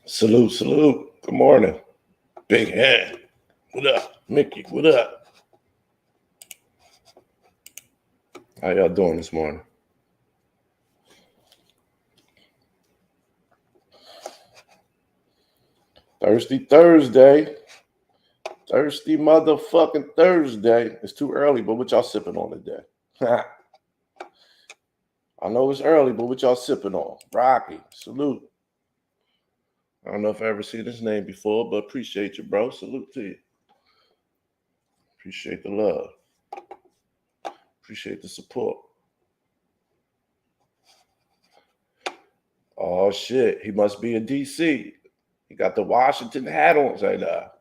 Salute, salute. Good morning. Big Hand. What up? Mickey, what up? How y'all doing this morning? Thirsty Thursday. Thirsty motherfucking Thursday. It's too early, but what y'all sipping on today? I know it's early, but what y'all sipping on? Rocky, salute. I don't know if I ever seen this name before, but appreciate you, bro. Salute to you. Appreciate the love. Appreciate the support. Oh shit, he must be in DC. He got the Washington hat on right now.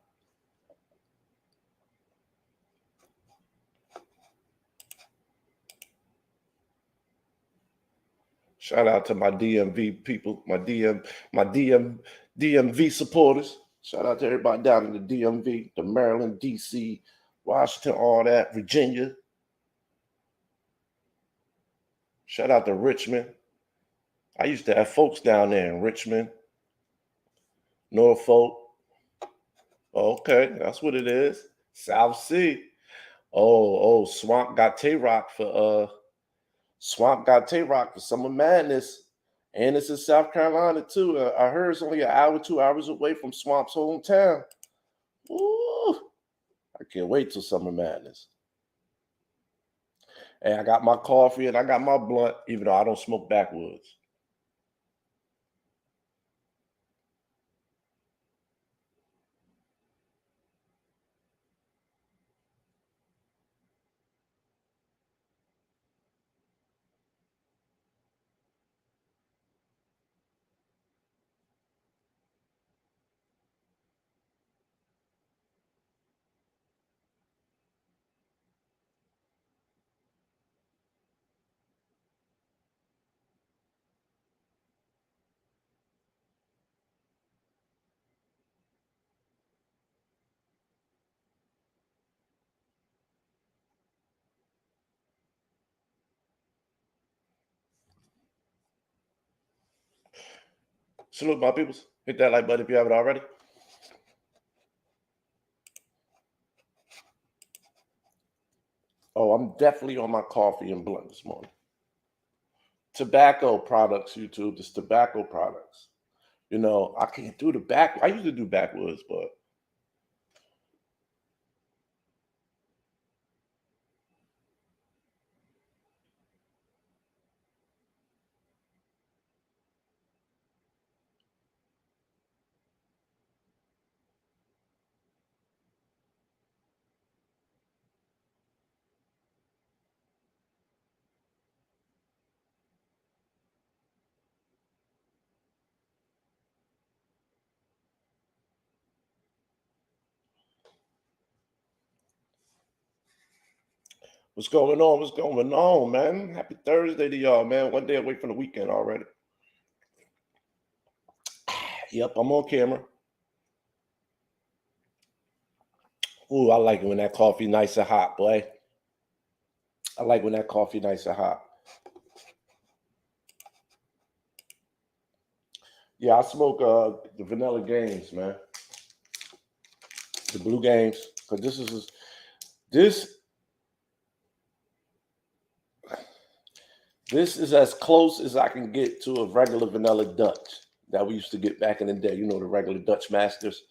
Shout out to my DMV people, DMV supporters. Shout out to everybody down in the DMV, the Maryland, DC, Washington, all that, Virginia. Shout out to Richmond. I used to have folks down there in Richmond, Norfolk. Okay, that's what it is. South Sea. Swamp got Tay-Rock for Summer Madness. And it's in South Carolina too. I heard it's only an hour, 2 hours away from Swamp's hometown. Ooh, I can't wait till Summer Madness. And I got my coffee and I got my blunt, even though I don't smoke backwoods. Salute my peoples. Hit that like button if you haven't already. Oh, I'm definitely on my coffee and blunt this morning. Tobacco products, YouTube. It's tobacco products. You know, I can't do the back. I used to do backwoods, but what's going on? What's going on, man? Happy Thursday to y'all, man. One day away from the weekend already. Yep, I'm on camera. Ooh, I like it when that coffee nice and hot, boy. I like when that coffee nice and hot. Yeah, I smoke the vanilla games, man. The blue games. Cause this is as close as I can get to a regular vanilla Dutch that we used to get back in the day. You know, the regular Dutch Masters.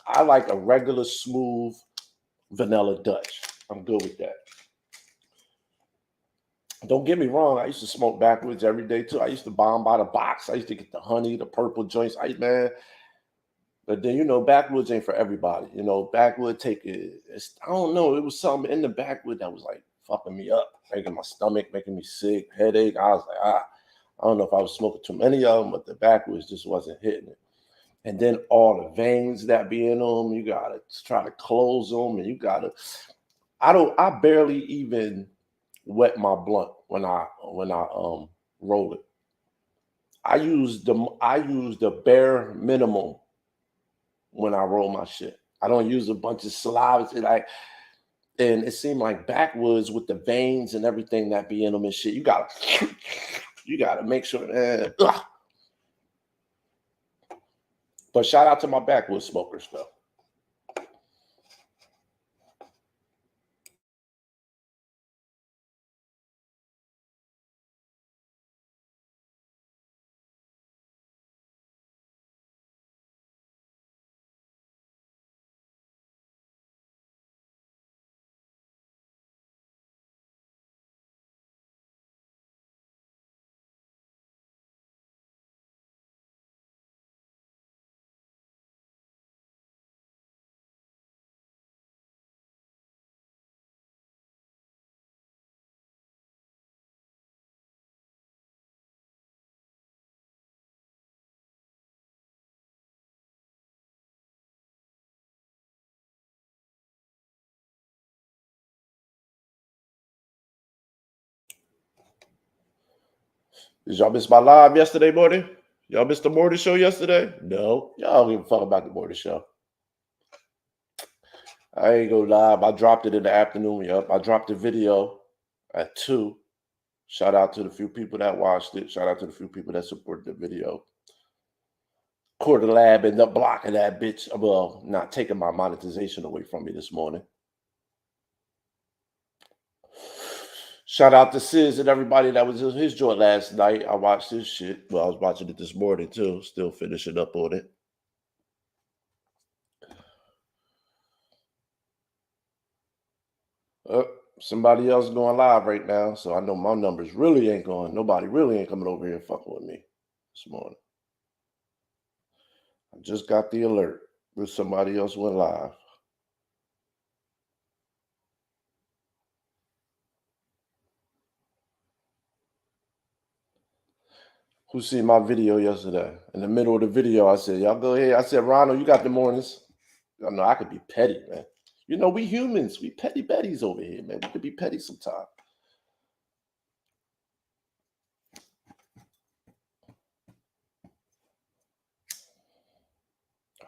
I like a regular smooth vanilla Dutch. I'm good with that. Don't get me wrong. I used to smoke backwoods every day too. I used to buy them by the box. I used to get the honey, the purple joints. Man. But then backwoods ain't for everybody. Backwood I don't know. It was something in the backwood that was like fucking me up, making my stomach, making me sick, headache. I was like, I don't know if I was smoking too many of them, but the backwoods just wasn't hitting it. And then all the veins that be in them, you gotta try to close them, and I barely even wet my blunt when I roll it. I use the bare minimum when I roll my shit. I don't use a bunch of saliva. And it seemed like backwoods with the veins and everything that be in them and shit. You gotta make sure. But shout out to my backwoods smokers, though. Did y'all miss my live yesterday morning? Y'all missed the morning show yesterday? No. Y'all don't give a fuck about the morning show. I ain't gonna lie. I dropped it in the afternoon. Yup. I dropped the video at 2. Shout out to the few people that watched it. Shout out to the few people that supported the video. Quarter Lab ended up blocking that bitch. Well, not taking my monetization away from me this morning. Shout out to Sis and everybody that was in his joint last night. I watched his shit. Well, I was watching it this morning too. Still finishing up on it. Somebody else going live right now, so I know my numbers really ain't going. Nobody really ain't coming over here and fucking with me this morning. I just got the alert that somebody else went live. Who seen my video yesterday? In the middle of the video, I said, y'all go ahead. I said, Ronald, you got the mornings. Y'all know I could be petty, man. You know, we humans, we petty betties over here, man. We could be petty sometimes.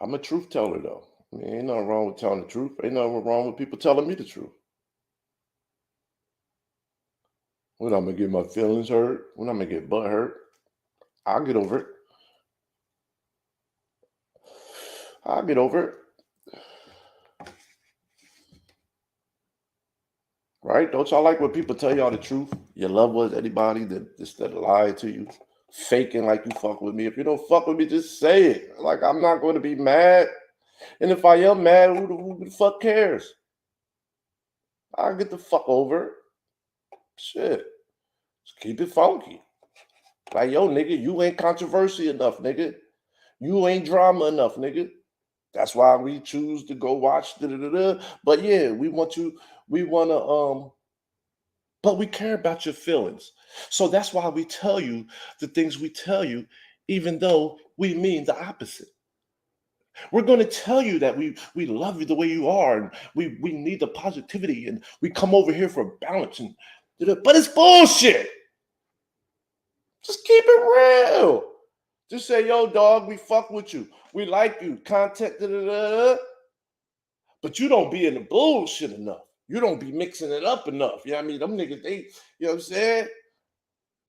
I'm a truth teller, though. I mean, ain't nothing wrong with telling the truth. Ain't nothing wrong with people telling me the truth. When I'm gonna get my feelings hurt, when I'm gonna get butt hurt, I'll get over it. I'll get over it. Right? Don't y'all like when people tell y'all the truth? Your loved ones, anybody that lie to you, faking like you fuck with me. If you don't fuck with me, just say it. Like, I'm not going to be mad. And if I am mad, who the fuck cares? I'll get the fuck over it. Shit. Just keep it funky. Like, yo, nigga, you ain't controversy enough, nigga. You ain't drama enough, nigga. That's why we choose to go watch. But yeah, we want to, but we care about your feelings. So that's why we tell you the things we tell you, even though we mean the opposite. We're going to tell you that we love you the way you are, and we need the positivity, and we come over here for balance, and but it's bullshit. Just keep it real. Just say, yo, dog, we fuck with you. We like you. Content, but you don't be in the bullshit enough. You don't be mixing it up enough. You know what I mean? Them niggas, they, you know what I'm saying?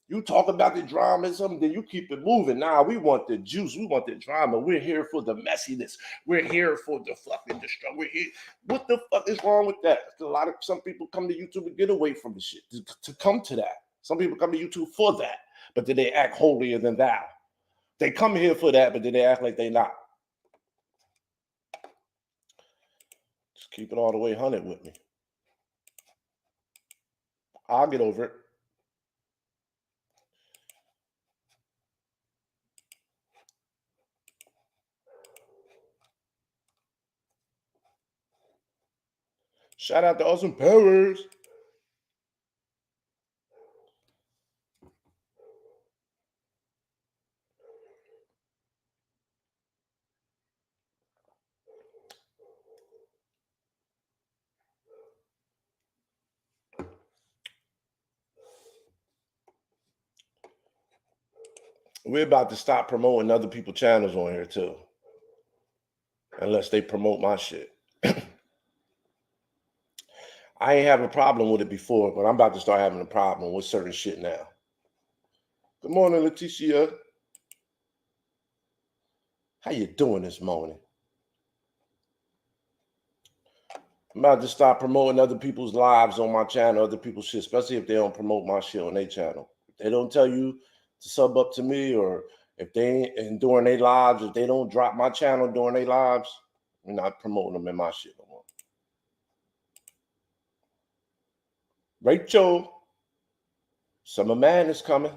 You talk about the drama and something, then you keep it moving. Nah, we want the juice. We want the drama. We're here for the messiness. We're here for the fucking destruction. We're here. What the fuck is wrong with that? Some people come to YouTube to get away from the shit, to come to that. Some people come to YouTube for that, but then they act holier than thou. They come here for that, but then they act like they not. Just keep it all the way 100 with me. I'll get over it. Shout out to Awesome Powers. We're about to stop promoting other people's channels on here too. Unless they promote my shit. I ain't have a problem with it before, but I'm about to start having a problem with certain shit now. Good morning, Leticia. How you doing this morning? I'm about to start promoting other people's lives on my channel, other people's shit, especially if they don't promote my shit on their channel. If they don't tell you to sub up to me, or if they and during their lives, if they don't drop my channel during their lives, I'm not promoting them in my shit no more. Rachel, Summer Man is coming.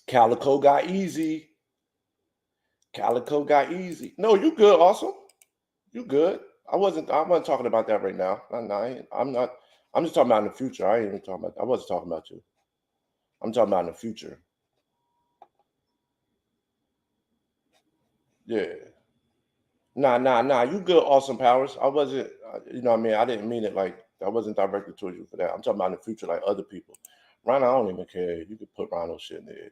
Calico got easy. Calico got easy. No, you good, awesome. You good. I wasn't talking about that right now. I'm not. I'm just talking about in the future. I ain't even talking about. I wasn't talking about you. I'm talking about in the future. Yeah. Nah. You good, awesome powers. I wasn't. You know what I mean? I didn't mean it like I wasn't directed towards you for that. I'm talking about in the future, like other people. Rhino, I don't even care. You could put Rhino shit in there.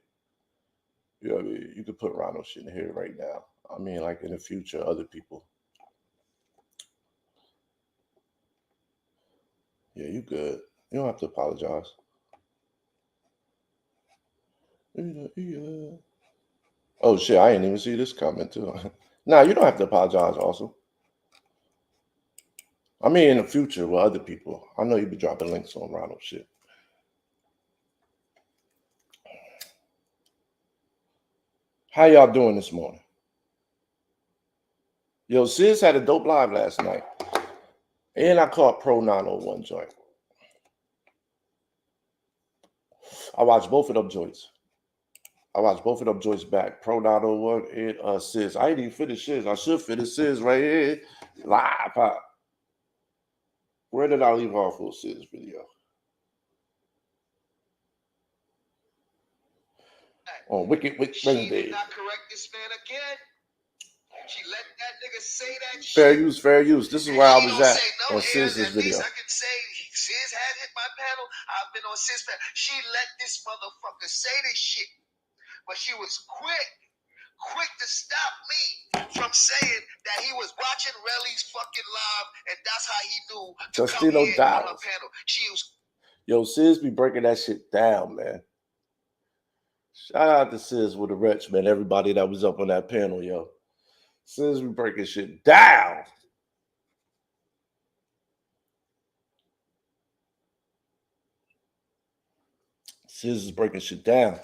You know what I mean? You could put Rhino shit in here right now. I mean, like in the future, other people. Yeah, you good. You don't have to apologize. Oh shit, I didn't even see this comment too. Nah, you don't have to apologize, also. I mean in the future with other people. I know you be dropping links on Ronald shit. How y'all doing this morning? Yo, Sis had a dope live last night. And I caught Pro 901 joint. I watched both of them joints. Back. Pro 901 and Sis. I ain't even finished Sis. I should finish Sis right here. Live pop. Where did I leave off with Sis video? On Wicked Wednesday. She did not correct this man again. She let that nigga say that fair shit. Fair use. This is where I was at no on Sis's video. At least I could say Sis had hit my panel. I've been on Sis panel. She let this motherfucker say this shit. But she was quick to stop me from saying that he was watching Relly's fucking live, and that's how he knew to Justino come here on her panel. She was. Yo, Sis be breaking that shit down, man. Shout out to Sis with the Wretch, man. Everybody that was up on that panel, yo. Sis be breaking shit down. Sis is breaking shit down.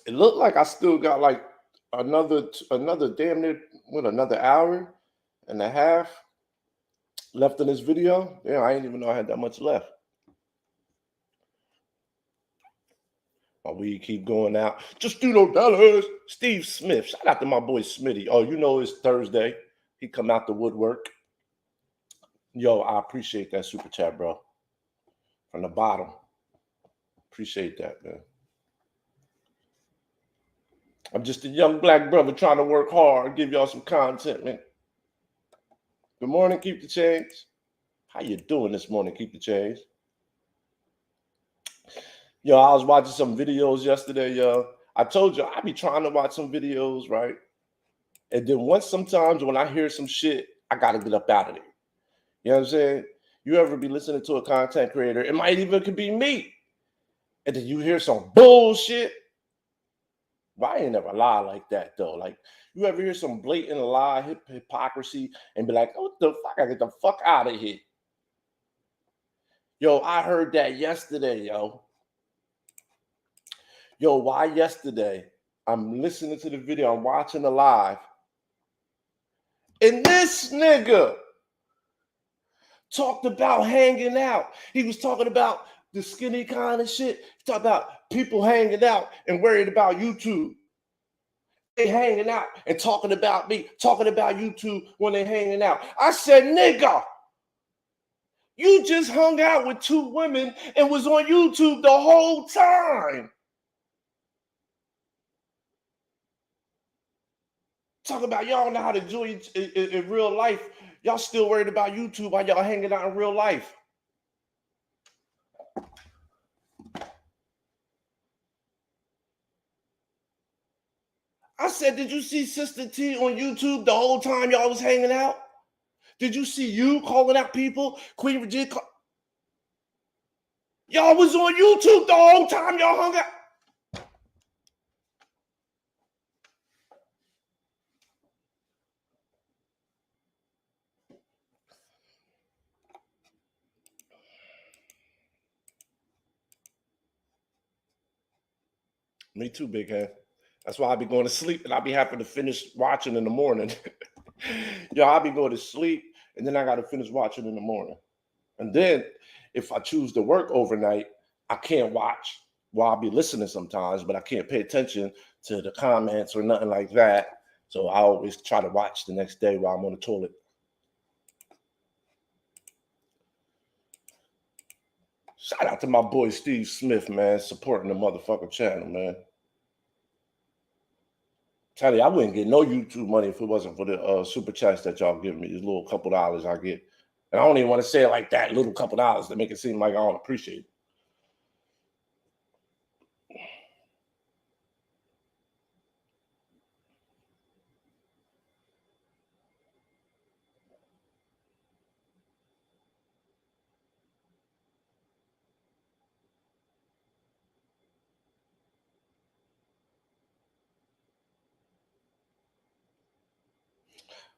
It looked like I still got like another damn near another hour and a half left in this video. Yeah, I didn't even know I had that much left. We keep going out. Justino Dallas. Steve Smith. Shout out to my boy Smitty. Oh, you know it's Thursday. He come out the woodwork. Yo, I appreciate that super chat, bro. From the bottom. Appreciate that, man. I'm just a young black brother trying to work hard, give y'all some content, man. Good morning, Keep the Change. How you doing this morning, Keep the Change? Yo, I was watching some videos yesterday, yo. I told you I be trying to watch some videos, right? And then sometimes when I hear some shit, I gotta get up out of there. You know what I'm saying? You ever be listening to a content creator? It might even could be me. And then you hear some bullshit. Well, I ain't never lie like that though. Like, you ever hear some blatant lie, hypocrisy, and be like, oh, what the fuck? I get the fuck out of here. Yo, I heard that yesterday, yo. Yo, why yesterday? I'm listening to the video, I'm watching the live. And this nigga talked about hanging out. He was talking about the skinny kind of shit. He talked about people hanging out and worried about YouTube. They hanging out and talking about me, talking about YouTube when they hanging out. I said, nigga, you just hung out with 2 women and was on YouTube the whole time. Talk about y'all know how to do it in real life. Y'all still worried about YouTube while y'all hanging out in real life. I said, did you see Sister T on YouTube the whole time y'all was hanging out? Did you see you calling out people? Queen Virginia? Y'all was on YouTube the whole time y'all hung out. Me too, big head. That's why I be going to sleep and I be having to finish watching in the morning. Yo, I be going to sleep and then I got to finish watching in the morning. And then if I choose to work overnight, I can't watch. Well, I'll be listening sometimes, but I can't pay attention to the comments or nothing like that. So I always try to watch the next day while I'm on the toilet. Shout out to my boy Steve Smith, man, supporting the motherfucking channel, man. Tell you, I wouldn't get no YouTube money if it wasn't for the super chats that y'all give me. These little couple dollars I get. And I don't even want to say it like that, little couple dollars, to make it seem like I don't appreciate it.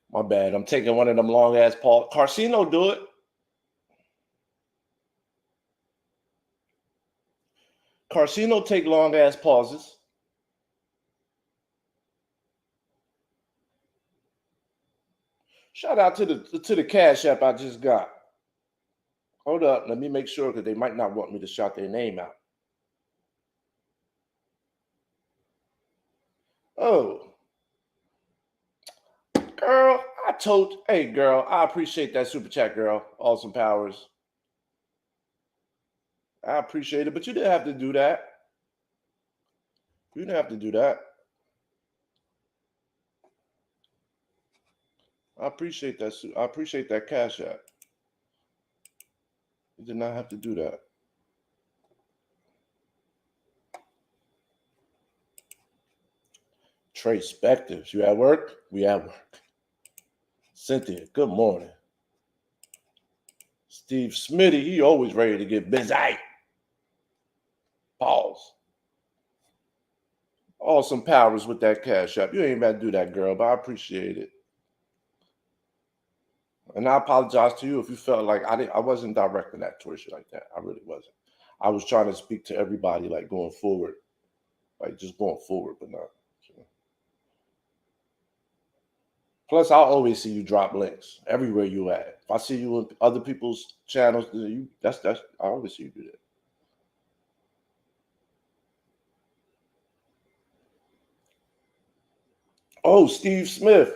My bad. I'm taking one of them long ass pause. Carcino do it. Carcino take long ass pauses. Shout out to the Cash App I just got. Hold up, let me make sure because they might not want me to shout their name out. Oh, girl, hey girl, I appreciate that super chat, girl. Awesome Powers. I appreciate it, but you didn't have to do that. You didn't have to do that. I appreciate that. I appreciate that Cash App. You did not have to do that. Trey Spectives, you at work? We at work. Cynthia, good morning. Steve Smitty, he always ready to get busy. Pause. Awesome Powers with that Cash App. You ain't about to do that, girl, but I appreciate it. And I apologize to you if you felt like I wasn't directing that towards you like that. I really wasn't. I was trying to speak to everybody like going forward, like just going forward, but not. Plus, I'll always see you drop links everywhere you at. If I see you in other people's channels, that's I always see you do that. Oh, Steve Smith.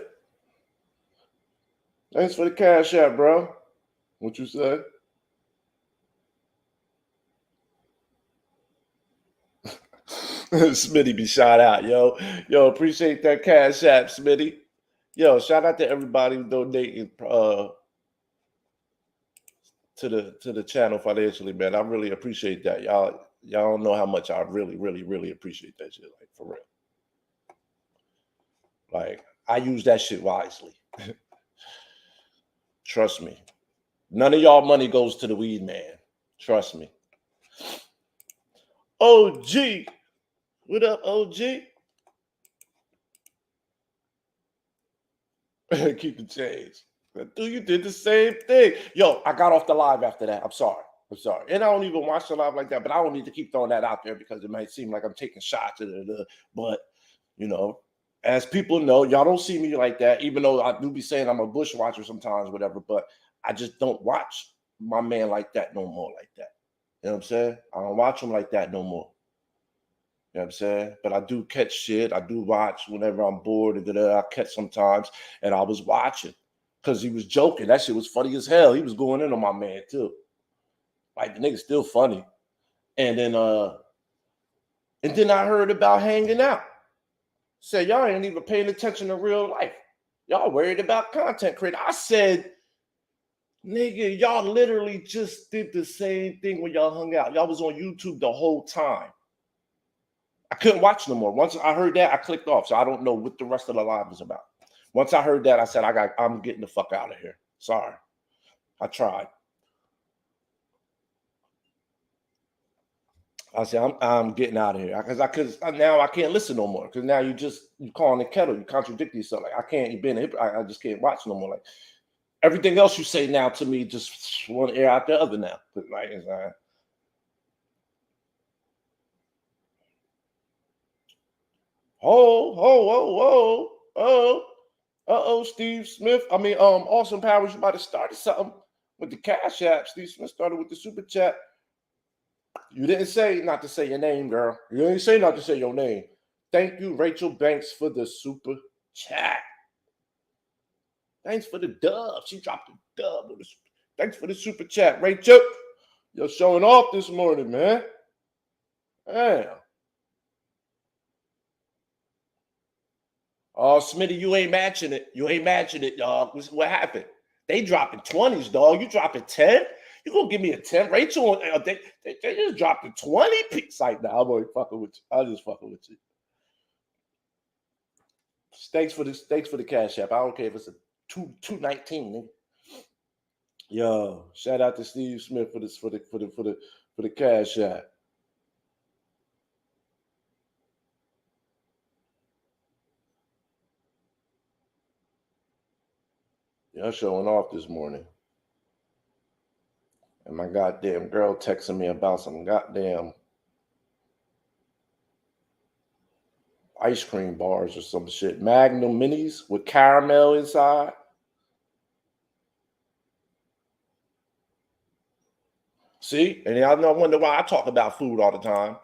Thanks for the Cash App, bro. What you said? Smitty be shout out, yo. Yo, appreciate that Cash App, Smitty. Yo, shout out to everybody who donating to the channel financially, man. I really appreciate that. Y'all don't know how much I really, really, really appreciate that shit. Like for real. Like I use that shit wisely. Trust me. None of y'all money goes to the weed man. Trust me. OG. What up, OG? Keep the change. Dude, you did the same thing. Yo, I got off the live after that. I'm sorry. And I don't even watch the live like that, but I don't need to keep throwing that out there because it might seem like I'm taking shots. But, you know, as people know, y'all don't see me like that, even though I do be saying I'm a Bush watcher sometimes, whatever, but I just don't watch my man like that no more like that. You know what I'm saying? I don't watch him like that no more. You know what I'm saying? But I do catch shit. I do watch whenever I'm bored. And I catch sometimes. And I was watching because he was joking. That shit was funny as hell. He was going in on my man too. Like the nigga's still funny. And then I heard about hanging out. Said y'all ain't even paying attention to real life. Y'all worried about content creator. I said, nigga, y'all literally just did the same thing when y'all hung out. Y'all was on YouTube the whole time. I couldn't watch no more. Once I heard that, I clicked off. So I don't know what the rest of the live was about. Once I heard that, I said, I'm getting the fuck out of here. Sorry. I tried. I said, I'm getting out of here. Because now I can't listen no more. Because now you calling the kettle. You contradict yourself. Like I can't, you've been I just can't watch no more. Like everything else you say now to me just one ear out the other now. But like it's Steve Smith. Austin Powers, you might have started something with the Cash App. Steve Smith started with the super chat. You didn't say not to say your name, girl. You didn't say not to say your name. Thank you, Rachel Banks, for the super chat. Thanks for the dub. She dropped the dub. Thanks for the super chat, Rachel. You're showing off this morning, man. Damn. Oh, Smitty, you ain't matching it. You ain't matching it, dog. What happened? They dropping 20s, dog. You dropping 10? You gonna give me a 10? Rachel, they just dropped a 20 piece. Like, nah, I'm only fucking with you. I'm just fucking with you. Thanks for the Cash App. I don't care if it's a 219, nigga. Yo, shout out to Steve Smith for the Cash App. Y'all showing off this morning. And my goddamn girl texting me about some goddamn ice cream bars or some shit. Magnum Minis with caramel inside. See? And y'all know, wonder why I talk about food all the time.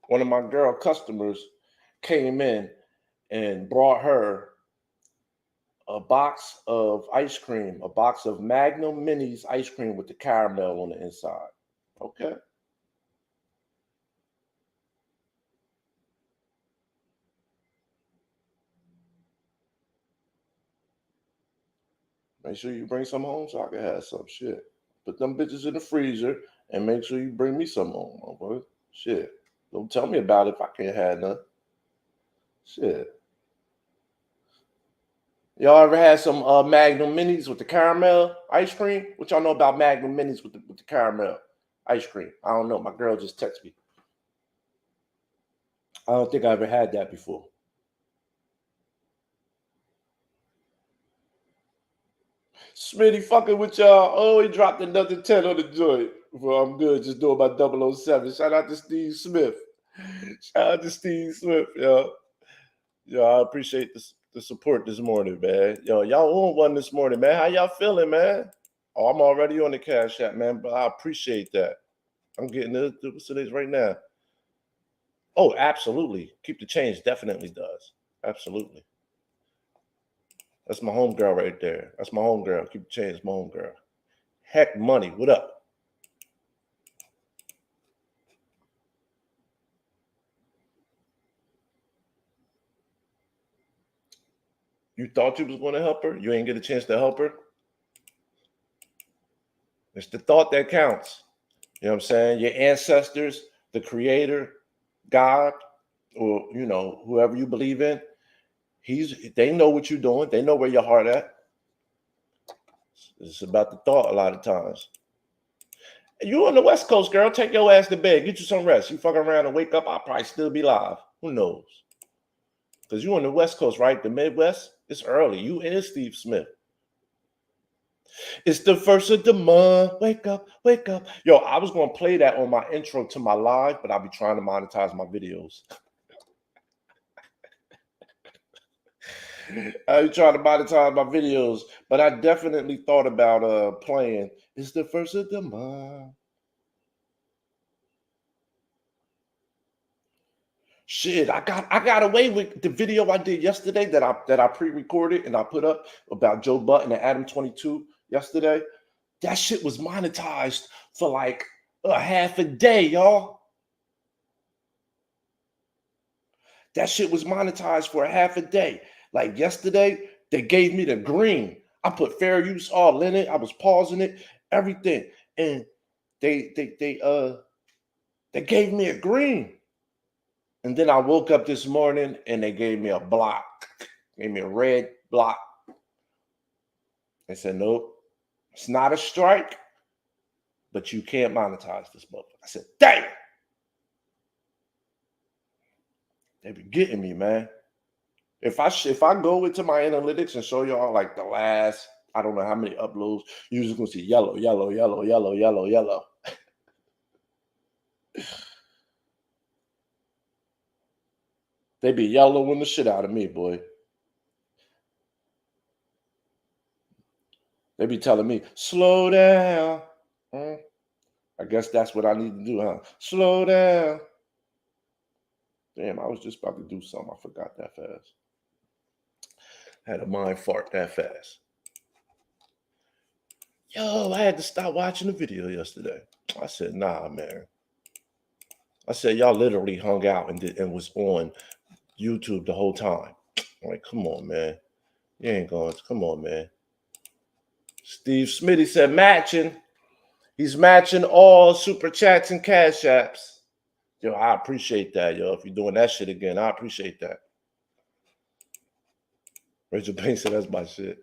One of my girl customers came in and brought her a box of ice cream, a box of Magnum Minis ice cream with the caramel on the inside. Okay. Make sure you bring some home so I can have some shit. Put them bitches in the freezer and make sure you bring me some home, motherfucker. Shit. Don't tell me about it if I can't have none. Shit. Y'all ever had some Magnum Minis with the caramel ice cream? What y'all know about Magnum Minis with the caramel ice cream? I don't know. My girl just texted me. I don't think I ever had that before. Smitty fucking with y'all. Oh, he dropped another 10 on the joint. Well, I'm good. Just doing my 007. Shout out to Steve Smith. Shout out to Steve Smith, yo. Yo, I appreciate the support this morning, man. Yo, y'all on one this morning, man. How y'all feeling, man? Oh, I'm already on the Cash App, man, but I appreciate that. I'm getting the facilities right now. Oh, absolutely. Keep the change definitely does. Absolutely. That's my homegirl right there. That's my homegirl. Keep the change, my homegirl. Heck money. What up? You thought you was going to help her? You ain't get a chance to help her? It's the thought that counts. You know what I'm saying? Your ancestors, the creator, God, or whoever you believe in, they know what you're doing. They know where your heart at. It's about the thought a lot of times. You on the West Coast, girl. Take your ass to bed. Get you some rest. You fucking around and wake up, I'll probably still be live. Who knows? Because you on the West Coast, right? The Midwest, it's early. You and Steve Smith. It's the first of the month. Wake up, wake up. Yo, I was going to play that on my intro to my live, but I'll be trying to monetize my videos. I be trying to monetize my videos, but I definitely thought about playing It's the first of the month. Shit, I got away with the video I did yesterday that I pre-recorded and I put up about Joe Budden and Adam 22 yesterday. That shit was monetized for like a half a day, y'all. That shit was monetized for a half a day. Like yesterday, they gave me the green. I put fair use all in it. I was pausing it, everything, and they gave me a green. And then I woke up this morning and they gave me a block, gave me a red block. They said, nope, it's not a strike, but you can't monetize this motherfucker. I said, damn. They be getting me, man. If I go into my analytics and show y'all like the last, I don't know how many uploads, you're just gonna see yellow, yellow, yellow, yellow, yellow, yellow. They be yellowing the shit out of me, boy. They be telling me, slow down. I guess that's what I need to do, huh? Slow down. Damn, I was just about to do something. I forgot that fast. Had a mind fart that fast. Yo, I had to stop watching the video yesterday. I said, nah, man. I said, y'all literally hung out and was on YouTube the whole time. I'm like, come on, man. You ain't going. Come on, man. Steve Smitty said matching. He's matching all super chats and cash apps. Yo, I appreciate that, yo. If you're doing that shit again, I appreciate that. Rachel Banks said that's my shit.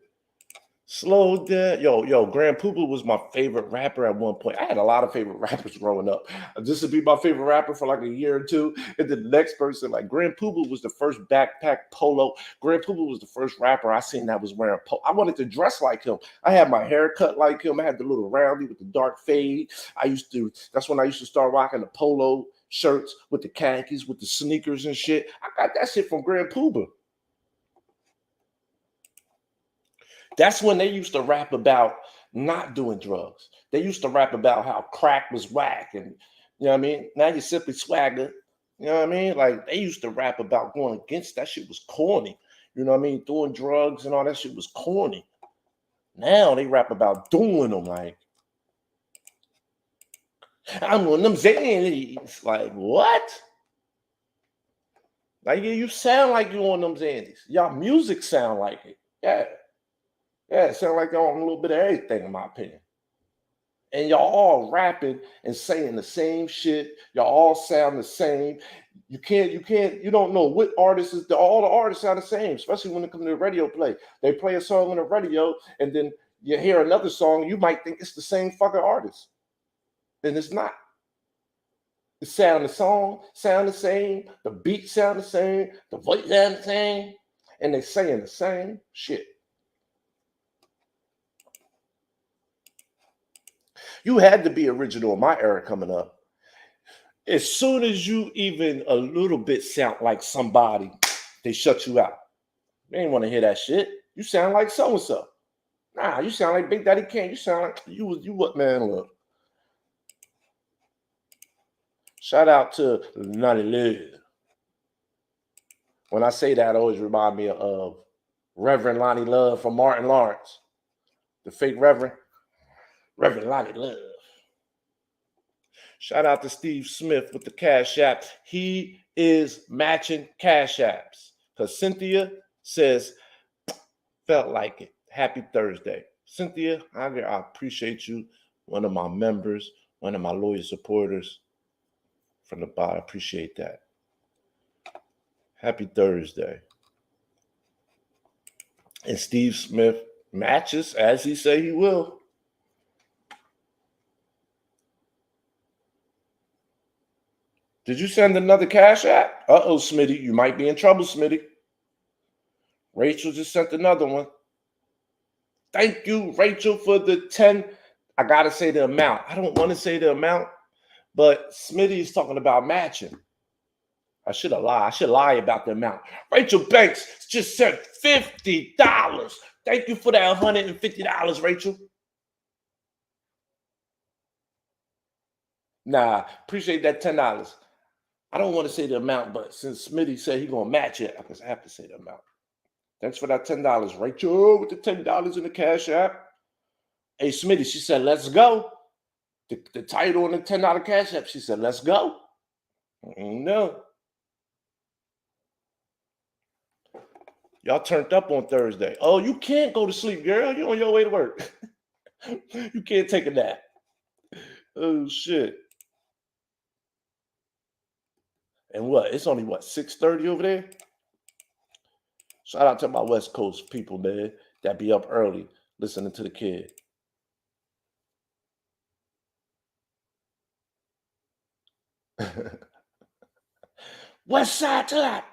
Slow down. Yo, Grand Poopa was my favorite rapper at one point. I had a lot of favorite rappers growing up. This would be my favorite rapper for like a year or two. And then the next person, like Grand Poopa was the first backpack polo. Grand Poopa was the first rapper I seen that was wearing polo. I wanted to dress like him. I had my hair cut like him. I had the little roundy with the dark fade. That's when I used to start rocking the polo shirts with the khakis, with the sneakers and shit. I got that shit from Grand Poopa. That's when they used to rap about not doing drugs. They used to rap about how crack was whack, and you know what I mean? Now you simply swagger. You know what I mean? Like they used to rap about going against that shit was corny. You know what I mean? Doing drugs and all that shit was corny. Now they rap about doing them. Like I'm on them Xannies. Like what? Like you sound like you on them Xannies. Y'all music sound like it. Yeah. Yeah, it sound like y'all on a little bit of everything, in my opinion. And y'all all rapping and saying the same shit. Y'all all sound the same. You don't know what artist is all the artists sound the same, especially when it comes to the radio play. They play a song on the radio, and then you hear another song, you might think it's the same fucking artist. And it's not. The song sound the same, the beat sound the same, the voice sound the same, and they saying the same shit. You had to be original in my era coming up. As soon as you even a little bit sound like somebody, they shut you out. They ain't want to hear that shit. You sound like so and so. Nah, you sound like Big Daddy Kane. You sound like you what, man? Look. Shout out to Nutty Lid. When I say that, it always remind me of Reverend Lonnie Love from Martin Lawrence. The fake Reverend Lonnie Love. Shout out to Steve Smith with the Cash App. He is matching Cash Apps. Because Cynthia says, felt like it. Happy Thursday. Cynthia, I appreciate you. One of my members, one of my loyal supporters from the bottom. I appreciate that. Happy Thursday. And Steve Smith matches as he say he will. Did you send another Cash App? Uh-oh, Smitty. You might be in trouble, Smitty. Rachel just sent another one. Thank you, Rachel, for the 10. I got to say the amount. I don't want to say the amount, but Smitty is talking about matching. I should have lied. I should lie about the amount. Rachel Banks just sent $50. Thank you for that $150, Rachel. Nah, appreciate that $10. I don't want to say the amount, but since Smitty said he's going to match it, I guess I have to say the amount. Thanks for that $10, Rachel, with the $10 in the Cash App. Hey, Smitty, she said, let's go. The title on the $10 Cash App, she said, let's go. No. Y'all turned up on Thursday. Oh, you can't go to sleep, girl. You're on your way to work. You can't take a nap. Oh, shit. And what? It's only, 6:30 over there? Shout out to my West Coast people, man, that be up early listening to the kid. West side to that.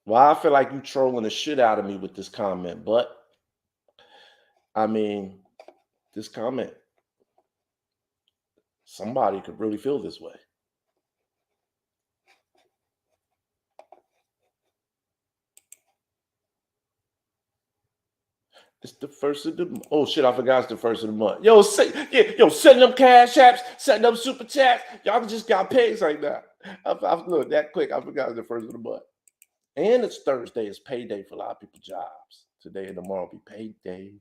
Well, I feel like you trolling the shit out of me with this comment, but I mean, this comment, somebody could really feel this way. It's the first of the oh shit, I forgot it's the first of the month. Yo, setting up cash apps, setting up super chats. Y'all just got paid right now. I look that quick. I forgot it's the first of the month. And it's Thursday. It's payday for a lot of people's jobs. Today and tomorrow will be payday.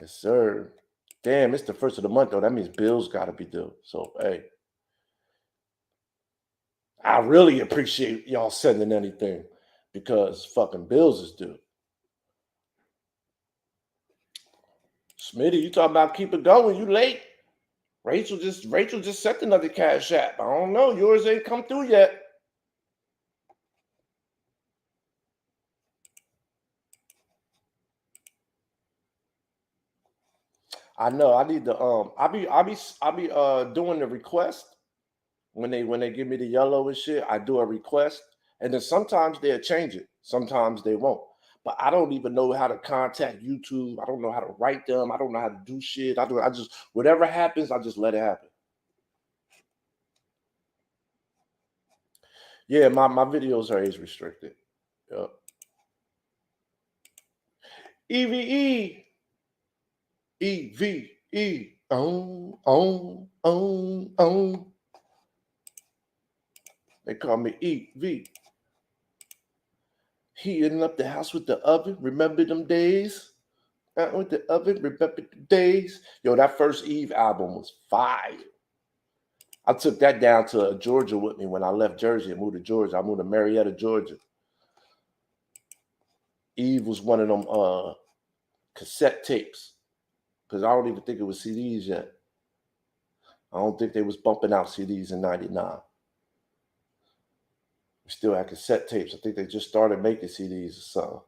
Yes, sir. Damn, it's the first of the month though. That means bills gotta be due. So hey. I really appreciate y'all sending anything because fucking bills is due. Smitty, you talking about keep it going? You late? Rachel just sent another cash app. I don't know. Yours ain't come through yet. I know. I need to I'll be doing the request when they give me the yellow and shit. I do a request, and then sometimes they'll change it. Sometimes they won't. But I don't even know how to contact YouTube. I don't know how to write them. I don't know how to do shit. I just whatever happens, I just let it happen. Yeah, my videos are age restricted. Yep. EVE. EVE. On. They call me EV. Heating up the house with the oven. Remember them days? With the oven. Remember the days? Yo, that first Eve album was fire. I took that down to Georgia with me when I left Jersey and moved to Georgia. I moved to Marietta, Georgia. Eve was one of them cassette tapes because I don't even think it was CDs yet. I don't think they was bumping out CDs in 99. We still had cassette tapes. I think they just started making CDs or something.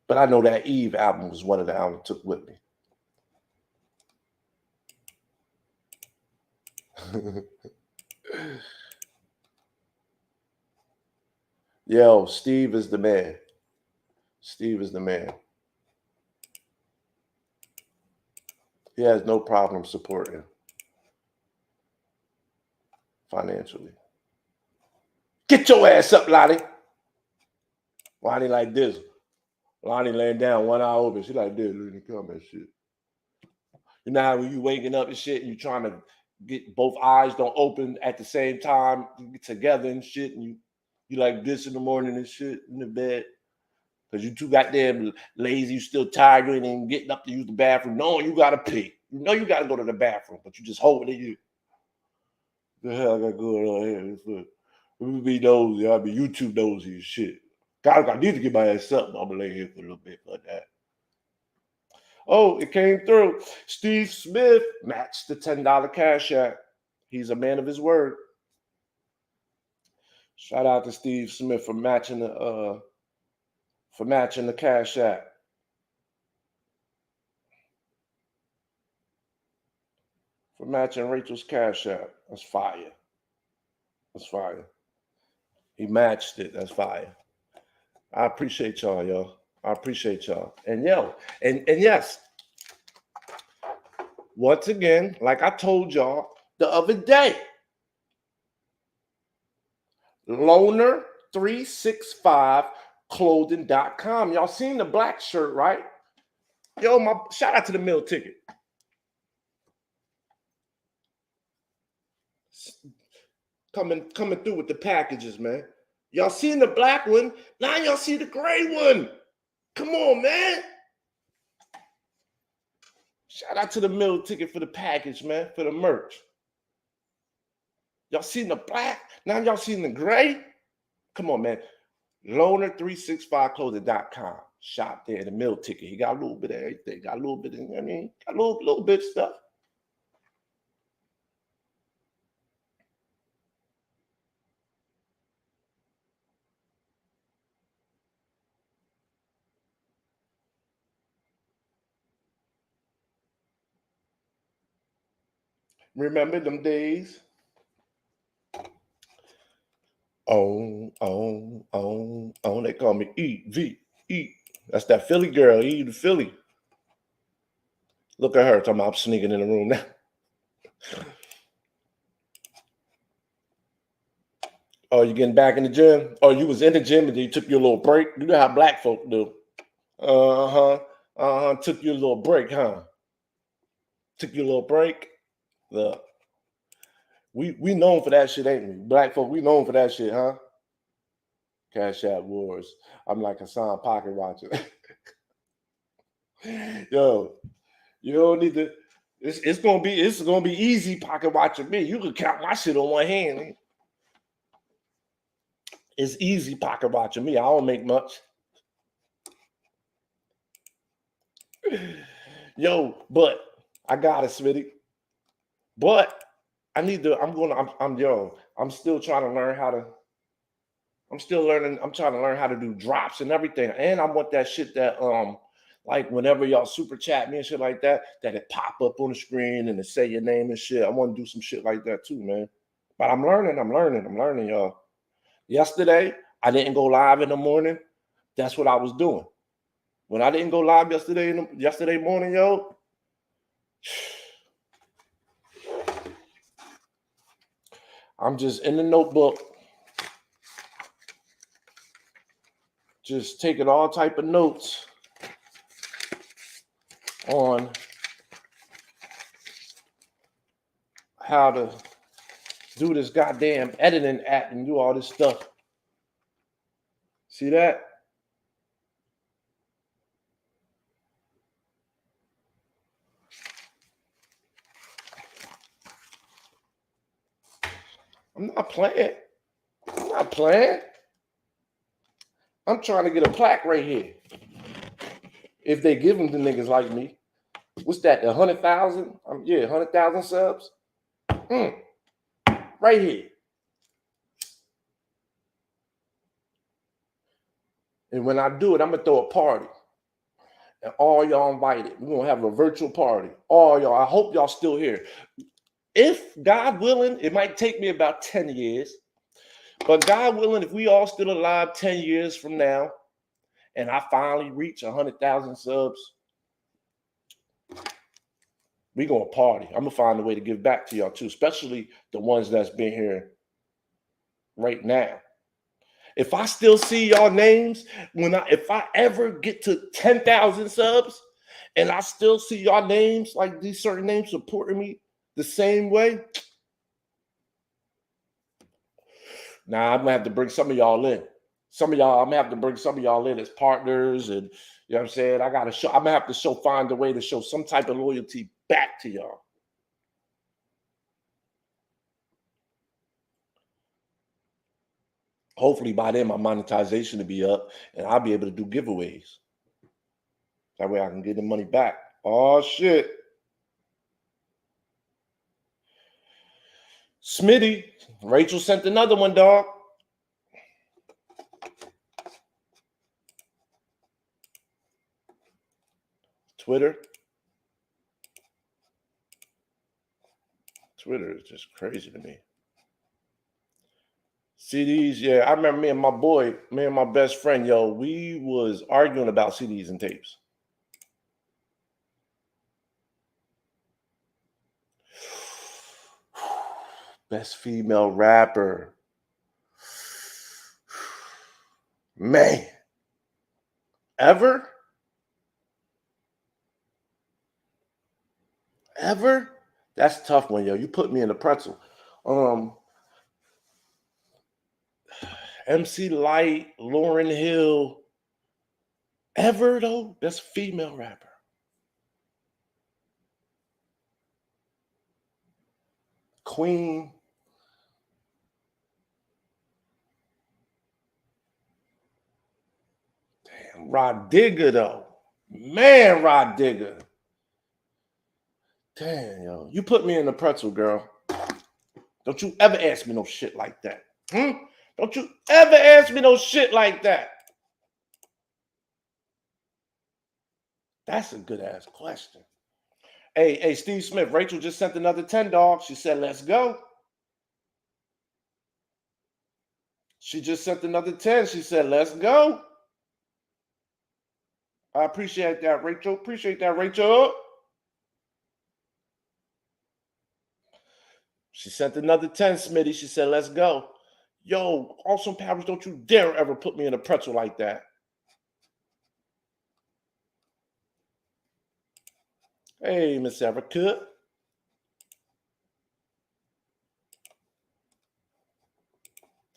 But I know that Eve album was one of the albums I took with me. Yo, Steve is the man. Steve is the man. He has no problem supporting financially. Get your ass up, Lonnie. Lonnie like this. Lonnie laying down, one eye open. She like this. Look at the comment shit. You know how when you waking up and shit and you trying to get both eyes don't open at the same time, you get together and shit, and you like this in the morning and shit in the bed. Because you too goddamn lazy, you still tired, you ain't even getting up to use the bathroom, knowing you gotta pee. You know you gotta go to the bathroom, but you just holding it. The hell I got going on here? We be nosy, I be YouTube nosy and shit. God, I need to get my ass up. I'm gonna lay here for a little bit for that. Oh, it came through. Steve Smith matched the $10 cash app. He's a man of his word. Shout out to Steve Smith for matching the cash app. For matching Rachel's cash app. That's fire. That's fire. He matched it. That's fire. I appreciate y'all, yo. I appreciate y'all. And yo, and yes, once again, like I told y'all the other day, Loner365clothing.com. Y'all seen the black shirt, right? Yo, my shout out to the meal ticket. Coming through with the packages, man. Y'all seen the black one. Now y'all see the gray one. Come on, man. Shout out to the meal ticket for the package, man, for the merch. Y'all seen the black? Now y'all seen the gray? Come on, man. Loner365clothing.com. Shop there, the meal ticket. He got a little bit of everything. Got a little bit of, got a little bit of stuff. Remember them days? They call me E. That's that Philly girl, E the Philly. Look at her, talking about I'm sneaking in the room now. Oh, you getting back in the gym? Oh, you was in the gym and then you took your little break? You know how black folk do. Took you a little break, huh? Took you a little break. Look, we known for that shit, ain't we? Black folk, we known for that shit, huh? Cash App Wars. I'm like Hassan pocket watching. Yo, you don't need to. It's gonna be easy pocket watching me. You can count my shit on one hand. It's easy pocket watching me. I don't make much. Yo, but I got it, Smitty. But I need to. I'm still trying to learn how to. I'm still learning. I'm trying to learn how to do drops and everything. And I want that shit that like whenever y'all super chat me and shit like that, that it pop up on the screen and it say your name and shit. I want to do some shit like that too, man. But I'm learning, y'all. Yesterday, I didn't go live in the morning. That's what I was doing. When I didn't go live yesterday morning, yo, I'm just in the notebook, just taking all type of notes on how to do this goddamn editing app and do all this stuff. See that? I'm not playing. I'm trying to get a plaque right here. If they give them to niggas like me. What's that? 100,000? Yeah, 100,000 subs. Right here. And when I do it, I'm gonna throw a party. And all y'all invited. We're gonna have a virtual party. All y'all. I hope y'all still here. If God willing, it might take me about 10 years. But God willing, if we all still alive 10 years from now, and I finally reach 100,000 subs, we gonna party. I'm gonna find a way to give back to y'all too, especially the ones that's been here right now. If I still see y'all names, if I ever get to 10,000 subs, and I still see y'all names, like these certain names supporting me the same way, now I'm gonna have to bring some of y'all in. I'm gonna have to bring some of y'all in as partners, and you know what I'm saying? I'm gonna have to find a way to show some type of loyalty back to y'all. Hopefully by then my monetization will be up and I'll be able to do giveaways. That way I can get the money back. Oh shit. Smitty, Rachel sent another one, dog. Twitter is just crazy to me. CDs, yeah. I remember me and my best friend, yo, we was arguing about CDs and tapes. Best female rapper. Man. Ever? That's a tough one, yo. You put me in a pretzel. MC Lyte, Lauryn Hill. Ever though? That's female rapper. Queen. Damn, Rod Digger though. Man, Rod Digger. Damn, yo. You put me in a pretzel, girl. Don't you ever ask me no shit like that. Don't you ever ask me no shit like that. That's a good ass question. Hey, Steve Smith, Rachel just sent another 10, dog. She said, let's go. She just sent another 10. She said, let's go. I appreciate that, Rachel. She sent another 10, Smitty. She said, let's go. Yo, Awesome Powers, don't you dare ever put me in a pretzel like that. Hey, Miss Erica.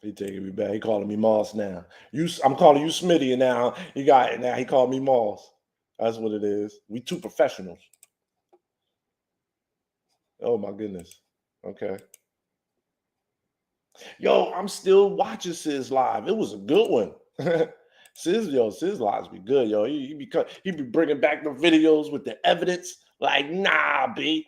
He taking me back. He calling me Moss now. I'm calling you Smitty now. He got it now. He called me Moss. That's what it is. We two professionals. Oh my goodness. Okay. Yo, I'm still watching Sis live. It was a good one. Sis lives be good, yo. He be bringing back the videos with the evidence. Like, nah, B.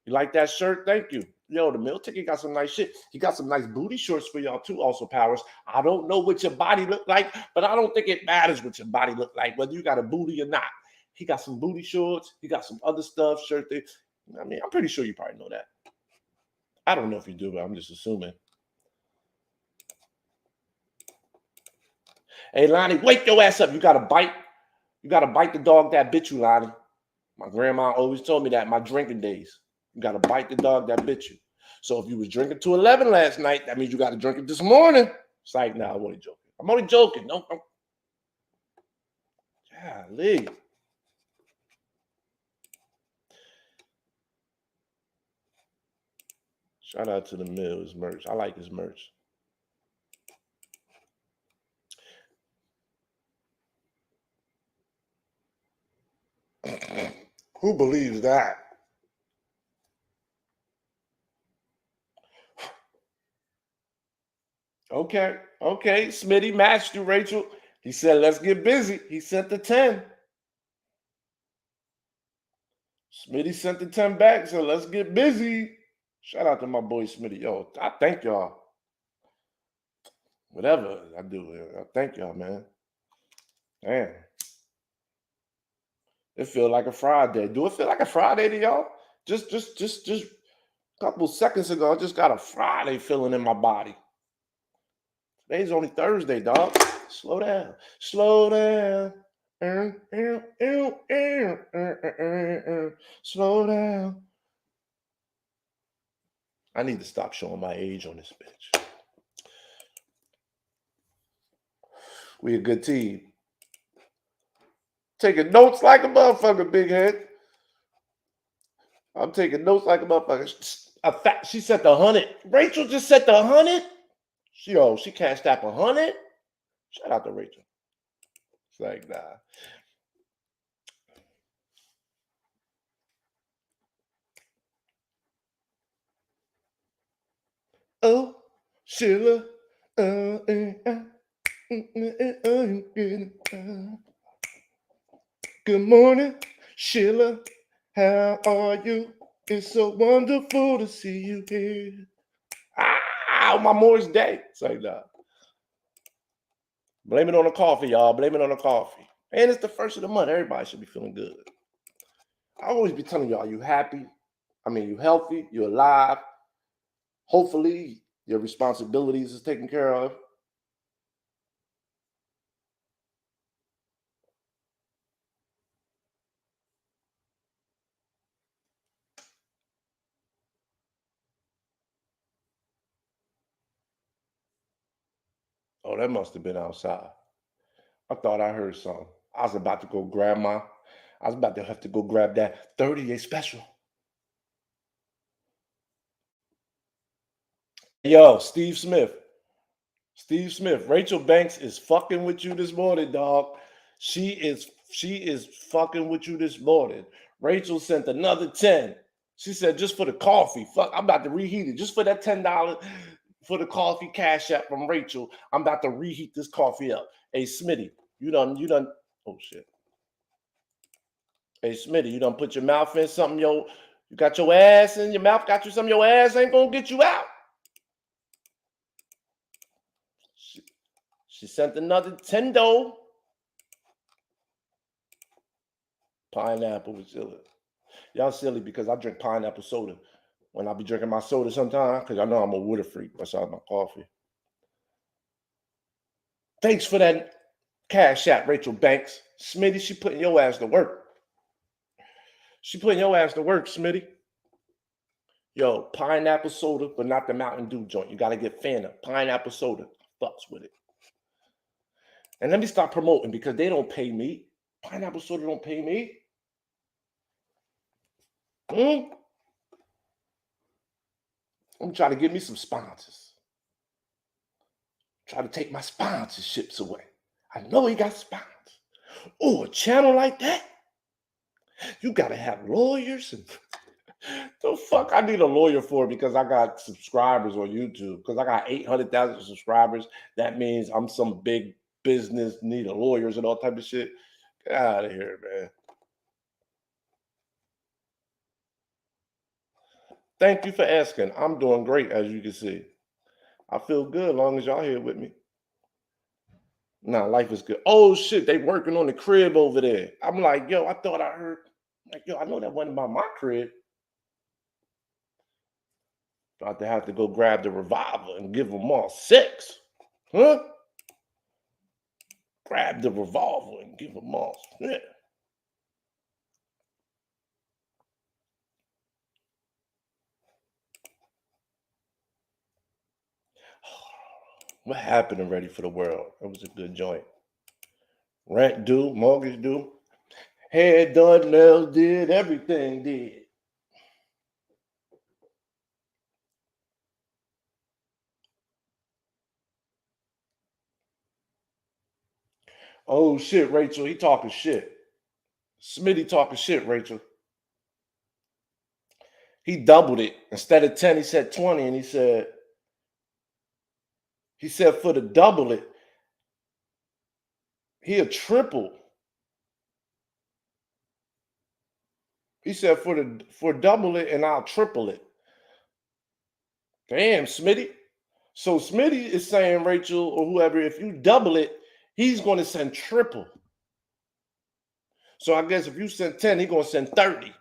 You like that shirt? Thank you. Yo, the meal ticket got some nice shit. He got some nice booty shorts for y'all too, also Powers. I don't know what your body look like, but I don't think it matters what your body look like, whether you got a booty or not. He got some booty shorts. He got some other stuff, shirt thing. I mean, I'm pretty sure you probably know that. I don't know if you do, but I'm just assuming. Hey, Lonnie, wake your ass up. You got to bite. You got to bite the dog that bit you, Lonnie. My grandma always told me that in my drinking days. You got to bite the dog that bit you. So if you was drinking to 11 last night, that means you got to drink it this morning. It's like, nah, I'm only joking. I'm only joking. No, golly. Shout out to the Mills merch. I like his merch. Who believes that? Okay, Smitty matched you, Rachel. He said, let's get busy. He sent the 10. Smitty sent the 10 back, so let's get busy. Shout out to my boy Smitty. Yo, I thank y'all. Whatever I do, I thank y'all, man. Damn. It feel like a Friday. Do it feel like a Friday to y'all? Just a couple seconds ago, I just got a Friday feeling in my body. Today's only Thursday, dog. Slow down. Slow down. Slow down. I need to stop showing my age on this bitch. We a good team. Taking notes like a motherfucker, big head. I'm taking notes like a motherfucker. She set the 100. Rachel just set the 100. She cashed out 100. Shout out to Rachel. It's like, nah. Oh, Sheila. Good morning, Sheila. How are you? It's so wonderful to see you here. On my Morris Day. It's like that. Blame it on the coffee, y'all. Blame it on the coffee. And it's the first of the month. Everybody should be feeling good. I always be telling y'all, you happy. I mean, you healthy. You're alive. Hopefully, your responsibilities is taken care of. Oh, that must have been outside. I thought I heard something. I was about to go grab I was about to have to go grab that 38 special. Yo, Steve Smith. Rachel Banks is fucking with you this morning, dog. She is fucking with you this morning. Rachel sent another 10. She said, just for the coffee. Fuck, I'm about to reheat it. Just for that $10 for the coffee cash app from Rachel. I'm about to reheat this coffee up. Hey, Smitty, you done, oh shit. Hey, Smitty, you done put your mouth in something, you got your ass in your mouth, got you something your ass ain't gonna get you out. She sent another $10. Pineapple was silly. Y'all silly because I drink pineapple soda when I be drinking my soda sometimes because I know I'm a water freak besides my coffee. Thanks for that cash app, Rachel Banks. Smitty, she putting your ass to work. She putting your ass to work, Smitty. Yo, pineapple soda, but not the Mountain Dew joint. You got to get Fanta. Pineapple soda. Fucks with it. And let me stop promoting because they don't pay me. Pineapple soda don't pay me. I'm trying to get me some sponsors. Try to take my sponsorships away. I know he got sponsors. Oh, a channel like that? You gotta have lawyers and the fuck I need a lawyer for because I got subscribers on YouTube. Because I got 800,000 subscribers. That means I'm some big business, need lawyers and all type of shit. Get out of here, man. Thank you for asking. I'm doing great, as you can see. I feel good as long as y'all here with me. Nah, life is good. Oh shit, they working on the crib over there. I'm like, yo, I thought I heard. Like, yo, I know that wasn't by my crib. About to have to go grab the revolver and give them all six. Huh? Grab the revolver and give them all six. What happened already for the world? It was a good joint. Rent due, mortgage due. Head done, nails did, everything did. Oh shit, Rachel, he talking shit. Smitty talking shit, Rachel. He doubled it. Instead of 10, he said 20, and he said for the double it, he'll triple. He said for double it and I'll triple it. Damn, Smitty. So Smitty is saying, Rachel or whoever, if you double it, he's going to send triple. So I guess if you send 10, he's going to send 30.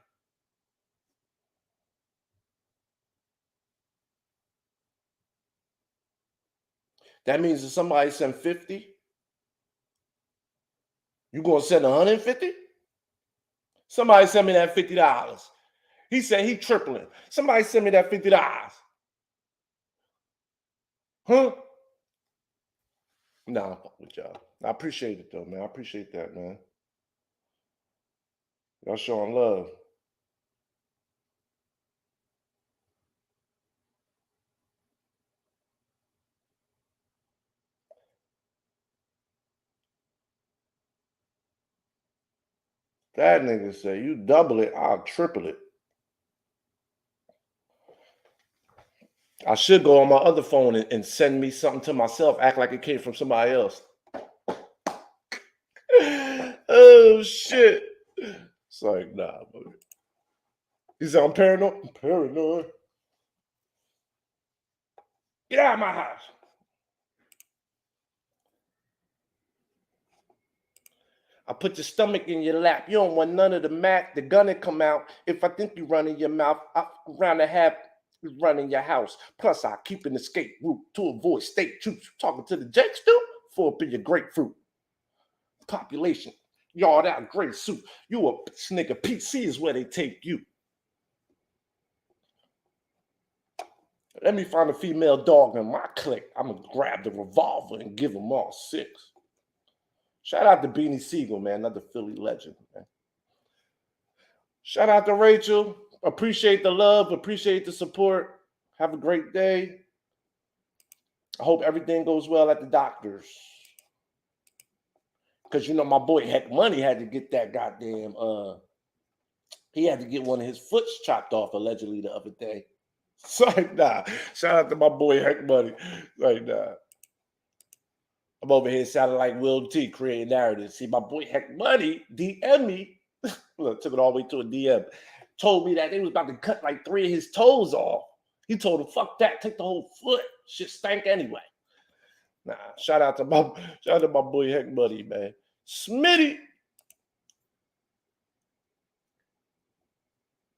That means if somebody send 50, you going to send 150? Somebody send me that $50. He said he tripling. Somebody send me that $50. Huh? Nah, fuck with y'all. I appreciate it though, man. I appreciate that, man. Y'all showing love. That nigga say you double it, I'll triple it. I should go on my other phone and send me something to myself, act like it came from somebody else. Oh shit. It's like, nah, buddy. He said, I'm paranoid. I'm paranoid. Get out of my house. I put your stomach in your lap. You don't want none of the mat. The gun to come out. If I think you run in your mouth, I round a half run in your house. Plus, I keep an escape route to avoid state troops. Talking to the Jakes, dude, for up in your grapefruit. Population, yard out gray suit. You a nigga. PC is where they take you. Let me find a female dog in my clique. I'm gonna grab the revolver and give them all six. Shout out to Beanie Siegel, man, another Philly legend, man. Shout out to Rachel. Appreciate the love, appreciate the support. Have a great day. I hope everything goes well at the doctor's. Because you know my boy Heck Money had to get that goddamn he had to get one of his foots chopped off allegedly the other day. It's like, nah. Shout out to my boy Heck Money. Like, nah. I'm over here sounding like Will T creating narratives. See, my boy Heck Money DM me. Look, took it all the way to a DM. Told me that they was about to cut like 3 of his toes off. He told him, fuck that, take the whole foot. Shit stank anyway. Nah, shout out to my boy Heck Money, man. Smitty.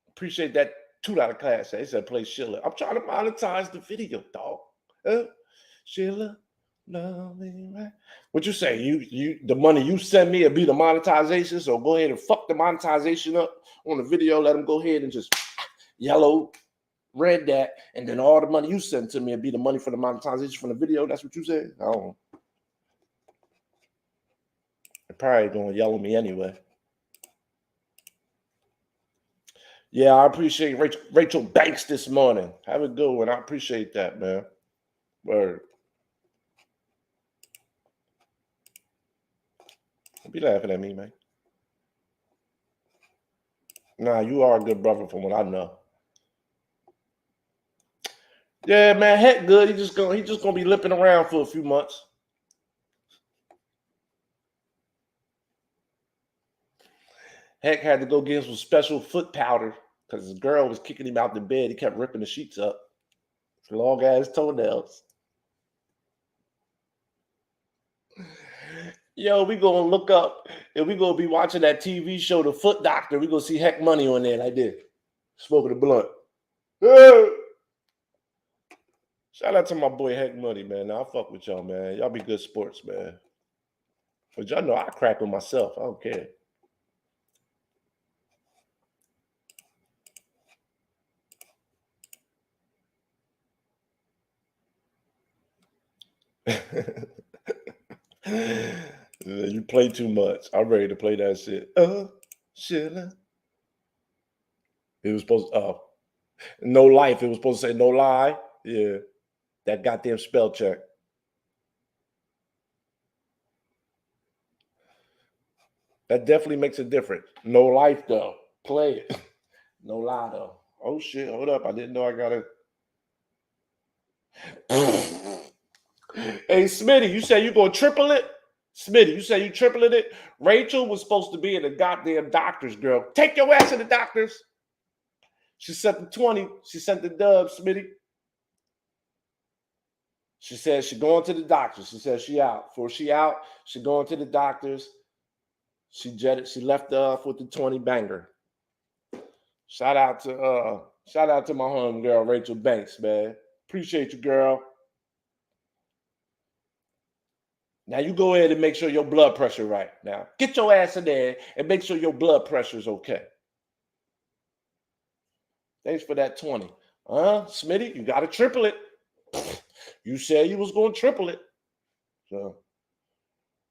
Appreciate that $2 class. They said play Sheila. I'm trying to monetize the video, dog. Sheila, lovely, right? What you say? You the money you send me will be the monetization. So go ahead and fuck the monetization up on the video. Let them go ahead and just yellow, red that, and then all the money you send to me will be the money for the monetization from the video. That's what you said? I don't know. They're probably gonna yell at me anyway. Yeah, I appreciate Rachel Banks this morning. Have a good one. I appreciate that, man. Word. Don't be laughing at me, man. Nah, you are a good brother from what I know. Yeah, man, heck good. He just gonna be limping around for a few months. Heck had to go get him some special foot powder because his girl was kicking him out the bed. He kept ripping the sheets up. Long ass toenails. Yo, we gonna look up and we gonna be watching that TV show, The Foot Doctor. We gonna see Heck Money on there like this, smoking a blunt. Shout out to my boy Heck Money, man. Now, I fuck with y'all, man. Y'all be good sports, man. But y'all know I crack with myself. I don't care. You play too much. I'm ready to play that shit. Shit. It was supposed to, no life. It was supposed to say no lie. Yeah. That goddamn spell check. That definitely makes a difference. No life though. Play it. No lie though. Oh shit. Hold up. I didn't know I gotta. Hey Smitty, you say you gonna triple it? Smitty, you say you tripling it? Rachel was supposed to be in the goddamn doctors, girl. Take your ass to the doctors. She sent the 20. She sent the dub, Smitty. She said she going to the doctors. She said she out. Before she out, she going to the doctors. She jetted. She left off with the 20 banger. Shout out to my home girl, Rachel Banks, man. Appreciate you, girl. Now you go ahead and make sure your blood pressure right. Now get your ass in there and make sure your blood pressure is okay. Thanks for that 20. Smitty, you got to triple it. You said you was going to triple it. So,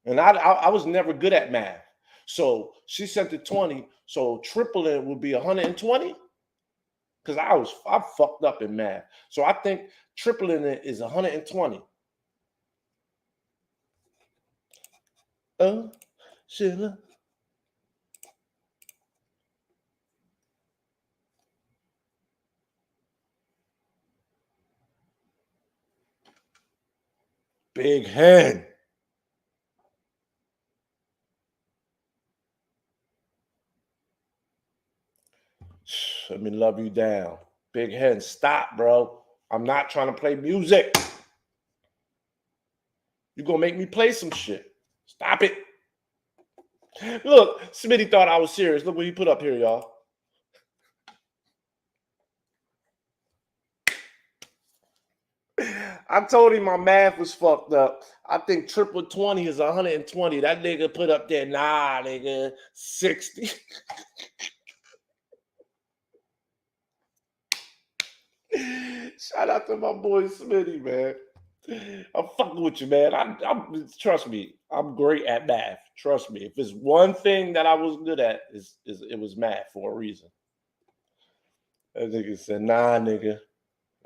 and I was never good at math. So she sent the 20. So tripling would be 120. Because I fucked up in math. So I think tripling it is 120. Sheila. Big Hen. Let me love you down. Big Hen, stop, bro. I'm not trying to play music. You're going to make me play some shit. Stop it. Look, Smitty thought I was serious. Look what he put up here, y'all. I told him my math was fucked up. I think triple 20 is 120. That nigga put up there, nah, nigga, 60. Shout out to my boy Smitty, man. I'm fucking with you, man. I'm trust me, I'm great at math. Trust me. If it's one thing that I was good at, is it was math for a reason. That nigga said, nah, nigga.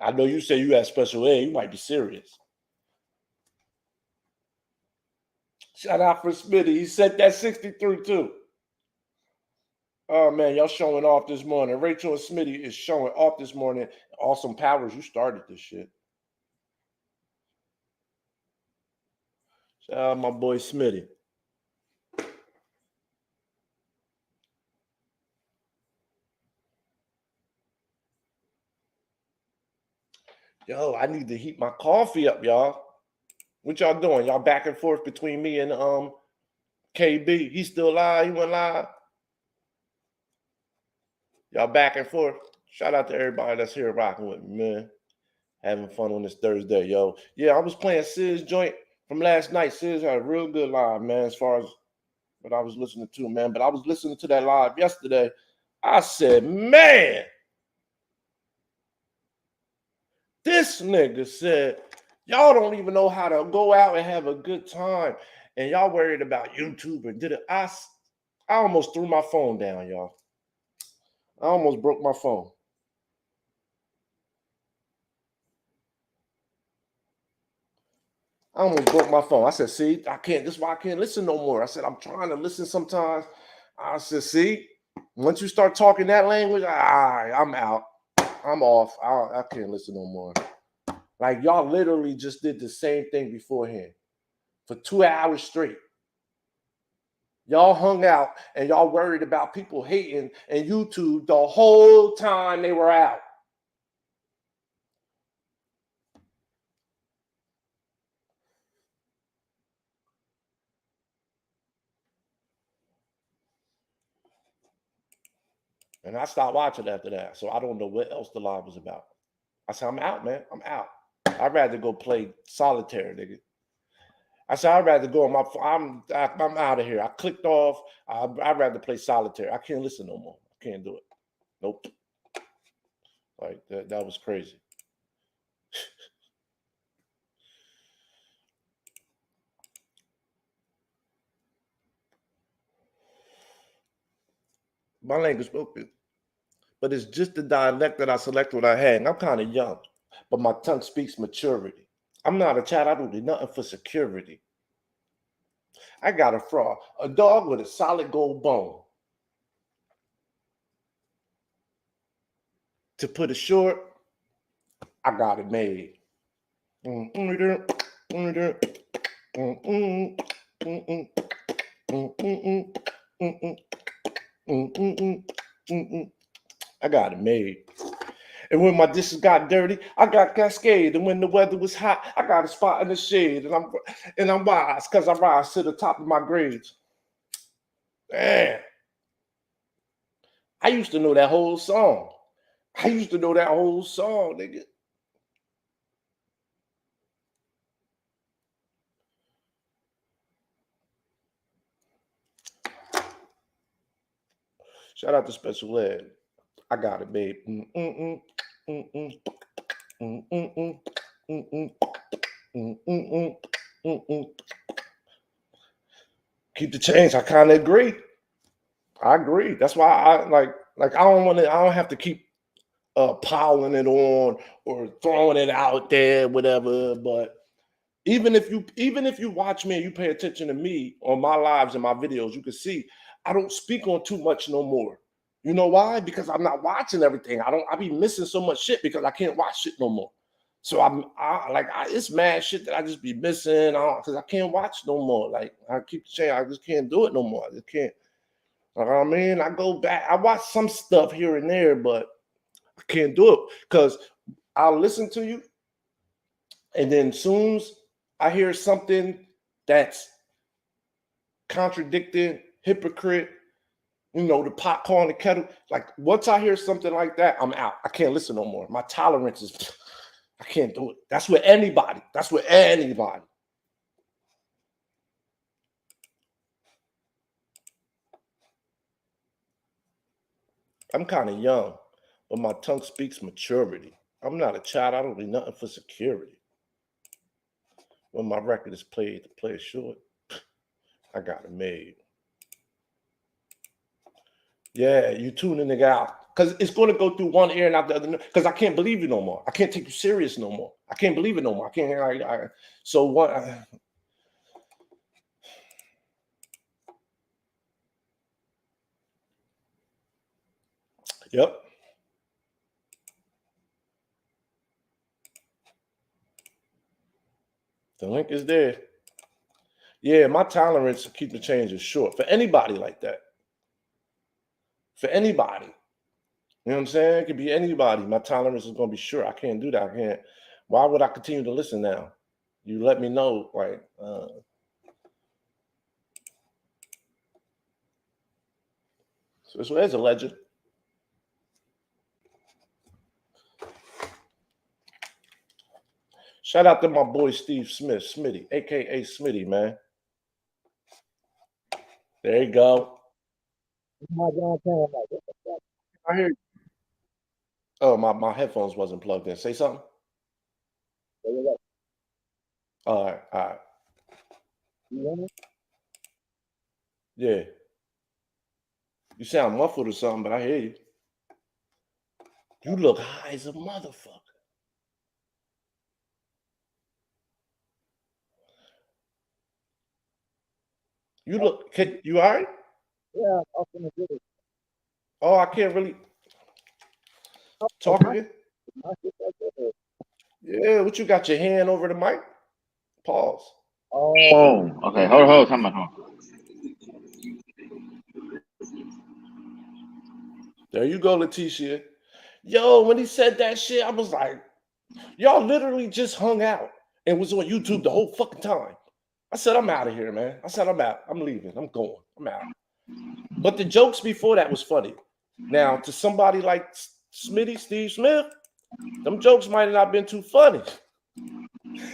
I know you say you had special ed. You might be serious. Shout out for Smitty. He sent that 63 too. Oh man, y'all showing off this morning. Rachel and Smitty is showing off this morning. Awesome Powers, you started this shit. Shout out my boy Smitty. Yo, I need to heat my coffee up, y'all. What y'all doing? Y'all back and forth between me and KB. He's still live. He went live. Y'all back and forth. Shout out to everybody that's here rocking with me, man. Having fun on this Thursday, yo. Yeah, I was playing Sid's joint from last night. Sid's had a real good live, man, as far as what I was listening to, man. But I was listening to that live yesterday. I said, man, this nigga said, y'all don't even know how to go out and have a good time. And y'all worried about YouTube and did it. I almost threw my phone down, y'all. I almost broke my phone. I almost broke my phone. I said, see, I can't, this is why I can't listen no more. I said, I'm trying to listen sometimes. I said, see, once you start talking that language, I'm out. I'm off. I can't listen no more. Like y'all literally just did the same thing beforehand for 2 hours straight. Y'all hung out and y'all worried about people hating and YouTube the whole time they were out. And I stopped watching after that. So I don't know what else the live was about. I said, I'm out, man. I'm out. I'd rather go play solitaire, nigga. I said, I'd rather go on my phone. I'm out of here. I clicked off. I'd rather play solitaire. I can't listen no more. I can't do it. Nope. Like that was crazy. My language spoken. But it's just the dialect that I selected when I had. And I'm kind of young, but my tongue speaks maturity. I'm not a child. I don't do nothing for security. I got a fraud, a dog with a solid gold bone. To put it short, I got it made. I got it made. And when my dishes got dirty, I got Cascade. And when the weather was hot, I got a spot in the shade. And I'm wise because I rise to the top of my grades. Damn. I used to know that whole song. Nigga. Shout out to Special Ed. I got it, babe. Keep the change. I kind of agree. I agree. That's why I like I don't have to keep piling it on or throwing it out there, whatever. But even if you watch me and you pay attention to me on my lives and my videos, you can see I don't speak on too much no more. You know why? Because I'm not watching everything. I be missing so much shit because I can't watch shit no more. So it's mad shit that I just be missing because I can't watch no more. Like I keep saying, I just can't do it no more. I just can't. You know what I mean? I go back, I watch some stuff here and there, but I can't do it because I'll listen to you, and then soon as I hear something that's contradicting, hypocrite, the pot calling the kettle. Like once I hear something like that, I'm out. I can't listen no more. My tolerance is, I can't do it. That's with anybody. I'm kind of young, but my tongue speaks maturity. I'm not a child. I don't do nothing for security. When my record is played, to play it short, I got it made. Yeah, you tune the nigga out. Because it's going to go through one ear and out the other. Because I can't believe you no more. I can't take you serious no more. I can't believe it no more. I can't. So what? Yep. The link is there. Yeah, my tolerance to keep the change is short for anybody like that. For anybody. You know what I'm saying? It could be anybody. My tolerance is going to be short. I can't do that. I can't. Why would I continue to listen now? You let me know. Like, so there's a legend. Shout out to my boy Steve Smith, Smitty, aka Smitty, man. There you go. I hear you. Oh, my headphones wasn't plugged in. Say something. All right, all right. Yeah. You sound muffled or something, but I hear you. You look high as a motherfucker. You look, you all right? Yeah, I'm gonna do it. Oh, I can't really talk again. Yeah, what you got your hand over the mic? Pause. Oh, okay. Hold. Come on. There you go, Leticia. Yo, when he said that shit, I was like, y'all literally just hung out and was on YouTube the whole fucking time. I said, I'm out of here, man. I said, I'm out. I'm leaving. I'm going. I'm out. But the jokes before that was funny. Now, to somebody like Smitty, Steve Smith, them jokes might have not been too funny.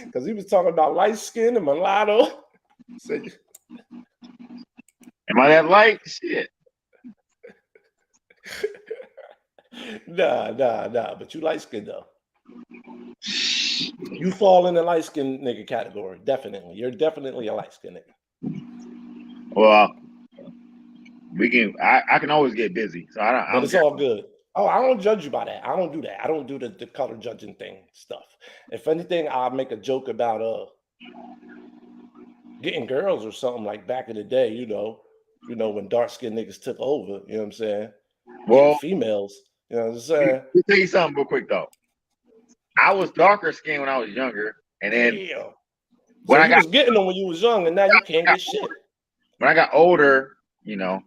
Because he was talking about light skin and mulatto. Am I that light? Shit. Nah. But you light skin though. You fall in the light skin nigga category. Definitely. You're definitely a light skin nigga. Well, I can always get busy. So I don't. But it's all good. Oh, I don't judge you by that. I don't do that. I don't do the color judging thing stuff. If anything, I'll make a joke about getting girls or something like back in the day, you know, when dark skinned niggas took over, you know what I'm saying? Well, females, you know what I'm saying? Let me tell you something real quick though. I was darker skinned when I was younger, and then when I was getting them when you was young, and now you can't get shit. When I got older, you know,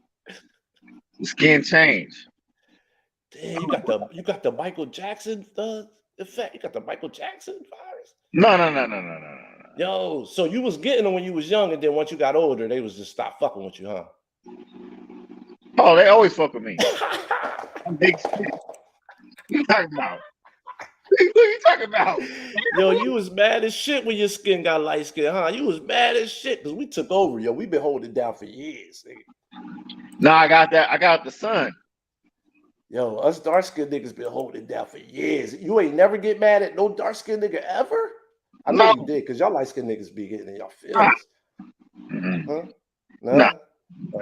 the skin changed. Damn, you got the Michael Jackson effect. You got the Michael Jackson virus. No. Yo, so you was getting them when you was young, and then once you got older, they was just stop fucking with you, huh? Oh, they always fuck with me. I'm big skin. What you talking about? What are you talking about? Yo, you was mad as shit when your skin got light skin, huh? You was mad as shit because we took over, yo. We've been holding it down for years, nigga. No, I got that. I got the sun. Yo, us dark skinned niggas been holding it down for years. You ain't never get mad at no dark skinned nigga ever? I know you did, because y'all light skinned niggas be getting in y'all feelings. Huh? No,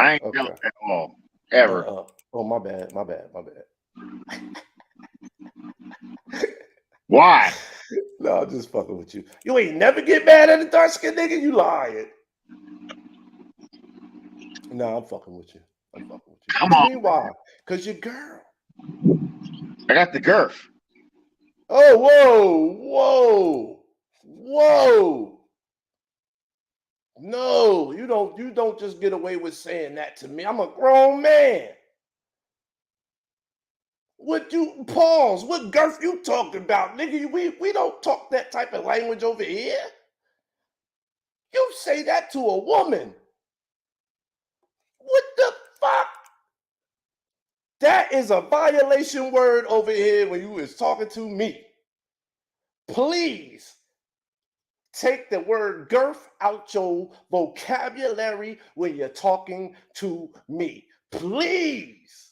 I ain't jealous at all. Ever. Oh, my bad. Why? No, I'm just fucking with you. You ain't never get mad at a dark skinned nigga? You lying. No, I'm fucking with you. Come on. Why? Because you're girl. I got the girth. Oh, whoa. No, you don't just get away with saying that to me. I'm a grown man. What girth you talking about, nigga? We don't talk that type of language over here. You say that to a woman. What the fuck? That is a violation word over here when you is talking to me. Please take the word girth out your vocabulary when you're talking to me. Please.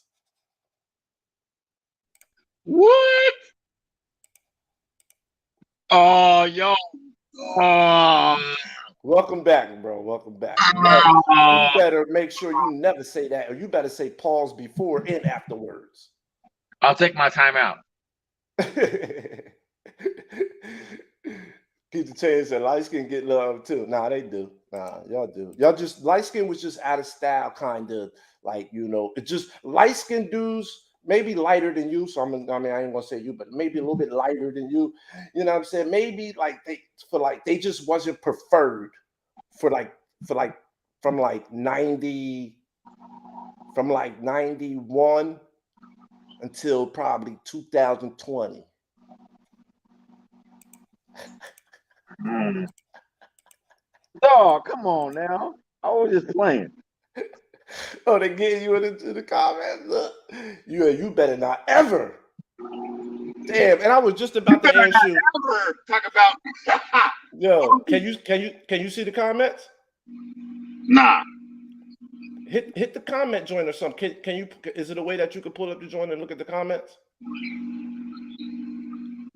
What? Oh, yo. Welcome back, bro. Welcome back. You better make sure you never say that, or you better say pause before and afterwards. I'll take my time out. Keep the chance that light skin get love too. Nah, they do. Nah, y'all do. Y'all just light skin was just out of style, kind of like, you know, it just light skin dudes. Maybe lighter than you, so I ain't gonna say you, but maybe a little bit lighter than you. You know what I'm saying? Maybe like they just wasn't preferred from like 91 until probably 2020. Oh, come on now. I was just playing. Oh, they getting you into the comments. Look, you better not ever. Damn, and I was just about to ask you. Ever talk about. Yo, can you see the comments? Nah. Hit the comment joint or something. Can you? Is it a way that you can pull up the joint and look at the comments?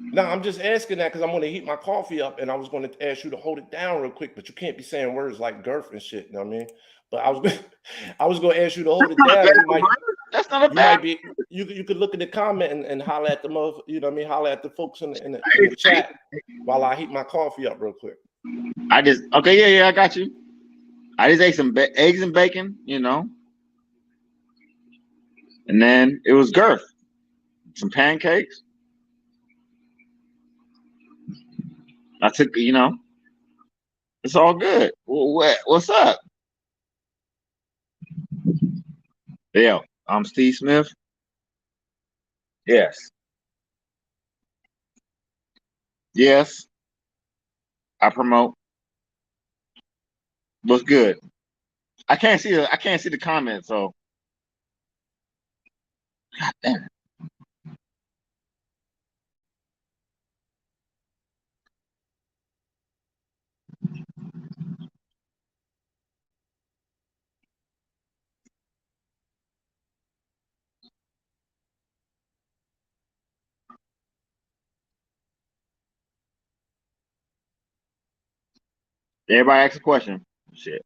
No, I'm just asking that because I'm going to heat my coffee up, and I was going to ask you to hold it down real quick, but you can't be saying words like girth and shit. You know what I mean? But I was going to ask you to hold it down. That's not a You bad. might be. You could look at the comment and holler at the mother. You know what I mean? Holler at the folks in the chat while I heat my coffee up real quick. I got you. I just ate some eggs and bacon, you know, and then it was Girth. Some pancakes. I took, you know, it's all good. What's up? Yeah, I'm Steve Smith. Yes. Yes. I promote. What's good? I can't see the comments, so God damn it. Everybody ask a question. Shit.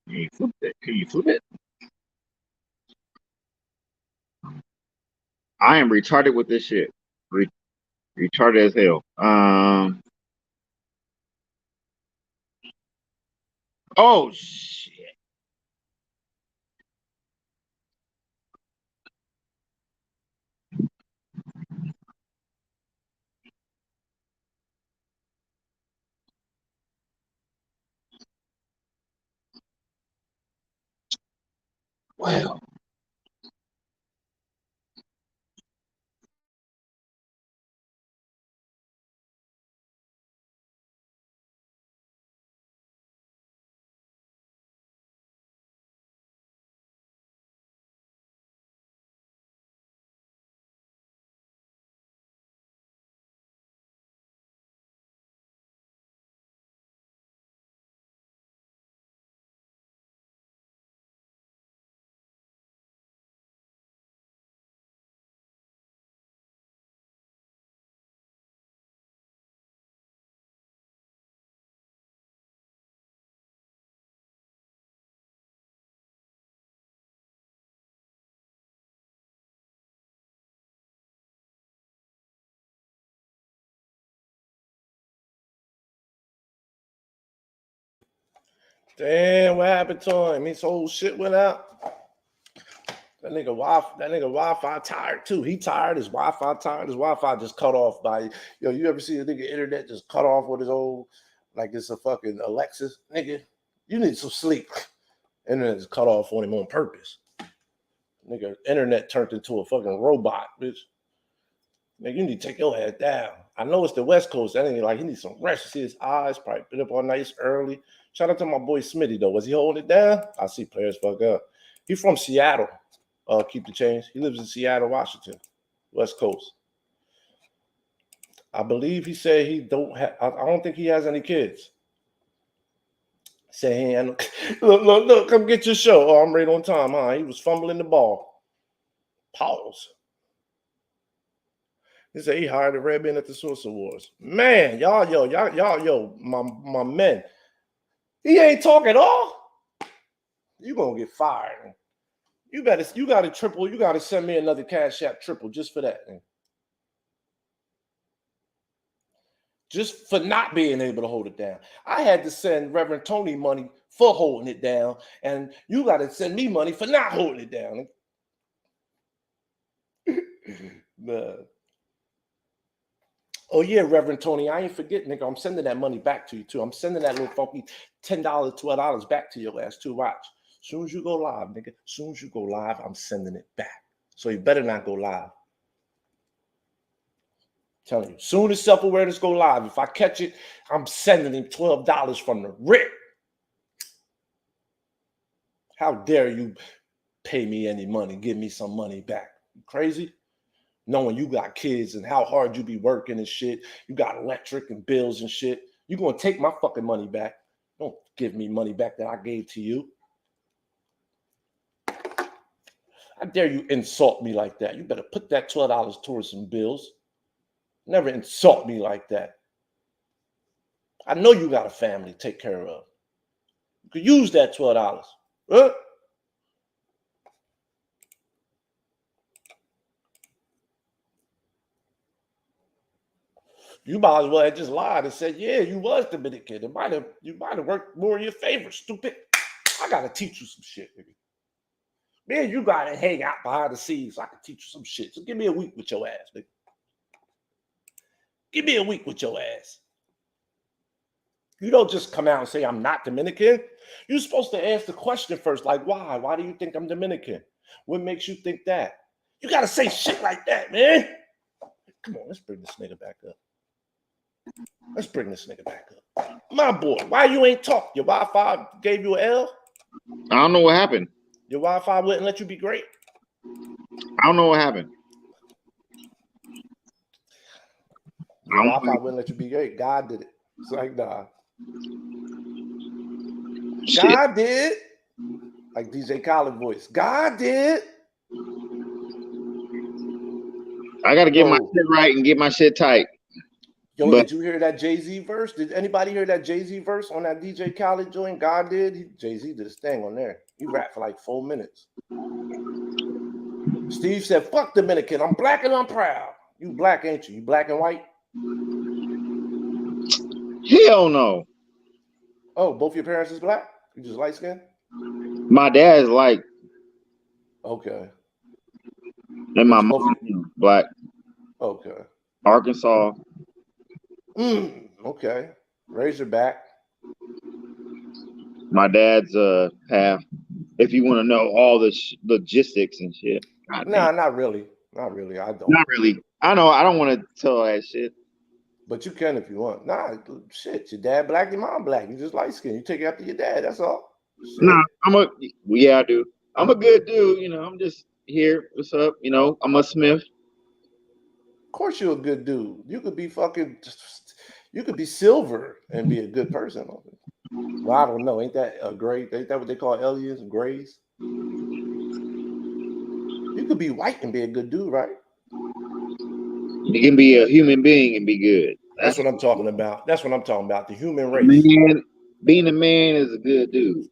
Can you flip it? Can you flip it? I am retarded with this shit. Retarded as hell. Oh shit. Well. Damn, what happened to him? His whole shit went out. That nigga Wi-Fi tired too. He tired. His Wi-Fi tired. His Wi-Fi just cut off by You ever see a nigga internet just cut off with his old like it's a fucking Alexis? Nigga, you need some sleep. Internet is cut off on him on purpose. Nigga, internet turned into a fucking robot, bitch. Nigga, you need to take your head down. I know it's the West Coast. That nigga like he needs some rest. You see his eyes probably been up all night. It's early. Shout out to my boy Smitty though. Was he holding it down? I see players fuck up. He from Seattle. Keep the change. He lives in Seattle, Washington, West Coast. I believe he said he don't have. I don't think he has any kids. Say he ain't. Look, come get your show. Oh, I'm right on time, huh? He was fumbling the ball. Pause. He said he hired a Red Man at the Source Awards. Man, y'all, my men. He ain't talking at all. You gonna get fired. You gotta triple. You gotta send me another Cash App triple just for that. Man. Just for not being able to hold it down. I had to send Reverend Tony money for holding it down, and you got to send me money for not holding it down. Oh yeah, Reverend Tony, I ain't forgetting, nigga. I'm sending that money back to you too. I'm sending that little funky $10, $12 back to your ass too. Watch. As soon as you go live, nigga. As soon as you go live, I'm sending it back. So you better not go live. Telling you, soon as self-awareness go live, if I catch it, I'm sending him $12 from the rip. How dare you pay me any money, give me some money back? You crazy? Knowing you got kids and how hard you be working and shit. You got electric and bills and shit. You gonna take my fucking money back. Don't give me money back that I gave to you. How dare you insult me like that? You better put that $12 towards some bills. Never insult me like that. I know you got a family to take care of. You could use that $12. Huh? You might as well have just lied and said, yeah, you was Dominican. You might have worked more in your favor, stupid. I gotta teach you some shit, nigga. Man, you gotta hang out behind the scenes so I can teach you some shit. So give me a week with your ass, nigga. Give me a week with your ass. You don't just come out and say I'm not Dominican. You're supposed to ask the question first, like, why? Why do you think I'm Dominican? What makes you think that? You gotta say shit like that, man. Come on, let's bring this nigga back up. Let's bring this nigga back up. My boy, why you ain't talk? Your Wi-Fi gave you an L? I don't know what happened. Your Wi-Fi wouldn't let you be great? I don't know what happened. Your Wi-Fi wouldn't let you be great. God did it. It's like, nah. Shit. God did. Like DJ Khaled voice. God did. I got to get my Yo. shit right and get my shit tight. Yo, But- did you hear that Jay-Z verse? Did anybody hear that Jay-Z verse on that DJ Khaled joint? God did. Jay-Z did his thing on there. He rapped for like 4 minutes. Steve said, fuck Dominican. I'm black and I'm proud. You black, ain't you? You black and white? Hell no. Oh, both your parents is black? You just light skinned? My dad's like, Okay. and my Both- mom black. Okay. Arkansas. Okay. Razorback. My dad's half. If you want to know all the logistics and shit. God Nah, damn. not really. Not really. I don't. Not really. I know. I don't want to tell that shit. But you can if you want. Nah, shit. Your dad black, your mom black. You just light skinned. You take it after your dad. That's all. Shit. Nah, yeah, I do. I'm a good dude. You know, I'm just here. What's up? You know, I'm a Smith. Of course you're a good dude. You could be fucking, you could be silver and be a good person. Well, I don't know. Ain't that a gray? Ain't that what they call aliens? Grays? You could be white and be a good dude, right? You can be a human being and be good. That's what I'm talking about. That's what I'm talking about. The human race. Man, being a man is a good dude.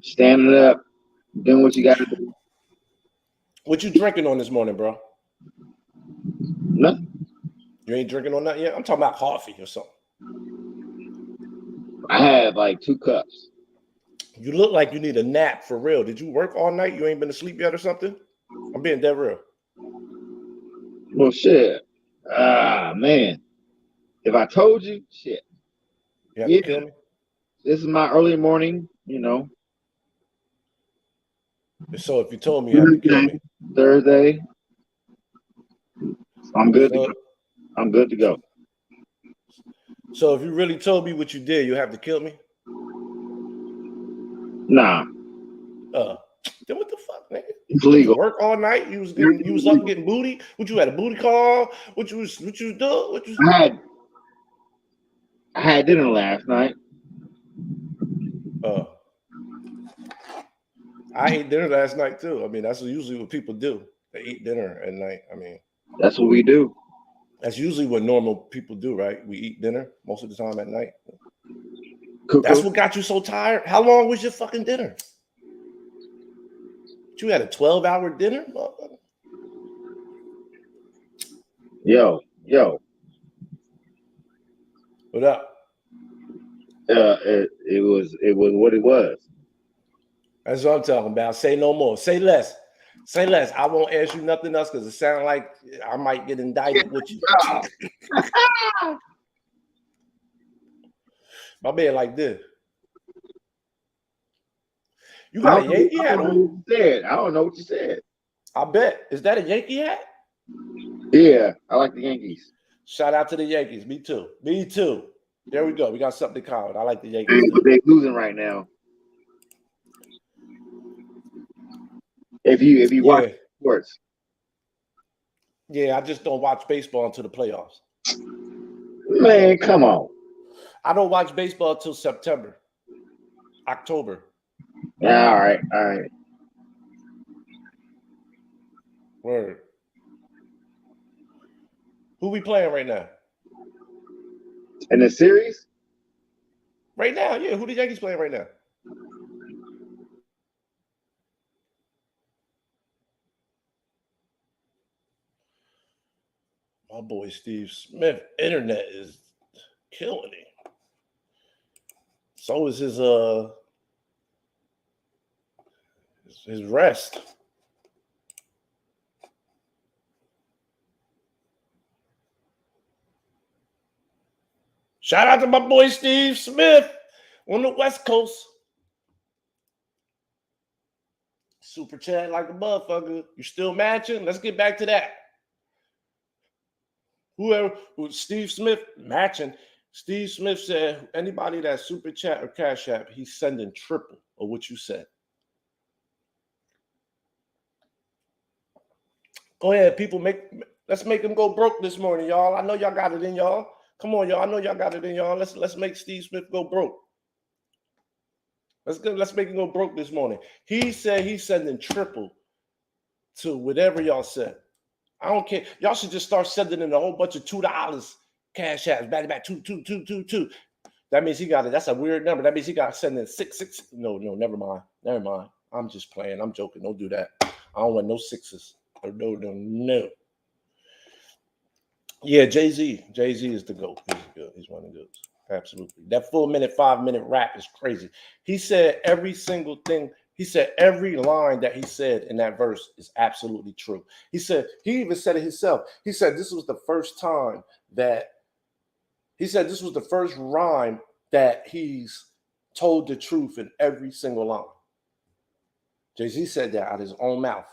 Standing up, doing what you got to do. What you drinking on this morning, bro? Nothing. You ain't drinking on nothing yet? I'm talking about coffee or something. I had like 2 cups. You look like you need a nap for real. Did you work all night? You ain't been to sleep yet or something? I'm being dead real. Well, shit. Man. If I told you, shit. You have to kill me? This is my early morning, you know. So if you told me you have to kill me. Thursday. I'm good to So, go. I'm good to go. so if you really told me what you did, you have to kill me? Nah. Then what the fuck, nigga? It's You legal. work all night. You was up getting booty. What you had a booty call? What you doing? I had dinner last night. I ate dinner last night too. I mean, that's usually what people do. They eat dinner at night. I mean, That's what we do. that's usually what normal people do, right? We eat dinner most of the time at night. Cuckoo. That's what got you so tired. How long was your fucking dinner? You had a 12-hour dinner, motherfucker? Yo. What up? It was what it was. That's what I'm talking about. Say no more. Say less. Say less. I won't ask you nothing else because it sounds like I might get indicted with you. My man like this. You got a Yankee hat on? I don't know what you said. I bet. Is that a Yankee hat? Yeah, I like the Yankees. Shout out to the Yankees. Me too. Me too. There we go. We got something in common. I like the Yankees. But they're losing right now. If you watch sports. Yeah, I just don't watch baseball until the playoffs. Man, come on. I don't watch baseball until September, October. Yeah, all right. Word. Who we playing right now? In the series? Right now, yeah. Who the Yankees playing right now? My boy Steve Smith, internet is killing him. So is his rest. Shout out to my boy Steve Smith on the West Coast. Super chat like a motherfucker. You still matching? Let's get back to that. Steve Smith matching. Steve Smith said anybody that super chat or cash app, he's sending triple of what you said. Go ahead, people. Let's make him go broke this morning, y'all. I know y'all got it in y'all. Come on, y'all. I know y'all got it in y'all. Let's make Steve Smith go broke. Let's make him go broke this morning. He said he's sending triple to whatever y'all said. I don't care. Y'all should just start sending in a whole bunch of $2 cash apps. Back two. That means he got it. That's a weird number. That means he got to send in six. No, never mind. I'm just playing. I'm joking. Don't do that. I don't want no sixes. No. Yeah, Jay-Z. Jay-Z is the GOAT. He's good. He's one of the GOATs. Absolutely. That 5-minute rap is crazy. He said every single thing. He said every line that he said in that verse is absolutely true. He even said it himself. He said this was the first rhyme that he's told the truth in every single line. Jay-Z said that out of his own mouth.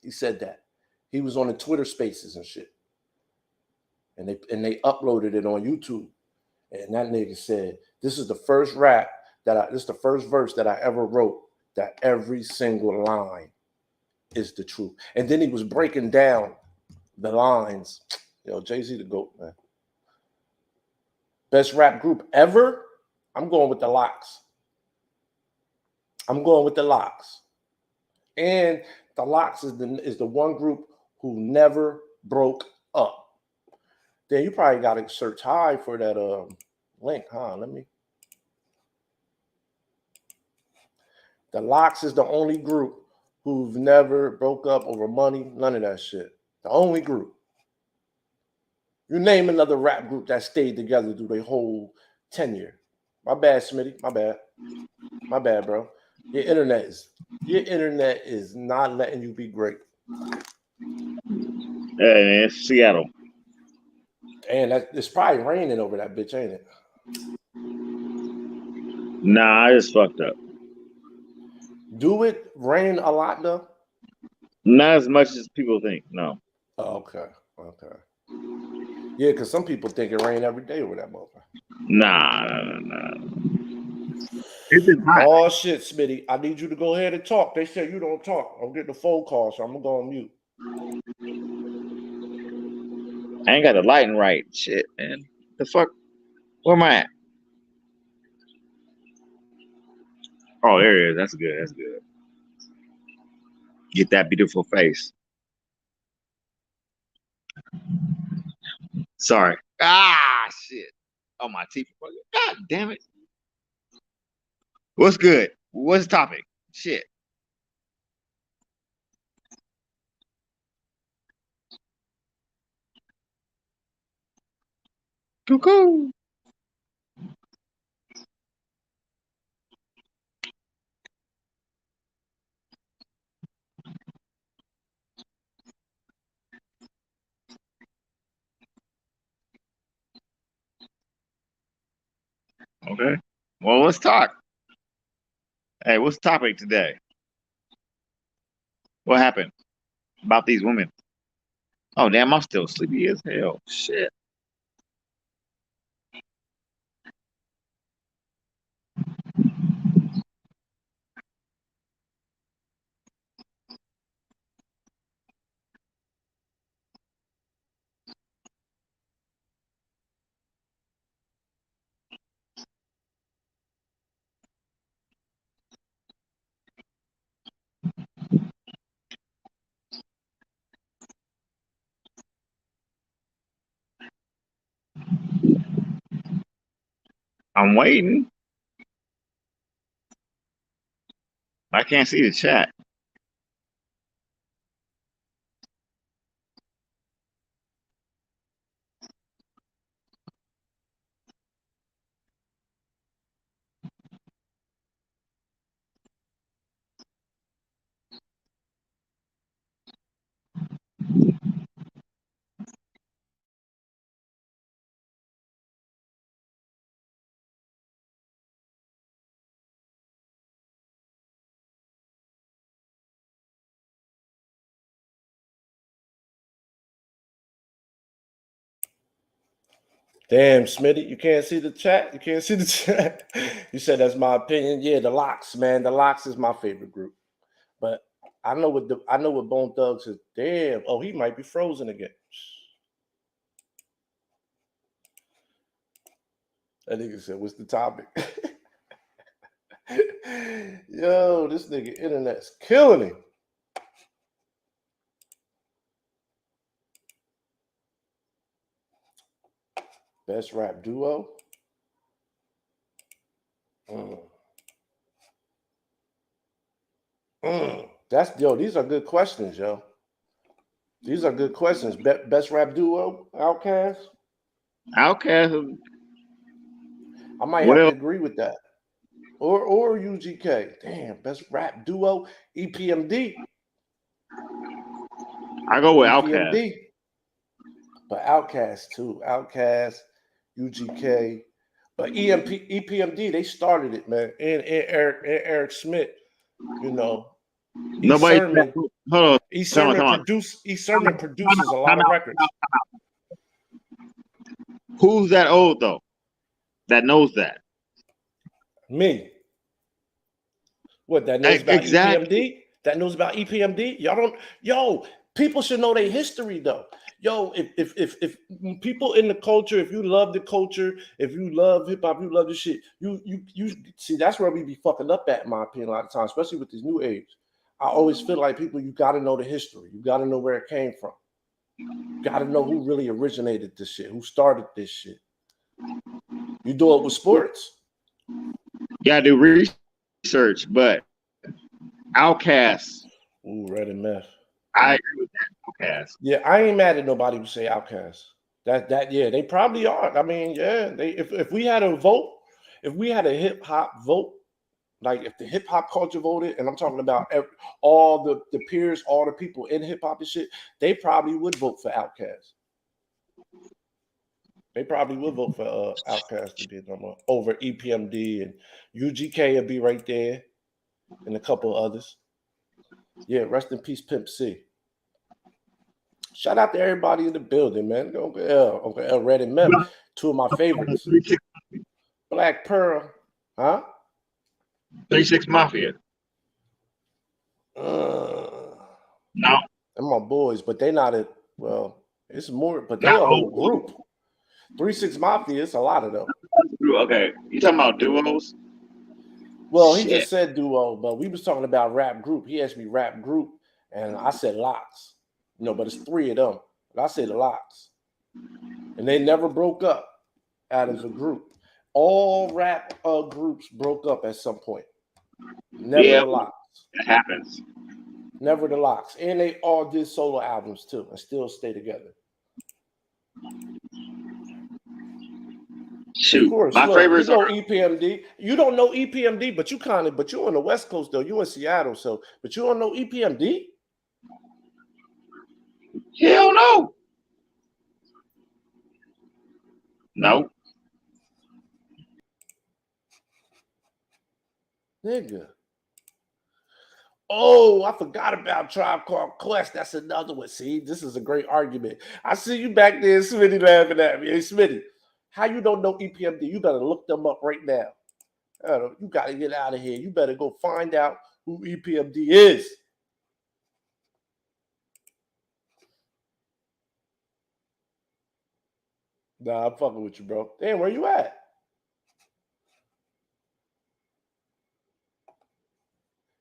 He said that. He was on the Twitter Spaces and shit. And they uploaded it on YouTube. And that nigga said, this is the first verse that I ever wrote that every single line is the truth. And then he was breaking down the lines. Yo, Jay-Z the GOAT, man. Best rap group ever? I'm going with the Lox. And the Lox is the one group who never broke up. Then you probably got to search high for that link, huh? The Lox is the only group who've never broke up over money, none of that shit. The only group. You name another rap group that stayed together through their whole tenure. My bad, Smitty. My bad, bro. Your internet is not letting you be great. Hey, it's Seattle. And it's probably raining over that bitch, ain't it? Nah, I just fucked up. Do it rain a lot though? Not as much as people think. No. Oh, okay. Yeah, because some people think it rain every day over that motherfucker. Nah. It's been hot. Oh shit, Smitty. I need you to go ahead and talk. They said you don't talk. I'm getting a phone call, so I'm gonna go on mute. I ain't got the lighting right. Shit, man. The fuck? Where am I at? Oh, there it is. That's good. Get that beautiful face. Sorry. Ah, shit. Oh, my teeth. God damn it. What's good? What's the topic? Shit. Cuckoo. Okay. Well, let's talk. Hey, what's the topic today? What happened about these women? Oh, damn, I'm still sleepy as hell. Shit. I'm waiting. I can't see the chat. Damn, Smitty, you can't see the chat. You can't see the chat. You said that's my opinion. Yeah, the Locks, man. The Locks is my favorite group. But I know what Bone Thugs is. Damn. Oh, he might be frozen again. That nigga said, "What's the topic?" Yo, this nigga internet's killing him. Best rap duo. That's yo. These are good questions, yo. These are good questions. Best rap duo, Outkast. Outkast. I might have to agree with that. Or UGK. Damn, best rap duo, EPMD. I go with Outkast. But Outkast too. Outkast, UGK. But EPMD, they started it, man. And Eric Smith, you know. Nobody. Hold on. E. Sermon produces a lot of records. Who's that old though? That knows that? Me. What, that knows about EPMD? That knows about EPMD? Y'all don't. Yo, people should know their history though. Yo, if people in the culture, if you love the culture, if you love hip hop, you love the shit. You see, that's where we be fucking up at, in my opinion, a lot of times, especially with this new age. I always feel like people, you got to know the history. You got to know where it came from. You got to know who really originated this shit, who started this shit. You do it with sports. You gotta do research, but Outkast. Ooh, Red and Meth. I agree with that. Outkast. Yeah, I ain't mad at nobody who say Outkast. That yeah, they probably are. I mean, yeah, they if we had a vote, if we had a hip hop vote, like if the hip hop culture voted, and I'm talking about all the peers, all the people in hip hop and shit, they probably would vote for Outkast. They probably would vote for Outkast to be over EPMD, and UGK would be right there, and a couple others. Yeah, rest in peace, Pimp C. Shout out to everybody in the building, man. Uncle L, Red and Meth, two of my favorites. Black Pearl, huh? 3 6 Mafia. No, they're my boys, but they not a it's more, but they a whole group. 3 6 Mafia, it's a lot of them. Okay, you talking about duos? Well, he just said duo, but we was talking about rap group. He asked me rap group, and I said Locks. But it's 3 of them. But I said the Locks, and they never broke up out as a group. All rap groups broke up at some point. Never the Locks. It happens. Never the Locks, and they all did solo albums too, and still stay together. Shoot, of course, my favorites are EPMD. You don't know EPMD, but you're on the West Coast though. You're in Seattle, but you don't know EPMD? Hell no. No. Nigga. Oh, I forgot about Tribe Called Quest. That's another one. See, this is a great argument. I see you back there, Smitty, laughing at me. Hey, Smitty, how you don't know EPMD? You better look them up right now. You got to get out of here. You better go find out who EPMD is. Nah, I'm fucking with you, bro. Damn, where you at?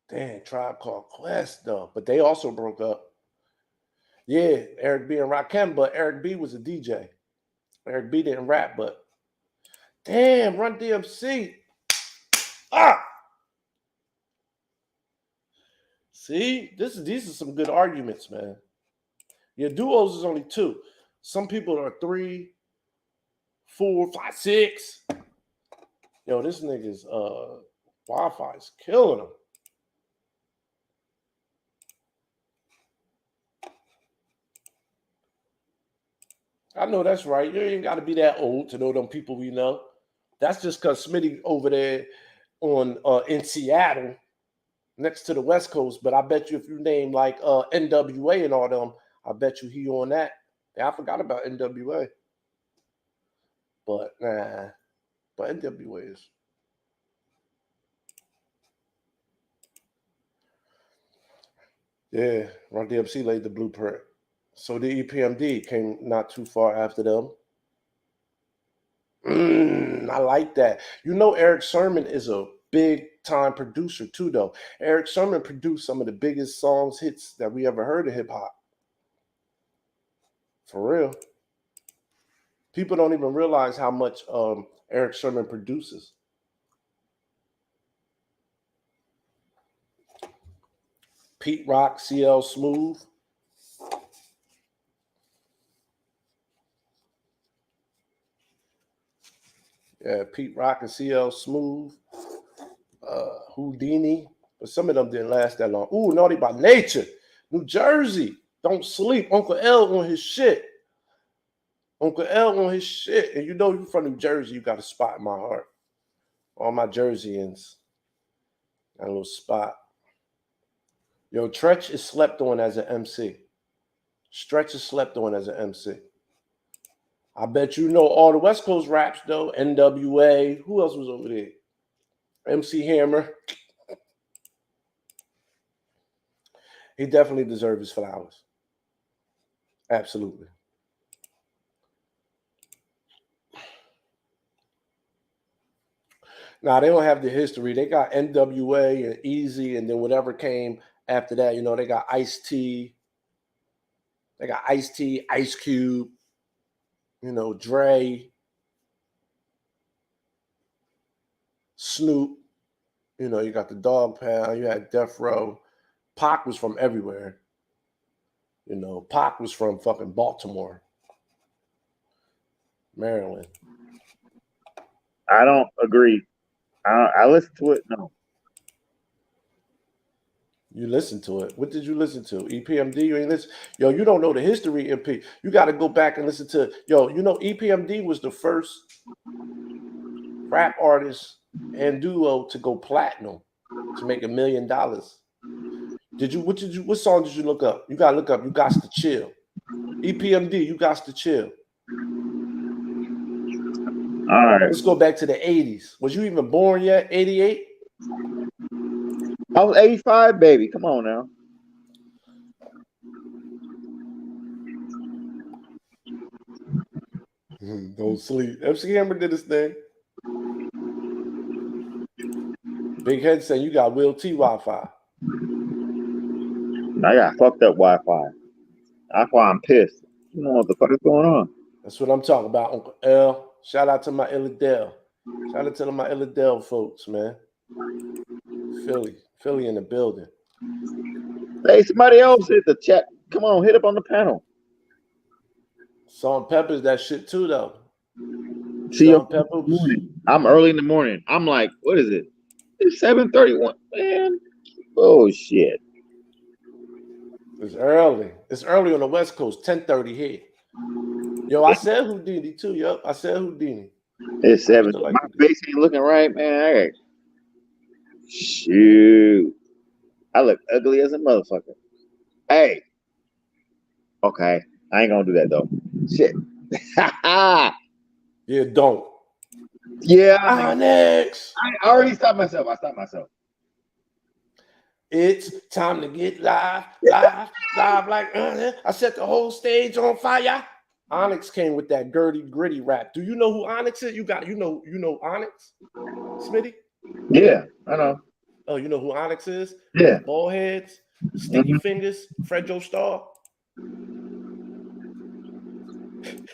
Damn, Tribe Called Quest, though. But they also broke up. Yeah, Eric B and Rakim, but Eric B was a DJ. Eric B didn't rap, but Damn, Run DMC. Ah. See, these are some good arguments, man. Your duos is only 2. Some people are 3, 4, 5, 6. Yo, this nigga's Wi-Fi is killing him. I know that's right. You ain't got to be that old to know them people we know. That's just because Smitty over there on in Seattle, next to the West Coast. But I bet you if you name like NWA and all them, I bet you he on that. Yeah, I forgot about NWA. But nah, but NWA is. Yeah, Run DMC laid the blueprint. So the EPMD came not too far after them. I like that. You know, Eric Sermon is a big time producer too, though. Eric Sermon produced some of the biggest songs hits that we ever heard of hip hop. For real. People don't even realize how much Eric Sermon produces. Pete Rock, CL Smooth. Yeah, Pete Rock and CL Smooth. Houdini. But some of them didn't last that long. Ooh, Naughty by Nature. New Jersey. Don't sleep. Uncle L on his shit. Uncle L on his shit. And you know you're from New Jersey, you got a spot in my heart. All my Jerseyans. Got a little spot. Yo, Tretch is slept on as an MC. Stretch is slept on as an MC. I bet you know all the West Coast raps, though. NWA. Who else was over there? MC Hammer. He definitely deserves his flowers. Absolutely. Now, they don't have the history. They got NWA and Easy, and then whatever came after that, you know, they got Ice-T. They got Ice-T, Ice Cube, you know, Dre, Snoop. You know, you got the Dog Pound, you had Death Row. Pac was from everywhere. You know, Pac was from fucking Baltimore, Maryland. I don't agree. I listen to it. No. You listen to it. What did you listen to? EPMD? You ain't listen. Yo, you don't know the history, MP. You got to go back and listen to. Yo, you know EPMD was the first rap artist and duo to go platinum to make $1 million. What song did you look up? You gotta look up You Got to Chill. EPMD, You Got to Chill. All right. Let's go back to the 80s. Was you even born yet? 88? I was 85, baby. Come on now. Don't sleep. MC Hammer did his thing. Big Head saying you got Will T Wi-Fi. I got fucked up Wi-Fi. That's why I'm pissed. You know what the fuck is going on? That's what I'm talking about, Uncle L. Shout out to my Illidale. Shout out to my Illidale folks, man. Philly in the building. Hey, somebody else hit the chat. Come on, hit up on the panel. Salt and Pepper's that shit too, though. See you morning. I'm early in the morning. I'm like, what is it? It's 7:31. Man, oh shit. It's early. It's early on the West Coast. 10:30 here. Yo, I said Houdini too. Yup, I said Houdini. It's 7. Like my face ain't looking right, man. Shoot. I look ugly as a motherfucker. Hey. Okay. I ain't gonna do that though. Shit. Yeah, don't. Yeah. Onyx. I already stopped myself. It's time to get live like I set the whole stage on fire. Onyx came with that gritty rap. Do you know who Onyx is? You know Onyx, Smitty? Yeah, I know. Oh, you know who Onyx is? Yeah. Bald heads, sticky fingers, Fred Joe Star.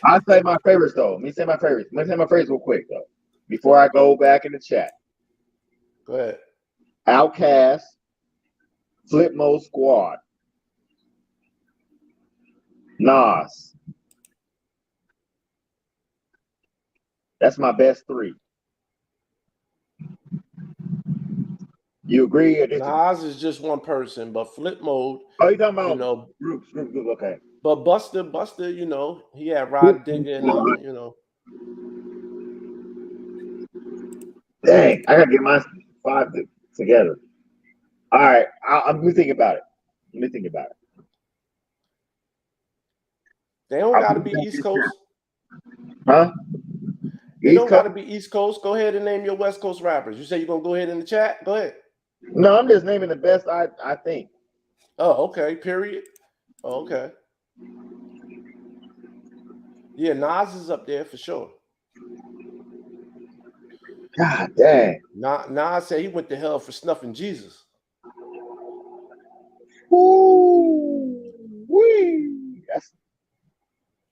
I'll say my favorites though. Let me say my favorites real quick though. before I go back in the chat. Go ahead. Outcast, Flip Mode Squad, Nas. That's my best three. You agree or disagree? Nas is just one person, but Flip Mode, Oh, you talking about you know, groups? Okay. but Buster, you know, he had Rod Digger and them, you know. Dang, I gotta get my five together. All right, let me think about it. They don't got to be East Coast. Huh? They don't got to be East Coast. Go ahead and name your West Coast rappers. You say you're gonna go ahead in the chat. Go ahead. No, I'm just naming the best I think. Oh, okay. Period. Oh, okay. Yeah, Nas is up there for sure. God dang. Nas said he went to hell for snuffing Jesus. Woo wee.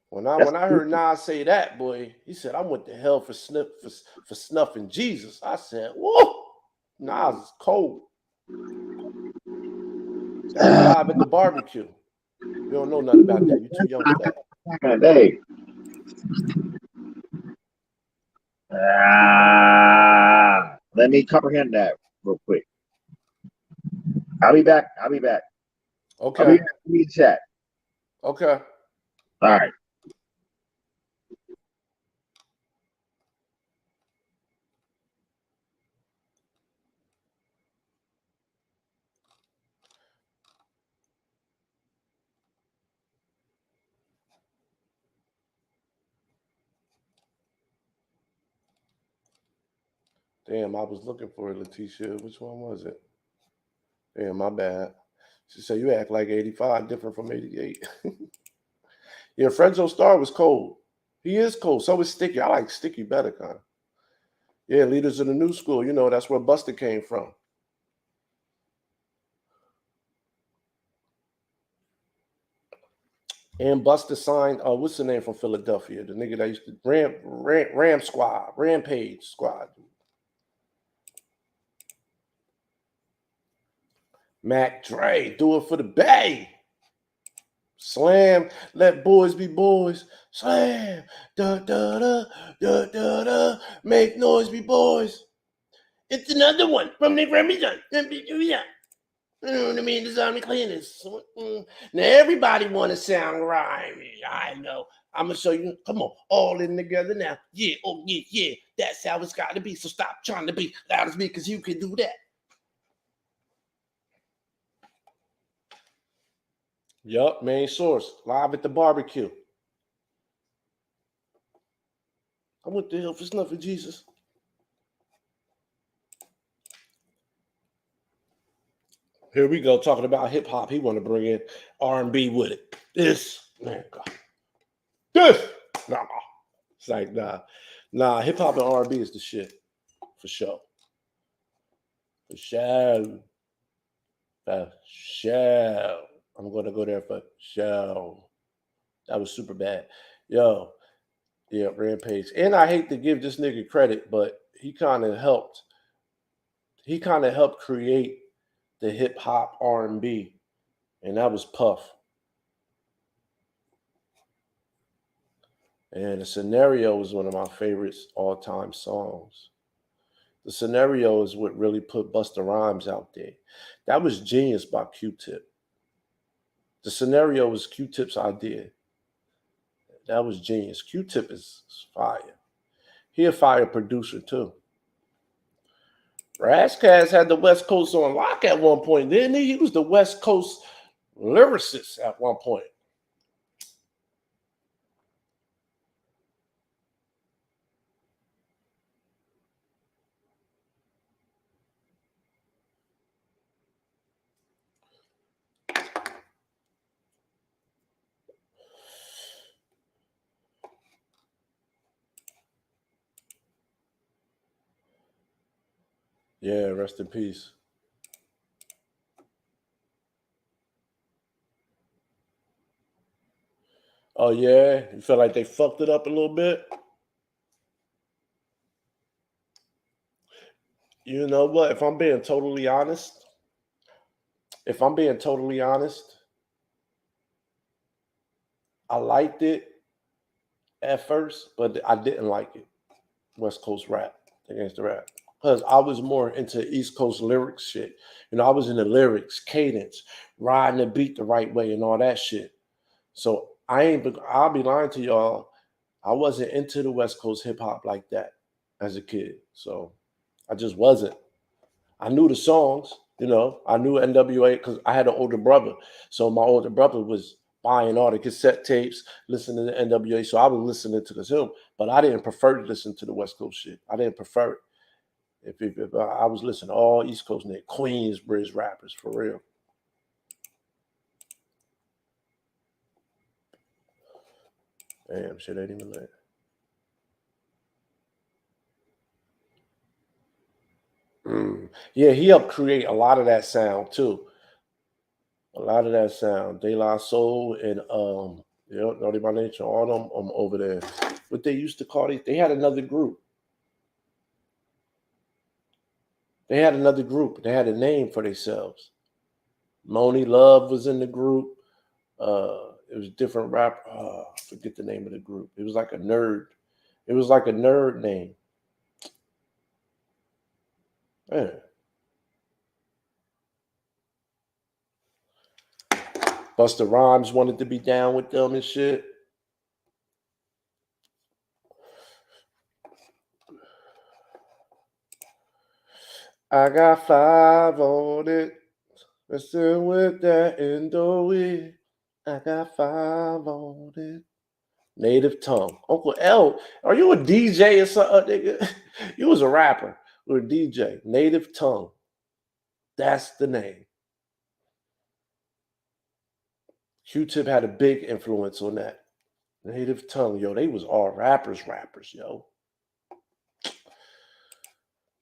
When I heard Nas say that, boy, he said, I went to hell for snuffing Jesus. I said, whoa, Nas is cold. That was live at the barbecue. You don't know nothing about that. You're too young for that. Hey. Let me comprehend that real quick. I'll be back. Okay. I'll be in chat. Okay. All right. Damn, I was looking for it, Letitia. Which one was it? Damn, my bad. She said, you act like 85, different from 88. Yeah, Frenzo Star was cold. He is cold. So is Sticky. I like Sticky better, kind of. Yeah, Leaders of the New School. You know, that's where Buster came from. And Buster signed, what's the name from Philadelphia? The nigga that used to Rampage Squad. Mac Dre, do it for the Bay. Slam, let boys be boys. Slam, da da da da da da. Make noise, be boys. It's another one from the Remington. You know what I mean? This Army cleaners. Now everybody want to sound rhymey. I know. I'm gonna show you. Come on, all in together now. Yeah, oh yeah, yeah. That's how it's got to be. So stop trying to be loud as me, because you can do that. Yup, main source. Live at the barbecue. I went to hell for snuffing Jesus. Here we go, talking about hip hop. He want to bring in R&B with it. This, man, God. This, nah. It's like, nah. Hip hop and R&B is the shit, for sure. For sure. For sure. I'm gonna go there for sure. That was super bad. Yo, yeah, Rampage. And I hate to give this nigga credit, but he kind of helped. He kind of helped create the hip hop R&B, and that was Puff. And The Scenario was one of my favorites all-time songs. The Scenario is what really put Busta Rhymes out there. That was genius by Q-Tip. The Scenario was Q-Tip's idea. That was genius. Q-Tip is fire. He a fire producer too. Razzcast had the West Coast on lock at one point, didn't he? He was the West Coast lyricist at one point. Yeah, rest in peace. Oh yeah, you feel like they fucked it up a little bit? You know what? If I'm being totally honest, I liked it at first, but I didn't like it. West Coast rap, the gangster rap, because I was more into East Coast lyrics shit. You know, I was in the lyrics, cadence, riding the beat the right way, and all that shit. So I'll be lying to y'all. I wasn't into the West Coast hip hop like that as a kid. So I just wasn't. I knew the songs, you know, I knew NWA because I had an older brother. So my older brother was buying all the cassette tapes, listening to NWA. So I was listening to him, but I didn't prefer to listen to the West Coast shit. I didn't prefer it. If I was listening to all East Coast and Queensbridge rappers for real. Damn, shit ain't even lit. Yeah, he helped create a lot of that sound too. A lot of that sound. De La Soul and Naughty by Nature, all them over there. What they used to call they had another group. They had another group. They had a name for themselves. Moni Love was in the group. It was different rap. I forget the name of the group. It was like a nerd. It was like a nerd name. Yeah. Busta Rhymes wanted to be down with them and shit. I got 5 on it. Messing with that Indo. I got 5 on it. Native Tongue. Uncle L, are you a DJ or something, nigga? You was a rapper or a DJ. Native Tongue. That's the name. Q-Tip had a big influence on that. Native Tongue, yo, they was all rappers, yo.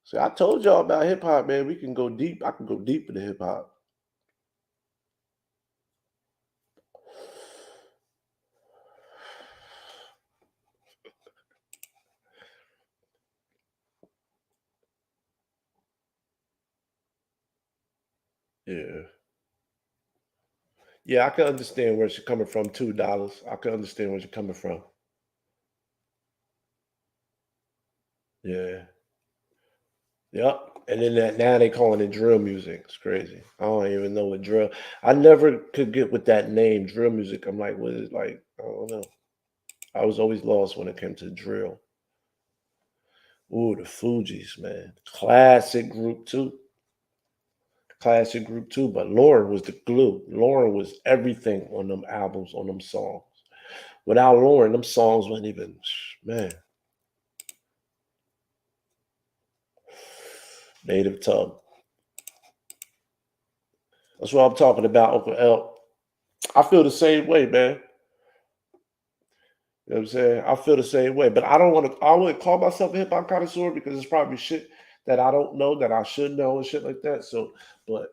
See, I told y'all about hip hop, man. We can go deep. I can go deep into hip hop. Yeah. Yeah, I can understand where she's coming from, $2. I can understand where she's coming from. Yeah. Yep. And then now they calling it drill music. It's crazy. I don't even know what drill. I never could get with that name, drill music. I'm like, what is it like? I don't know. I was always lost when it came to drill. Ooh, the Fugees, man. Classic group too. Classic group too. But Lauren was the glue. Lauren was everything on them albums, on them songs. Without Lauren, them songs wouldn't even, man. Native Tongue. That's what I'm talking about, Uncle L. I feel the same way, man. You know what I'm saying? I feel the same way. But I wouldn't call myself a hip hop connoisseur because it's probably shit that I don't know that I should know and shit like that. So, but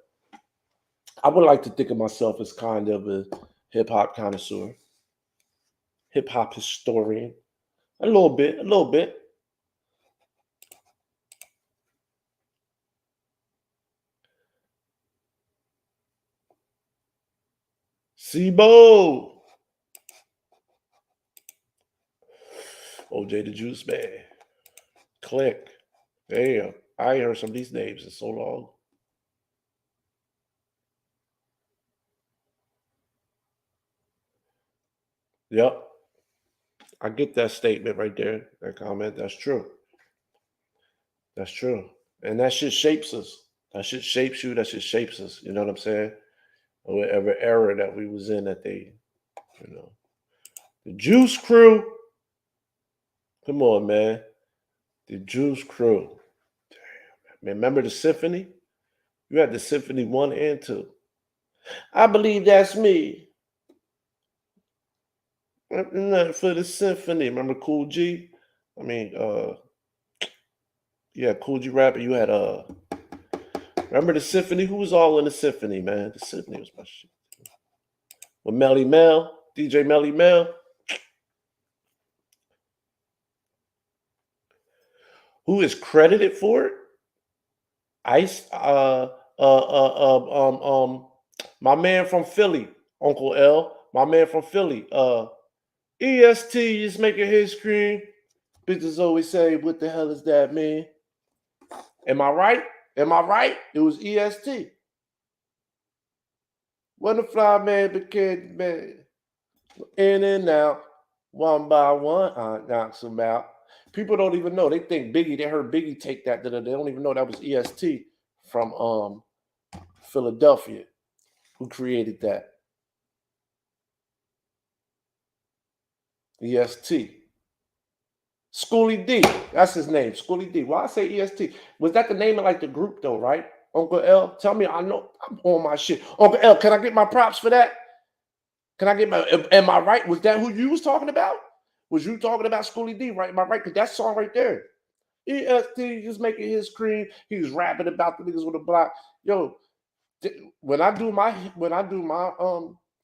I would like to think of myself as kind of a hip hop connoisseur, hip hop historian. A little bit, a little bit. Sibo. OJ the Juice Man. Click. Damn. I ain't heard some of these names in so long. Yep. I get that statement right there, that comment. That's true. That's true. And that shit shapes us. That shit shapes you. That shit shapes us. You know what I'm saying? Or whatever era that we was in that they, you know. The Juice Crew. Come on, man. The Juice Crew. Damn. Remember the Symphony? You had the Symphony 1 and 2. I believe that's me. Nothing for the Symphony. Remember Cool G? I mean, yeah, Cool G rapper. You had remember the Symphony? Who was all in the Symphony, man? The Symphony was my shit. With Melly Mel, DJ Melly Mel. Who is credited for it? Ice, my man from Philly, Uncle L, my man from Philly, EST is making history. Bitches always say, "What the hell does that mean?" Am I right? Am I right? It was EST. When the fly man became man, in and out, one by one, I knocks them out. People don't even know. They think Biggie. They heard Biggie take that. They don't even know that was EST from Philadelphia who created that. EST. Schoolie D. That's his name. Schoolie D. Why I say EST? Was that the name of like the group though, right? Uncle L, tell me. I know I'm on my shit. Uncle L, can I get my props for that? Can I get my? Am I right? Was that who you was talking about? Was you talking about Schoolie D? Right? Am I right? Because that song right there. EST just making his cream. He was rapping about the niggas with the block. Yo, when I do my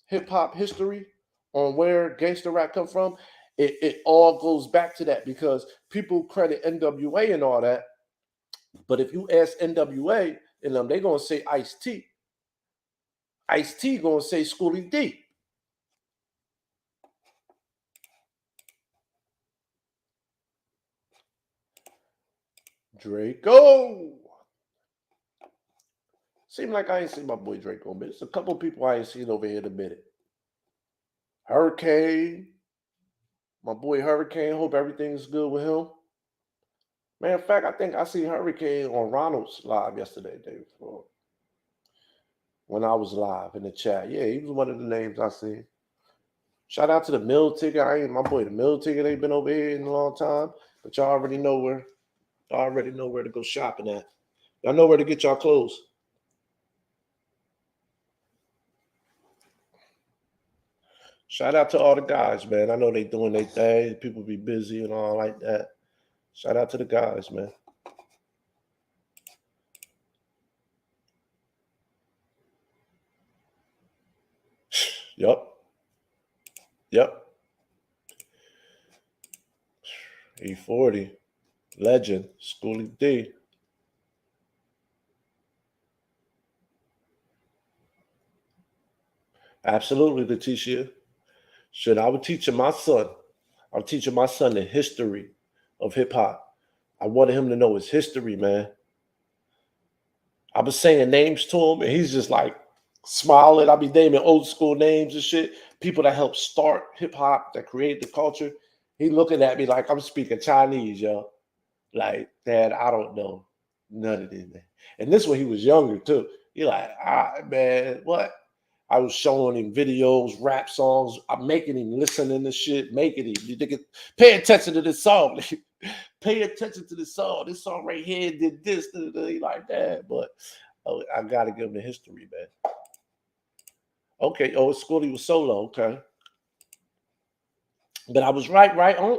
hip hop history on where gangster rap come from, it all goes back to that because people credit NWA and all that. But if you ask NWA and them, they gonna say Ice-T. Ice-T gonna say Schoolie D. Draco. Seem like I ain't seen my boy Draco, but it's a couple people I ain't seen over here in a minute. Hurricane. My boy Hurricane. Hope everything's good with him. Matter of fact, I think I seen Hurricane on Ronald's live yesterday, day before. When I was live in the chat. Yeah, he was one of the names I seen. Shout out to the Mill Ticket. My boy the Mill Ticket ain't been over here in a long time. But y'all already know where to go shopping at. Y'all know where to get y'all clothes. Shout out to all the guys, man. I know they doing their thing. People be busy and all like that. Shout out to the guys, man. Yup. E40. Legend. Schoolie D. Absolutely, Leticia. Shit, I would teach my son. I'm teaching my son the history of hip hop. I wanted him to know his history, man. I was saying names to him, and he's just like smiling. I be naming old school names and shit. People that helped start hip hop, that created the culture. He looking at me like I'm speaking Chinese, yo. Like, Dad, I don't know none of this, man. And this when he was younger too. He like, man, what? I was showing him videos, rap songs. I'm making him listen to shit, making him. You think pay attention to this song. Pay attention to this song. This song right here did this, like that. But I gotta give him the history, man. Okay. Oh, Schoolie was solo. Okay. But I was right on.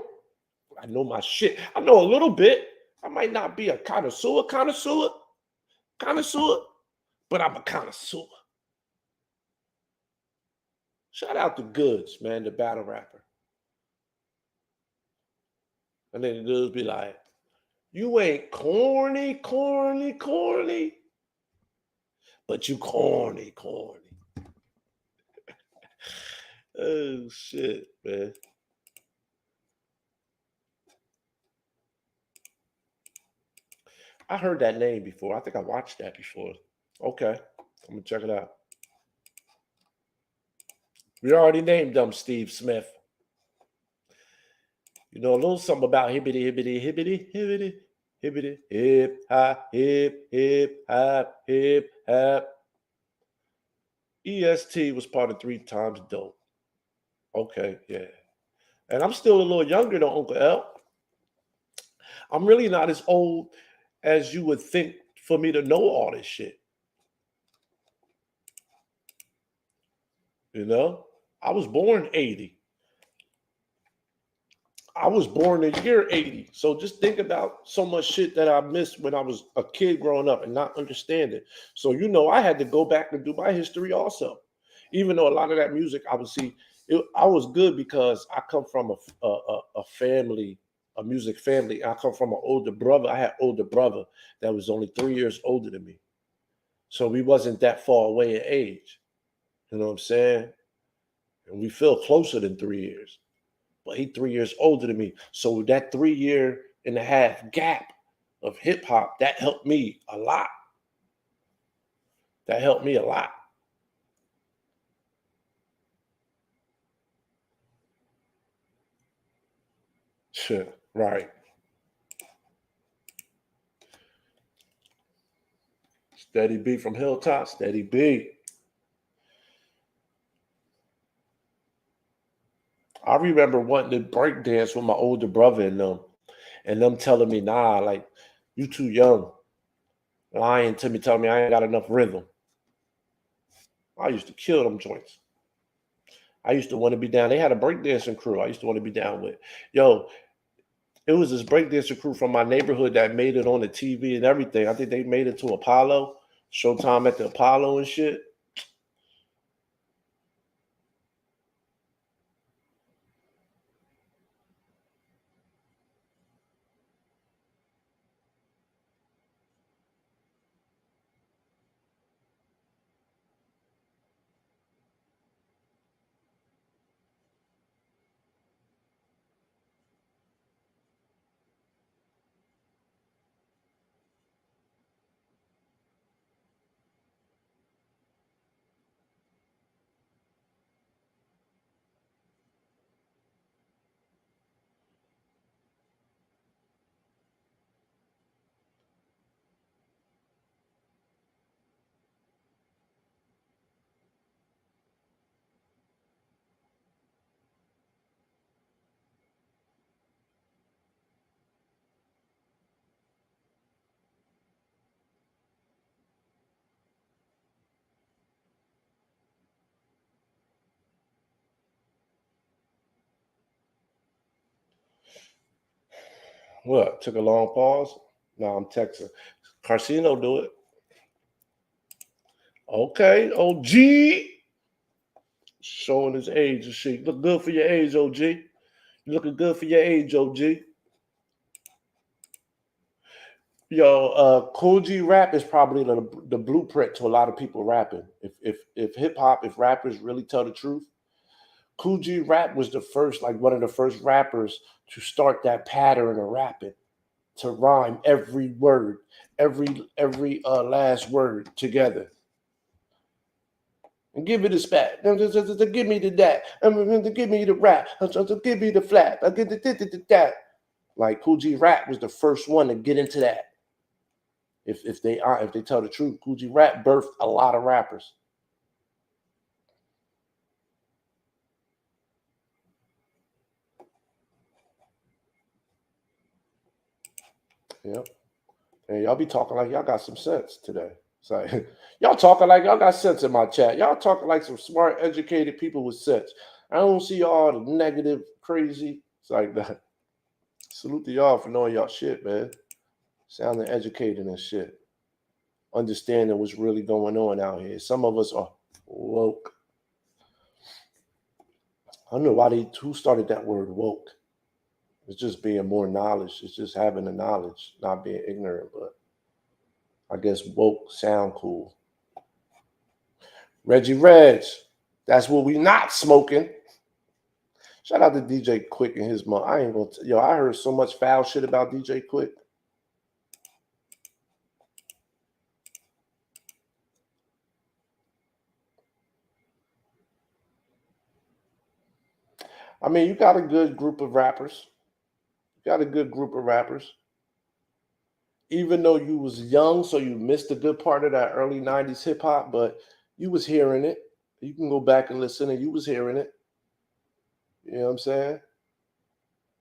I know my shit. I know a little bit. I might not be a connoisseur, but I'm a connoisseur. Shout out to Goods, man, the battle rapper. And then the dudes be like, you ain't corny, but you corny. Oh, shit, man. I heard that name before. I think I watched that before. Okay, I'm going to check it out. We already named them Steve Smith. You know a little something about hibbity, hip hop. EST was part of 3 Times Dope. Okay, yeah. And I'm still a little younger than Uncle L. I'm really not as old as you would think for me to know all this shit. You know? I was born 80. I was born in year 80. So just think about so much shit that I missed when I was a kid growing up and not understanding. So, I had to go back and do my history also. Even though a lot of that music, I would see, I was good because I come from a family a music family. I come from an older brother. I had older brother that was only 3 years older than me. So we wasn't that far away in age. You know what I'm saying? And we feel closer than 3 years. But he 3 years older than me. So that 3.5 year gap of hip hop, that helped me a lot. That helped me a lot. Sure, right. Steady B from Hilltop, Steady B. I remember wanting to break dance with my older brother and them telling me, nah, like, you too young. Lying to me, telling me I ain't got enough rhythm. I used to kill them joints. I used to want to be down. They had a breakdancing crew I used to want to be down with. Yo, it was this breakdancing crew from my neighborhood that made it on the TV and everything. I think they made it to Apollo, Showtime at the Apollo and shit. What? Took a long pause? No, I'm texting. Carcino do it. Okay, OG. Showing his age and shit. Look good for your age, OG. You looking good for your age, OG. Yo, Cool G rap is probably the blueprint to a lot of people rapping. If hip hop, if rappers really tell the truth, Cool G rap was the first, like one of the first rappers to start that pattern of rapping, to rhyme every word, every last word together. And give it a spat. Give me the that. Give me the rap. Give me the flap. I get the that. Like Cool G rap was the first one to get into that. If they tell the truth, Cool G rap birthed a lot of rappers. Yep. And y'all be talking like y'all got some sense today. It's like y'all talking like y'all got sense in my chat. Y'all talking like some smart, educated people with sense. I don't see all the negative, crazy. It's like that. Salute to y'all for knowing y'all shit, man. Sounding educated and shit. Understanding what's really going on out here. Some of us are woke. I don't know who started that word woke. It's just being more knowledge. It's just having the knowledge, not being ignorant. But I guess woke sound cool. Reggie Reg, that's what we not smoking. Shout out to DJ Quick and his mom. I ain't gonna I heard so much foul shit about DJ Quick. I mean, you got a good group of rappers. Even though you was young, so you missed a good part of that early 90s hip hop, but you was hearing it. You can go back and listen and you was hearing it. You know what I'm saying?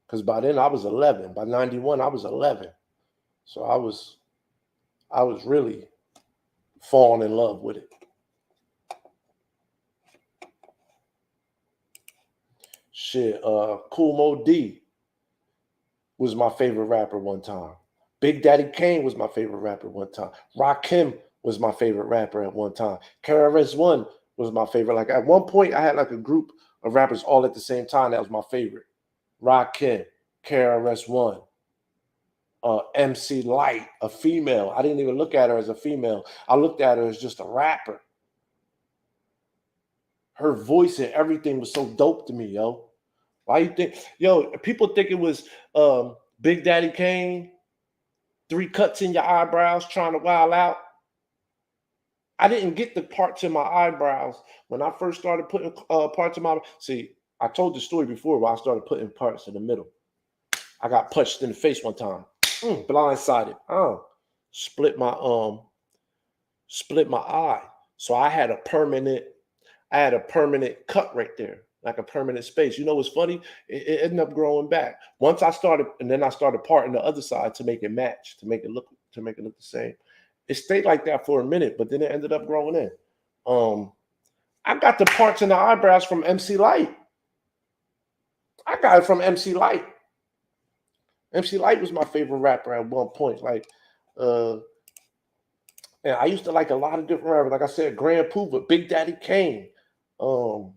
Because by then I was 11. By 91, I was 11. So I was really falling in love with it. Shit, Kool Moe Dee was my favorite rapper one time. Big Daddy Kane was my favorite rapper one time. Rakim was my favorite rapper at one time. KRS-One was my favorite. Like at one point, I had like a group of rappers all at the same time. That was my favorite. Rakim, KRS-One, MC Light, a female. I didn't even look at her as a female. I looked at her as just a rapper. Her voice and everything was so dope to me, yo. Why you think, yo, people think it was Big Daddy Kane, 3 cuts in your eyebrows, trying to wild out. I didn't get the parts in my eyebrows when I first started putting parts in my. See, I told the story before where I started putting parts in the middle. I got punched in the face one time, blindsided. Split my eye. So I had a permanent cut right there, like a permanent space. You know what's funny? It ended up growing back. Once I started, and then I started parting the other side to make it match, to make it look the same. It stayed like that for a minute, but then it ended up growing in. I got the parts in the eyebrows from MC Light. I got it from MC Light. MC Light was my favorite rapper at one point. Like, and I used to like a lot of different rappers. Like I said, Grand Puba, Big Daddy Kane. Kumo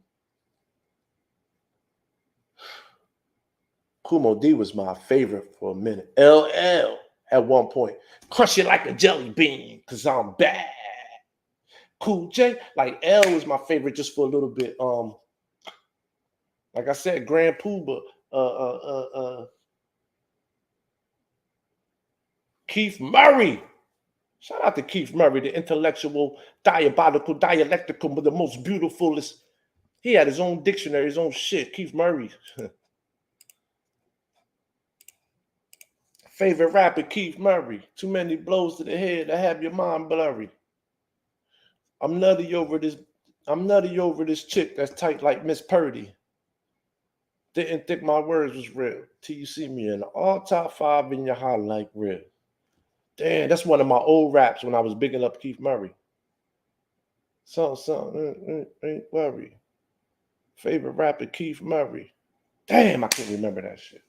D was my favorite for a minute. LL at one point. Crush it like a jelly bean, cause I'm bad. Cool J, like L was my favorite just for a little bit. Like I said, Grand Puba, Keith Murray. Shout out to Keith Murray, the intellectual, diabolical, dialectical, but the most beautifulest. He had his own dictionary, his own shit. Keith Murray. Favorite rapper, Keith Murray. Too many blows to the head to have your mind blurry. I'm nutty over this chick that's tight like Miss Purdy. Didn't think my words was real till you see me in all top 5 in your highlight reel. Damn, that's one of my old raps when I was bigging up Keith Murray. Something, ain't worry. Favorite rapper, Keith Murray. Damn, I can't remember that shit.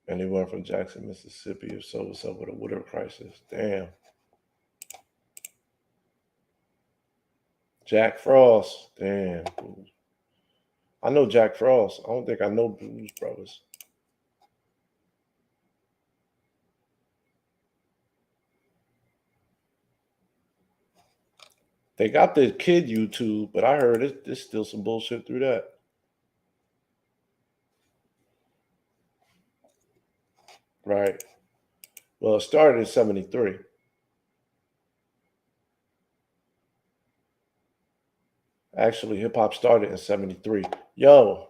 Anyone from Jackson, Mississippi? If so, what's up with a water crisis? Damn. Jack Frost. Damn. I know Jack Frost. I don't think I know Blues Brothers. They got the kid YouTube, but I heard there's still some bullshit through that. Right. Well, it started in 73. Actually, hip hop started in 73. Yo.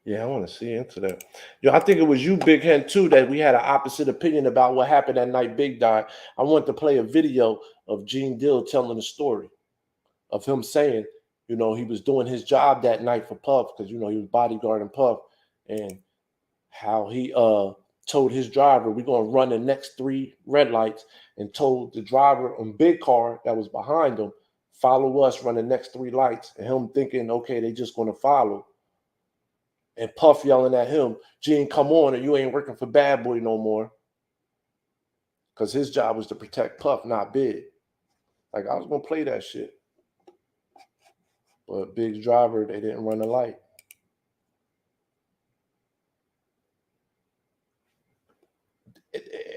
Yeah, I want to see into that. Yo, I think it was you, Big Hen, too, that we had an opposite opinion about what happened that night Big died. I wanted to play a video of Gene Dill telling the story of him saying, you know, he was doing his job that night for Puff because, you know, he was bodyguarding Puff, and how he told his driver, we're going to run the next 3 red lights, and told the driver on Big car that was behind him, follow us, run the next 3 lights, and him thinking, okay, they just going to follow. And Puff yelling at him, Gene, come on, or you ain't working for Bad Boy no more. Because his job was to protect Puff, not Big. Like, I was going to play that shit. But Big's driver, they didn't run the light.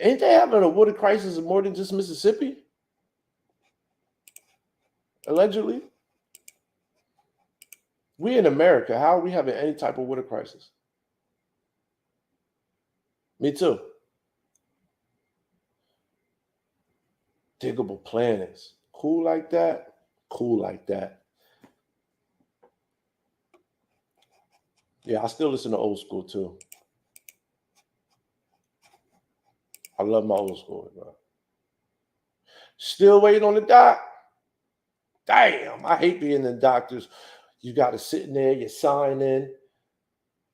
Ain't they having a water crisis in more than just Mississippi? Allegedly. We in America, how are we having any type of water crisis? Me too. Diggable planets. Cool like that? Cool like that. Yeah, I still listen to old school too. I love my old school, bro. Still waiting on the doc. Damn, I hate being the doctors. You got to sit in there, you sign in,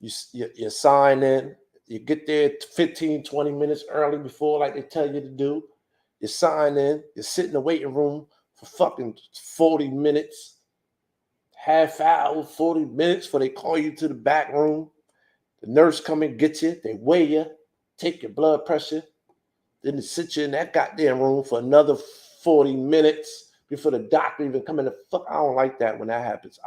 you sign in, you get there 15, 20 minutes early before, like they tell you to do. You sign in, you sit in the waiting room for fucking 40 minutes, half hour, 40 minutes before they call you to the back room. The nurse come and get you, they weigh you, take your blood pressure, then they sit you in that goddamn room for another 40 minutes before the doctor even come in. The fuck, I don't like that when that happens.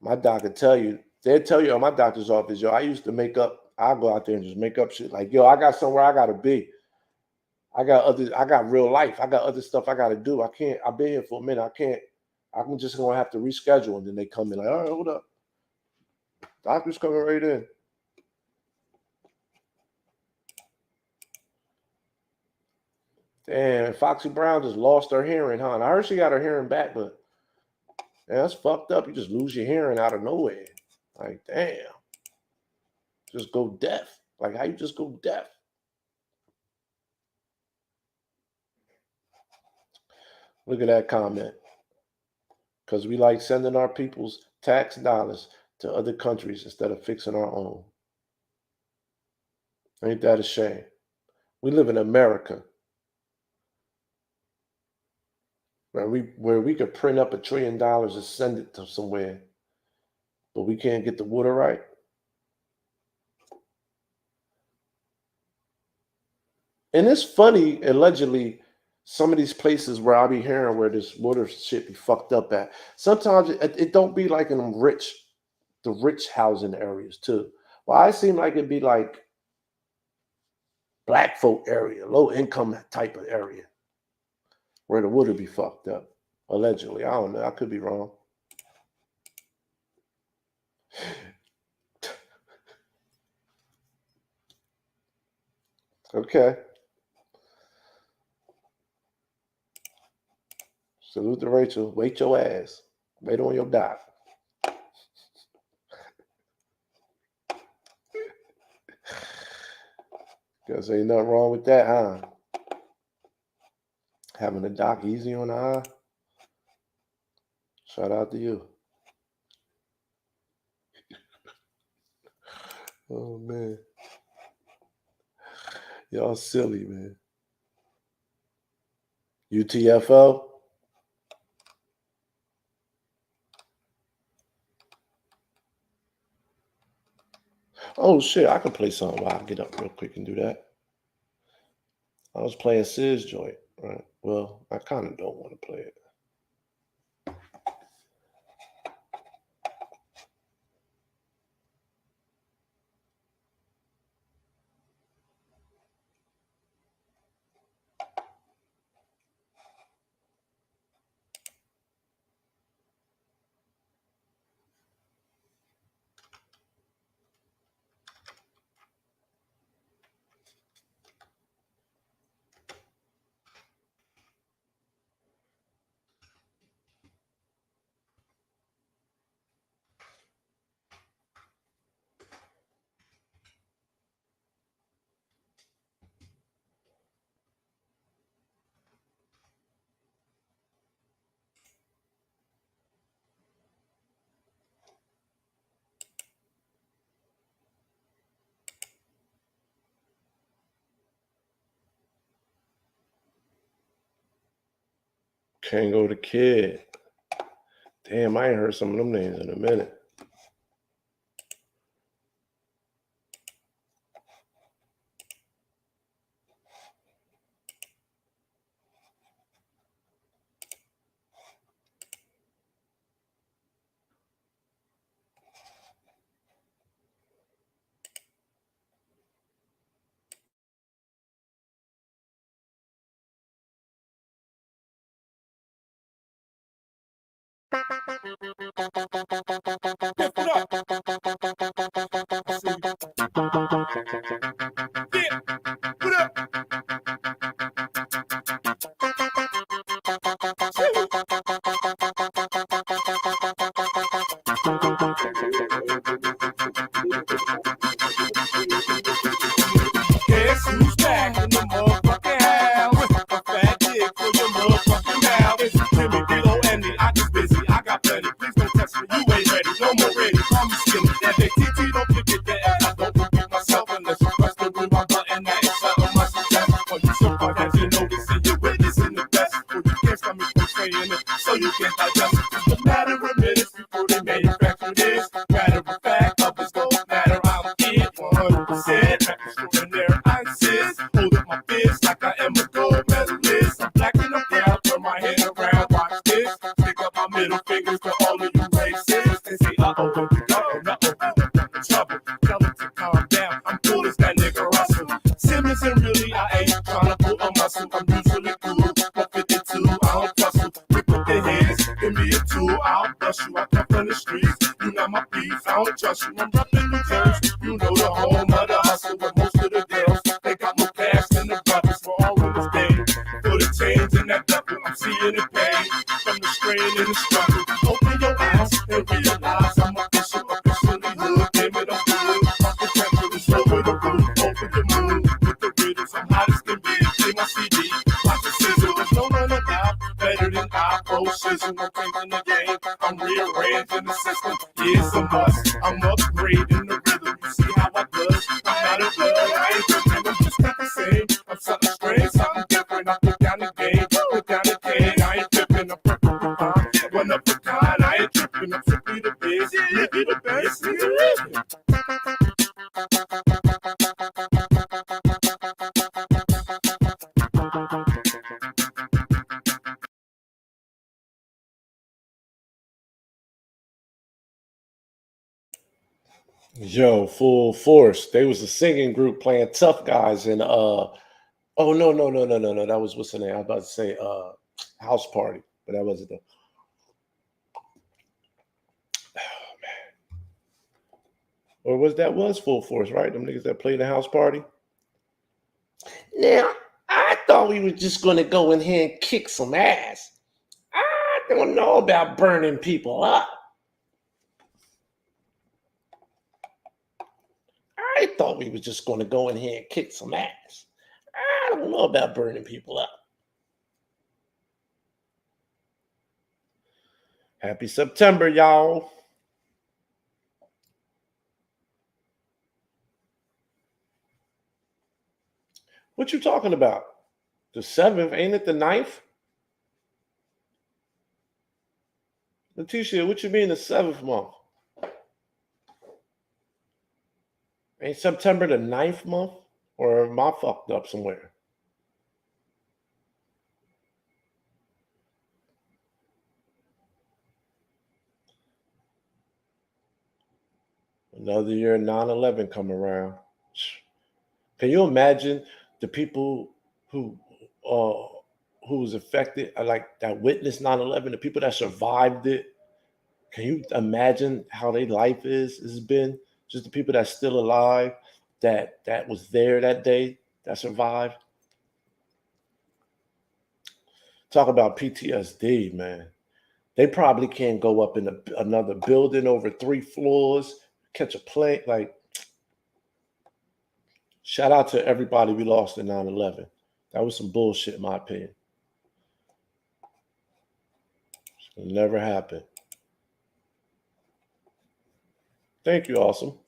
My doctor tell you, they'll tell you at my doctor's office, yo, I used to make up, I'll go out there and just make up shit. Like, yo, I got somewhere I gotta be. I got real life. I got other stuff I gotta do. I've been here for a minute. I'm just gonna have to reschedule. And then they come in like, all right, hold up. Doctor's coming right in. Damn, Foxy Brown just lost her hearing, huh? And I heard she got her hearing back, but man, that's fucked up. You just lose your hearing out of nowhere. Like, damn. Just go deaf. Like, how you just go deaf? Look at that comment. Because we like sending our people's tax dollars to other countries instead of fixing our own. Ain't that a shame? We live in America, where we could print up $1 trillion and send it to somewhere, but we can't get the water right. And it's funny, allegedly, some of these places where I be hearing where this water shit be fucked up at, sometimes it don't be like in the rich housing areas too. Well, I seem like it'd be like black folk area, low income type of area where the water be fucked up, allegedly. I don't know. I could be wrong. Okay. Salute to Rachel. Wait your ass. Wait on your doc. Guess ain't nothing wrong with that, huh? Having a doc easy on the eye. Shout out to you. Oh, man. Y'all silly, man. UTFO? Oh, shit. I can play something while I get up real quick and do that. I was playing Sid's joint, right? Well, I kind of don't want to play it. Kango the Kid. Damn, I ain't heard some of them names in a minute. coming from saying it, so you can digest it. It's a matter of minutes before they manufacture this. Matter of fact, others don't matter. I'm in 100%. Extraordinary, I insist. Hold up my fist like I am a gold medalist. I'm black and I'm proud. Turn my head around, watch this. Stick up my middle fingers to all of you racists. They say, uh-oh, don't you go, no, trouble. Tell them to calm down. I'm cool as that nigga Russell. Simmons and really, I ain't trying to pull a muscle. I'm usually cool, but 52, I don't tussle. Pick up the heads, give me a tool, I'll bust you. I come from the streets, you not my beef, I don't trust you. I'm repping New Jersey, you know the home of the hustle. But most of the girls, they got more cash than the brothers. For all of this game, for the change in that double, I'm seeing the pain from the strain and the struggle. Open your eyes and realize I'm officially hood. Give it a good, my potential is over the roof, over the moon. With the rhythms, I'm hot as can be. Play my CD, watch the sizzle. There's no one about better than I. Pro shizzle, I'm taking the game. I'm rearranging the system. Yeah, it's a must. I'm upgrading the rhythm. You see how I does? I'm not a blood, I ain't tripping. I'm just not the same. I'm something strange, something different. I put down the game, put down the cane. I ain't tripping. I'm perfectly fine. One of a kind, I ain't tripping. I'm simply the best. Nigga the best. Nigga living. Yo, Full Force. They was a singing group playing Tough Guys and oh no. That was what's the name? I was about to say House Party, but that wasn't the or was Full Force, right? Them niggas that played the House Party. Now, I thought we were just gonna go in here and kick some ass. I don't know about burning people up. I thought we were just gonna go in here and kick some ass. I don't know about burning people up. Happy September, y'all. What you talking about? The 7th, ain't it the 9th? Leticia, what you mean the 7th month? Ain't September the 9th month? Or am I fucked up somewhere? Another year 9/11 come around. Can you imagine the people who was affected, like that witnessed 9/11, the people that survived it? Can you imagine how their life has been? Just the people that's still alive, that was there that day, that survived. Talk about PTSD, man. They probably can't go up in another building over 3 floors, catch a plane. Like, shout out to everybody we lost in 9/11. That was some bullshit, in my opinion. It never happened. Thank you, Awesome.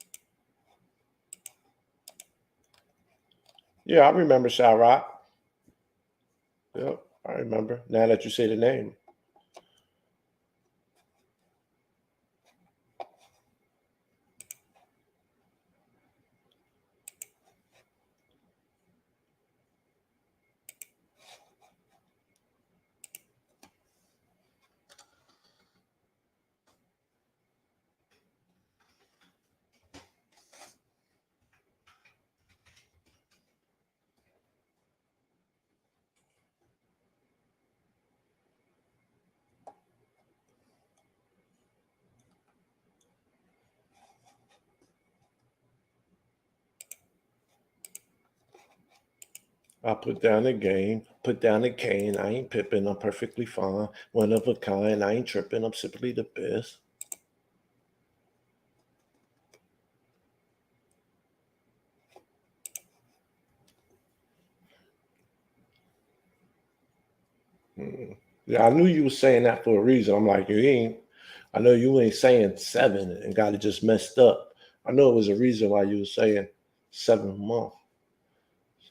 Yeah, I remember Chirac. Yep, I remember. Now that you say the name. I put down the game, put down the cane. I ain't Pippin, I'm perfectly fine. One of a kind, I ain't tripping, I'm simply the best. Yeah, I knew you were saying that for a reason. I'm like, I know you ain't saying 7 and got it just messed up. I know it was a reason why you were saying 7th month.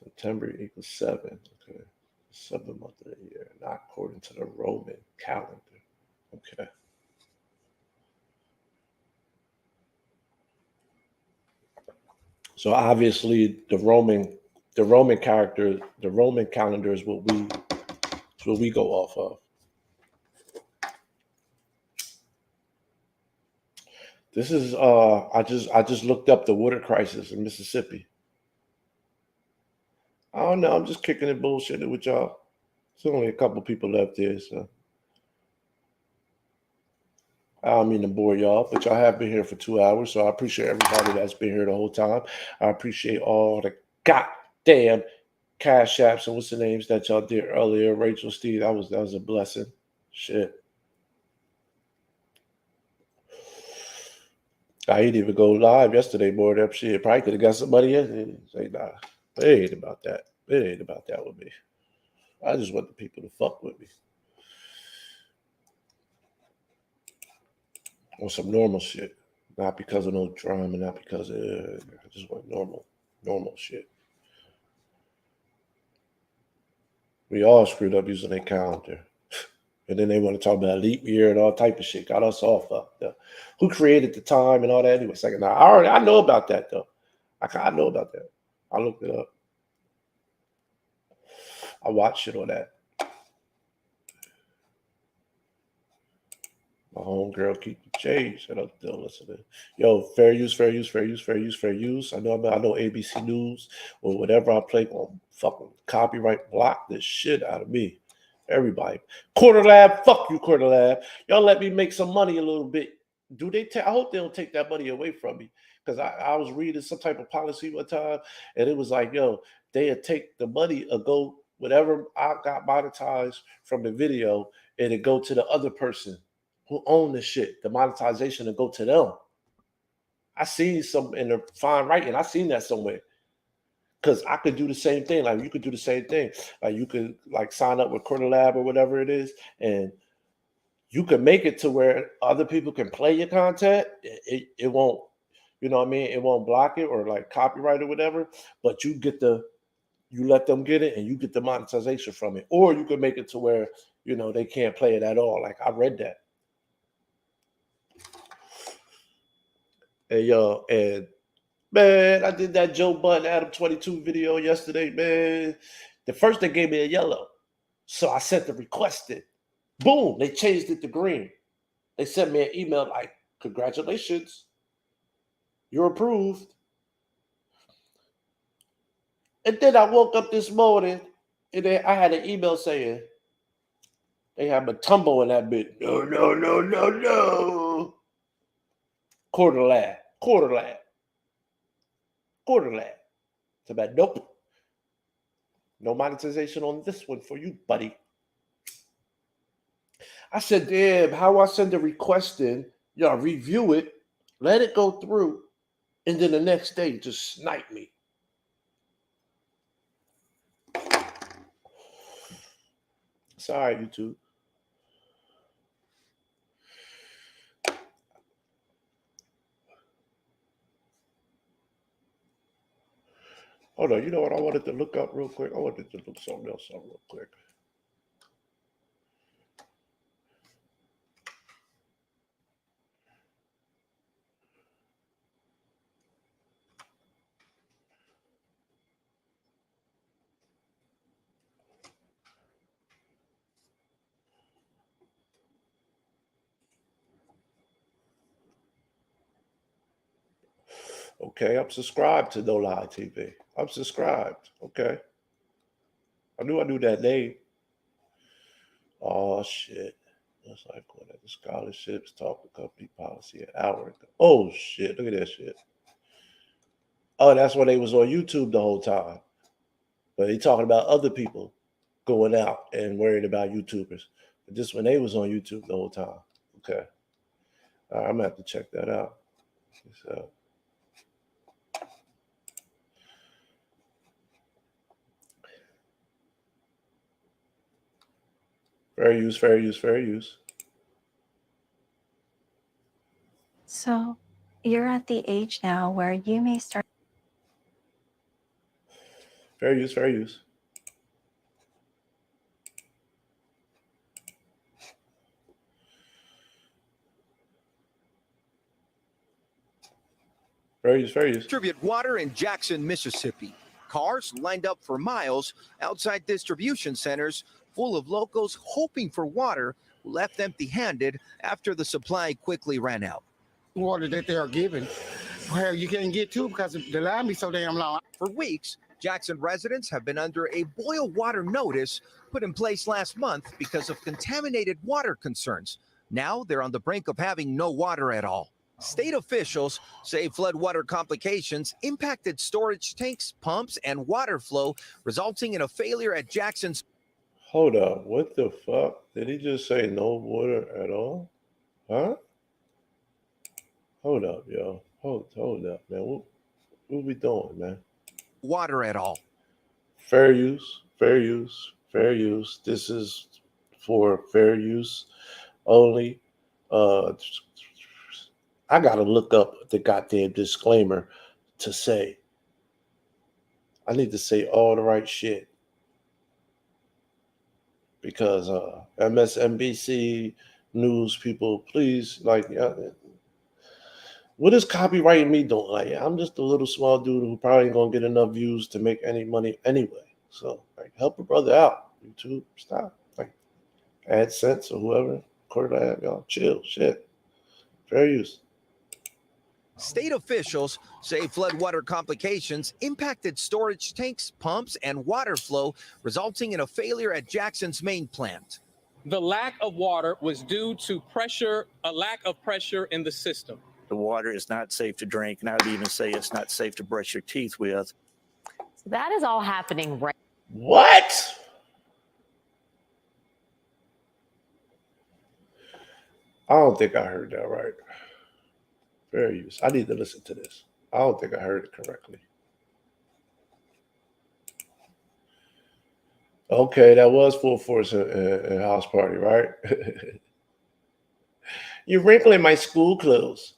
September equals 7. Okay. 7th month of the year, not according to the Roman calendar. Okay. So obviously the Roman calendar is what we go off of. This is I just looked up the water crisis in Mississippi. I don't know, I'm just kicking it bullshitting with y'all. There's only a couple people left here, so I don't mean to bore y'all, but y'all have been here for 2 hours, so I appreciate everybody that's been here the whole time. I appreciate all the goddamn cash apps and what's the names that y'all did earlier. Rachel, Steve, that was a blessing. Shit. I didn't even go live yesterday, boy. That shit probably could have got somebody in. Say, nah, it ain't about that. It ain't about that with me. I just want the people to fuck with me. On some normal shit. Not because of no drama, not because of I just want normal shit. We all screwed up using their calendar. And then they want to talk about leap year and all type of shit. Got us all fucked up. Who created the time and all that anyway? Second, now I know about that though. I know about that. I looked it up. I watched shit on that. My homegirl keep the change. Shut up, still listening. Yo, fair use. I know ABC News or whatever I play on fucking copyright block this shit out of me. Everybody. Quarter Lab, fuck you, Quarter Lab. Y'all let me make some money a little bit. I hope they don't take that money away from me. Because I was reading some type of policy one time, and it was like, yo, they'd take the money or go whatever I got monetized from the video, and it go to the other person who own the shit. The monetization to go to them. I seen some in the fine writing. I seen that somewhere. Because I could do the same thing. Like you could do the same thing. Like you could like sign up with Quarter Lab or whatever it is, and you can make it to where other people can play your content. It won't, you know what I mean? It won't block it or like copyright or whatever. But you let them get it and you get the monetization from it. Or you can make it to where, you know, they can't play it at all. Like I read that. And yo, and man, I did that Joe Budden Adam 22 video yesterday, man. The first they gave me a yellow. So I sent the request in. Boom, they changed it to green. They sent me an email like, congratulations, you're approved. And then I woke up this morning and I had an email saying, they have a tumble in that bit. No. Quarter Lab. It's about nope. No monetization on this one for you, buddy. I said, damn, how I send a request in, y'all review it, let it go through, and then the next day just snipe me. Sorry, YouTube. Hold on, you know what I wanted to look up real quick? I wanted to look something else up real quick. Okay, I'm subscribed to No Lie TV. I'm subscribed. Okay. I knew that name. Oh, shit. That's like going at the scholarships, talk to company policy an hour ago. Oh, shit. Look at that shit. Oh, that's when they was on YouTube the whole time. But they talking about other people going out and worried about YouTubers. But this when they was on YouTube the whole time. Okay. I'm going to have to check that out. So. Fair use. So you're at the age now where you may start. Fair use. Fair use, fair use. Distribute water in Jackson, Mississippi. Cars lined up for miles outside distribution centers full of locals hoping for water who left empty-handed after the supply quickly ran out. Water that they are giving, well, you can't get to because the line be so damn long. For weeks, Jackson residents have been under a boil water notice put in place last month because of contaminated water concerns. Now they're on the brink of having no water at all. State officials say floodwater complications impacted storage tanks, pumps, and water flow, resulting in a failure at Jackson's. Hold up. What the fuck? Did he just say no water at all? Huh? Hold up, yo. Hold up, man. What we doing, man? Water at all. Fair use, fair use, fair use. This is for fair use only. I gotta look up the goddamn disclaimer to say. I need to say all the right shit. Because MSNBC news people, please, like, what is copywriting me doing? Like, I'm just a little small dude who probably ain't gonna get enough views to make any money anyway. So, like, help a brother out. YouTube, stop. Like, AdSense or whoever, quarter to ad, y'all, chill, shit. Fair use. State officials say floodwater complications impacted storage tanks, pumps, and water flow, resulting in a failure at Jackson's main plant. The lack of water was due to a lack of pressure in the system. The water is not safe to drink, and I would even say it's not safe to brush your teeth with. So that is all happening right. What? I don't think I heard that right. Fair use. I need to listen to this. I don't think I heard it correctly. Okay, that was full force in house party, right? You're wrinkling my school clothes.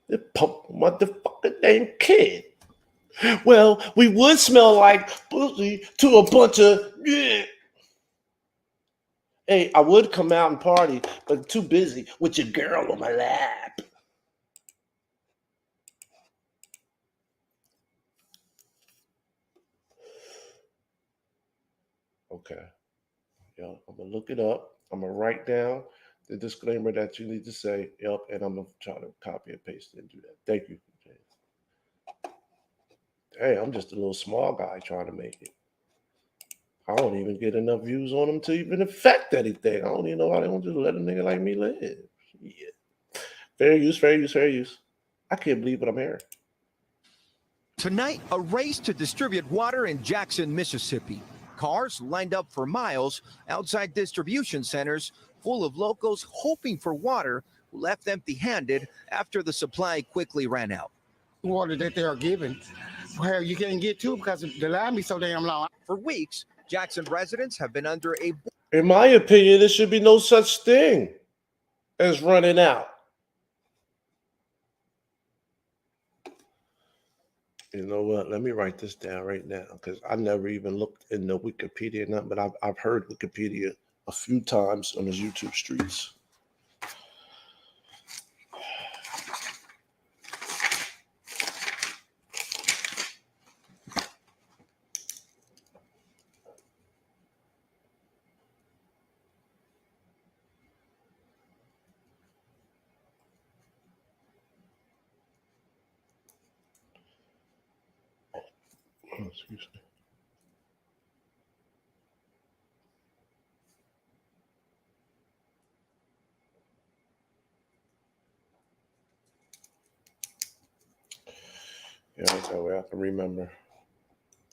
The pump motherfucker named Kid. Well, we would smell like pussy to a bunch of yeah. Hey, I would come out and party, but I'm too busy with your girl on my lap. Okay. Yeah, I'm going to look it up. I'm going to write down the disclaimer that you need to say. Yep, and I'm going to try to copy and paste it and do that. Thank you. Hey, I'm just a little small guy trying to make it. I don't even get enough views on them to even affect anything. I don't even know why they don't just let a nigga like me live. Yeah. Fair use, fair use, fair use. I can't believe what I'm hearing. Tonight, a race to distribute water in Jackson, Mississippi. Cars lined up for miles outside distribution centers full of locals hoping for water who left empty-handed after the supply quickly ran out. Water that they are giving, well, you can't get to because the line be so damn long. For weeks, Jackson residents have been under a... In my opinion, there should be no such thing as running out. You know what? Let me write this down right now because I never even looked in the Wikipedia, but I've heard Wikipedia a few times on the YouTube streets. Excuse me. Yeah, that way I can remember.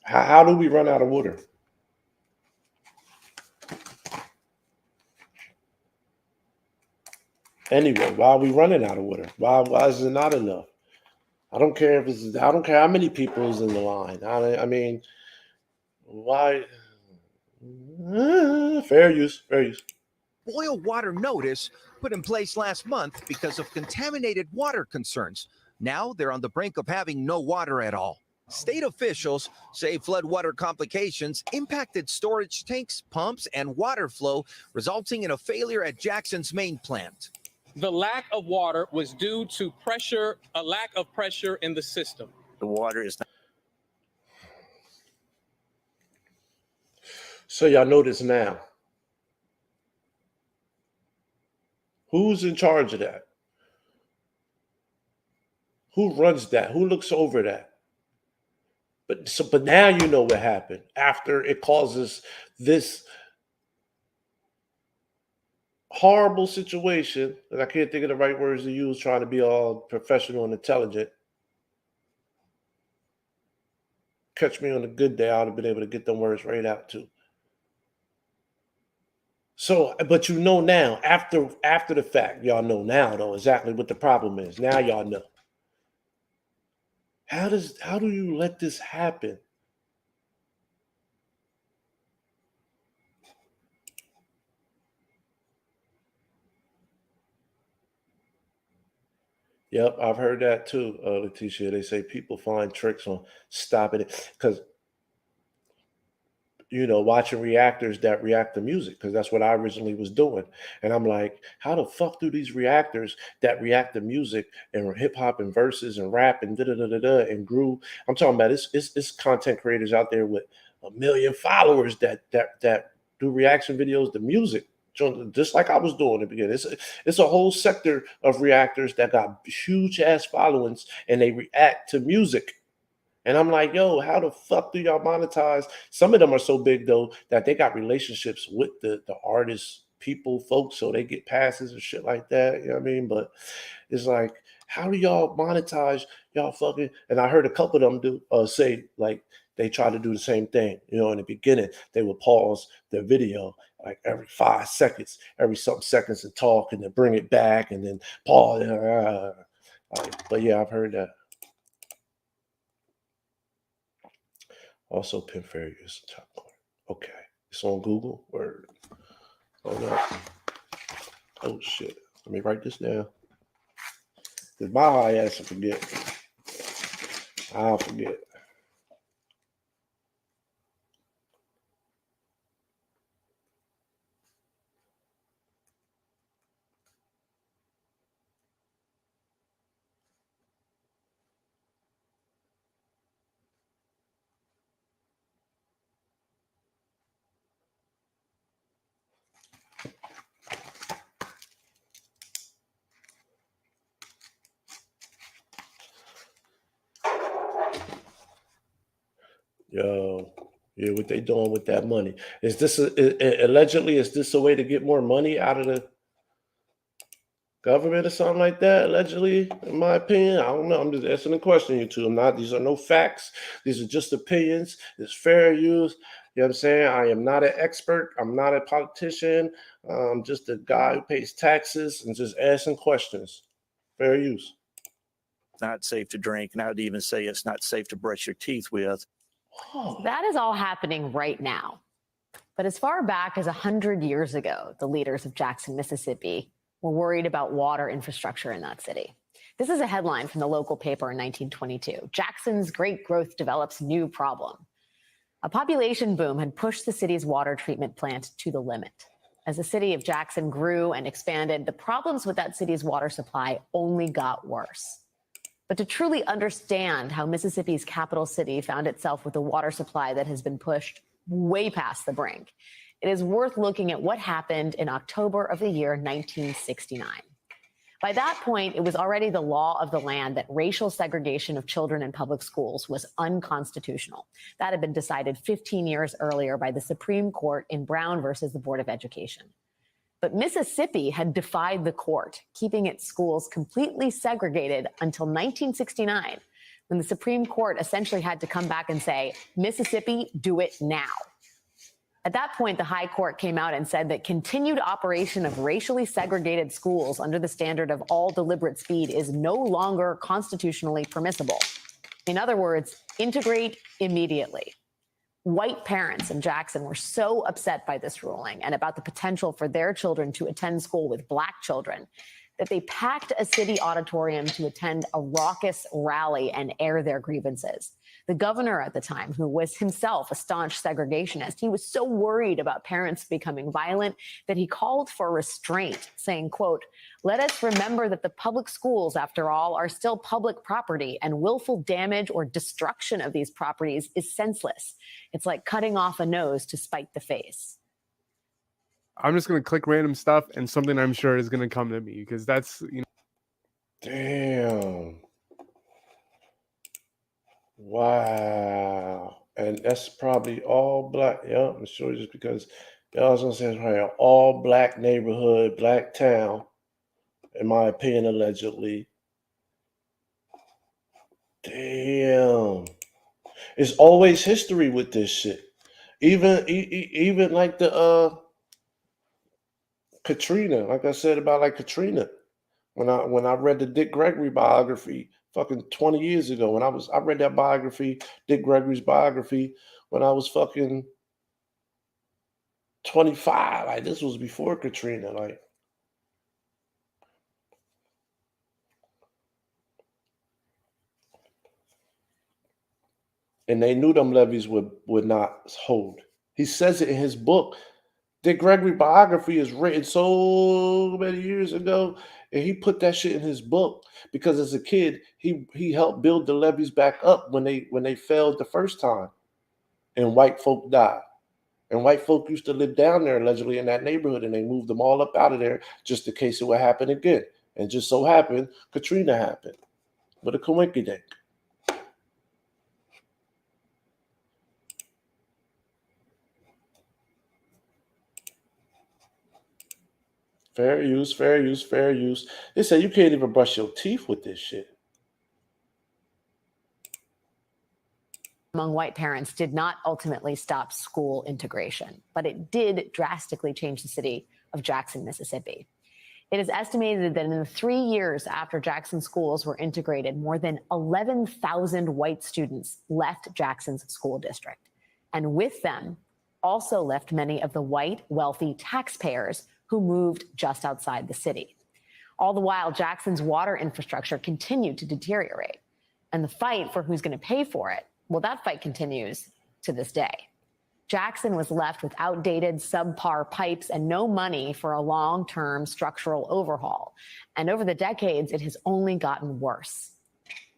How do we run out of water? Anyway, why are we running out of water? Why is it not enough? I don't care how many people is in the line. I mean, why? Fair use, fair use. Boil water notice put in place last month because of contaminated water concerns. Now they're on the brink of having no water at all. State officials say floodwater complications impacted storage tanks, pumps, and water flow, resulting in a failure at Jackson's main plant. The lack of water was due to a lack of pressure in the system. The water is not. So y'all notice now. Who's in charge of that? Who runs that? Who looks over that? But now you know what happened after it causes this horrible situation, and I can't think of the right words to use, trying to be all professional and intelligent. Catch me on a good day, I would have been able to get them words right out too. So, but you know now, after the fact, y'all know now though exactly what the problem is. Now y'all know. How do you let this happen? Yep, I've heard that too, Letitia. They say people find tricks on stopping it because, watching reactors that react to music, because that's what I originally was doing. And I'm like, how the fuck do these reactors that react to music and hip hop and verses and rap and da-da-da-da-da and groove? I'm talking about it's content creators out there with 1 million followers that do reaction videos to music, just like I was doing at the beginning. It's a whole sector of reactors that got huge ass followings and they react to music. And I'm like, yo, how the fuck do y'all monetize? Some of them are so big though that they got relationships with the artists, people, folks, so they get passes and shit like that. You know what I mean? But it's like, how do y'all monetize y'all fucking? And I heard a couple of them say like they try to do the same thing. In the beginning, they would pause their video like every 5 seconds, every something seconds and talk, and then bring it back and then pause. But yeah, I've heard that. Also, Pin Fairy is the top corner. Okay. It's on Google. Word. Hold up. Oh, shit. Let me write this down. Because my high ass will forget. I'll forget. Yo, yeah, what they doing with that money? Is this allegedly? Is this a way to get more money out of the government or something like that? Allegedly, in my opinion, I don't know. I'm just asking a question, you two. These are no facts. These are just opinions. It's fair use. You know what I'm saying? I am not an expert. I'm not a politician. I'm just a guy who pays taxes and just asking questions. Fair use. Not safe to drink, and I would even say it's not safe to brush your teeth with. So that is all happening right now. But as far back as 100 years ago, the leaders of Jackson, Mississippi, were worried about water infrastructure in that city. This is a headline from the local paper in 1922. Jackson's great growth develops new problem. A population boom had pushed the city's water treatment plant to the limit. As the city of Jackson grew and expanded, the problems with that city's water supply only got worse. But to truly understand how Mississippi's capital city found itself with a water supply that has been pushed way past the brink, it is worth looking at what happened in October of the year 1969. By that point, it was already the law of the land that racial segregation of children in public schools was unconstitutional. That had been decided 15 years earlier by the Supreme Court in Brown versus the Board of Education. But Mississippi had defied the court, keeping its schools completely segregated until 1969, when the Supreme Court essentially had to come back and say, Mississippi, do it now. At that point, the High Court came out and said that continued operation of racially segregated schools under the standard of all deliberate speed is no longer constitutionally permissible. In other words, integrate immediately. White parents in Jackson were so upset by this ruling and about the potential for their children to attend school with Black children that they packed a city auditorium to attend a raucous rally and air their grievances. The governor at the time, who was himself a staunch segregationist, he was so worried about parents becoming violent that he called for restraint, saying, quote, "Let us remember that the public schools, after all, are still public property, and willful damage or destruction of these properties is senseless. It's like cutting off a nose to spite the face." I'm just going to click random stuff and something I'm sure is going to come to me because that's, you know. Damn. Wow. And that's probably all black. Yeah, I'm sure just because I was gonna say it's probably an all black neighborhood, black town, in my opinion, allegedly. Damn. It's always history with this shit. Even like the Katrina, like I said about like Katrina. When I read the Dick Gregory biography fucking 20 years ago, I read that biography, Dick Gregory's biography, when I was fucking 25. Like this was before Katrina. Like and they knew them levees would not hold. He says it in his book. Dick Gregory biography is written so many years ago, and he put that shit in his book because as a kid, he helped build the levees back up when they failed the first time, and white folk died. And white folk used to live down there allegedly in that neighborhood, and they moved them all up out of there just in case it would happen again. And just so happened, Katrina happened. What a coinkydink. Fair use, fair use, fair use. They say you can't even brush your teeth with this shit. Among white parents did not ultimately stop school integration, but it did drastically change the city of Jackson, Mississippi. It is estimated that in the 3 years after Jackson schools were integrated, more than 11,000 white students left Jackson's school district. And with them, also left many of the white, wealthy taxpayers who moved just outside the city. All the while, Jackson's water infrastructure continued to deteriorate. And the fight for who's going to pay for it, well, that fight continues to this day. Jackson was left with outdated, subpar pipes and no money for a long-term structural overhaul. And over the decades, it has only gotten worse.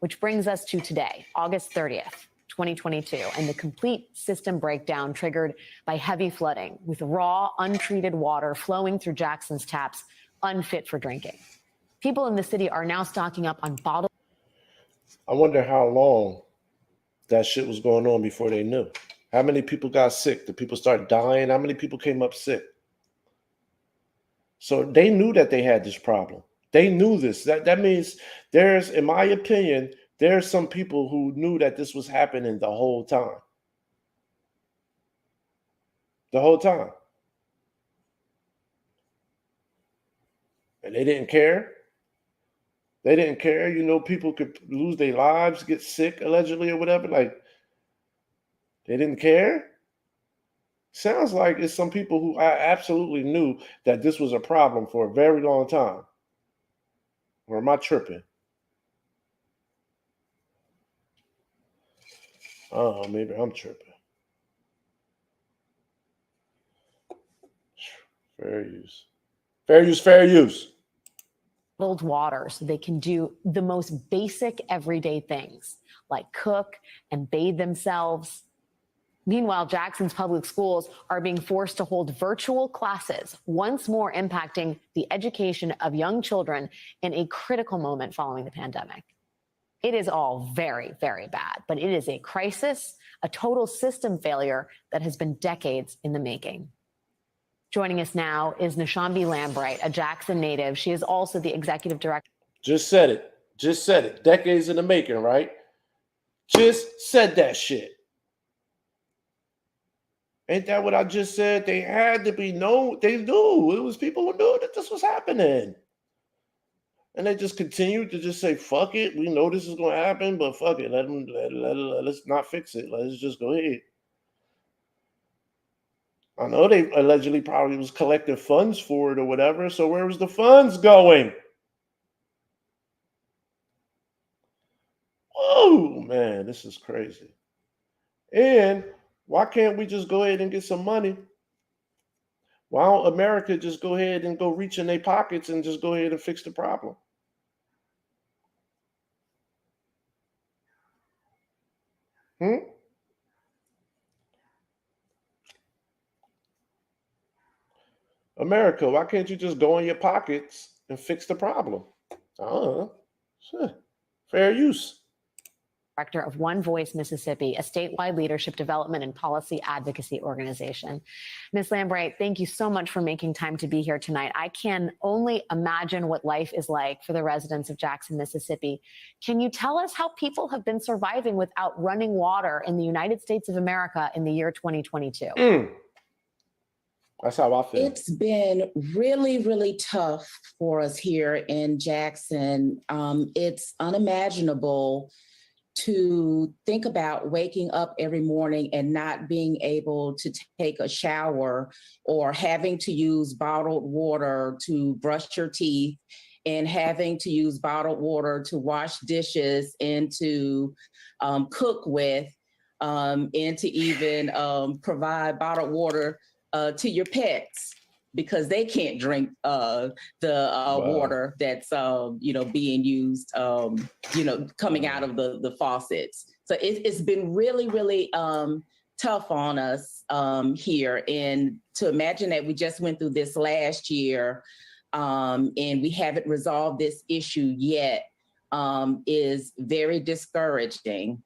Which brings us to today, August 30th. 2022, and the complete system breakdown triggered by heavy flooding with raw, untreated water flowing through Jackson's taps, unfit for drinking. People in the city are now stocking up on bottled. I wonder how long that shit was going on before they knew. How many people got sick? Did people start dying? How many people came up sick? So they knew that they had this problem. They knew this. That means there's, in my opinion, there's some people who knew that this was happening the whole time. The whole time. And they didn't care. They didn't care. You know, people could lose their lives, get sick, allegedly, or whatever. Like, they didn't care. Sounds like it's some people who I absolutely knew that this was a problem for a very long time. Or am I tripping? Oh, maybe I'm tripping. Fair use. Fair use, fair use. Bottled water so they can do the most basic everyday things like cook and bathe themselves. Meanwhile, Jackson's public schools are being forced to hold virtual classes, once more impacting the education of young children in a critical moment following the pandemic. It is all very, very bad, but it is a crisis, a total system failure that has been decades in the making. Joining us now is Nashambi Lambright, a Jackson native. She is also the executive director. Just said it. Just said it. Decades in the making, right? Just said that shit. Ain't that what I just said? They had to be known. They knew. It was people who knew that this was happening. And they just continued to just say, fuck it. We know this is going to happen, but fuck it. Let's not fix it. Let's just go ahead. I know they allegedly probably was collecting funds for it or whatever. So where was the funds going? man, this is crazy. And why can't we just go ahead and get some money? Why don't America just go ahead and go reach in their pockets and just go ahead and fix the problem? America, why can't you just go in your pockets and fix the problem? Sure. Fair use. Director of One Voice Mississippi, a statewide leadership development and policy advocacy organization. Ms. Lambright, thank you so much for making time to be here tonight. I can only imagine what life is like for the residents of Jackson, Mississippi. Can you tell us how people have been surviving without running water in the United States of America in the year 2022? That's how I feel. It's been really, really tough for us here in Jackson. It's unimaginable to think about waking up every morning and not being able to take a shower or having to use bottled water to brush your teeth and having to use bottled water to wash dishes and to cook with and to even provide bottled water to your pets because they can't drink the water that's being used coming out of the faucets. So it's been really, really tough on us here. And to imagine that we just went through this last year and we haven't resolved this issue yet is very discouraging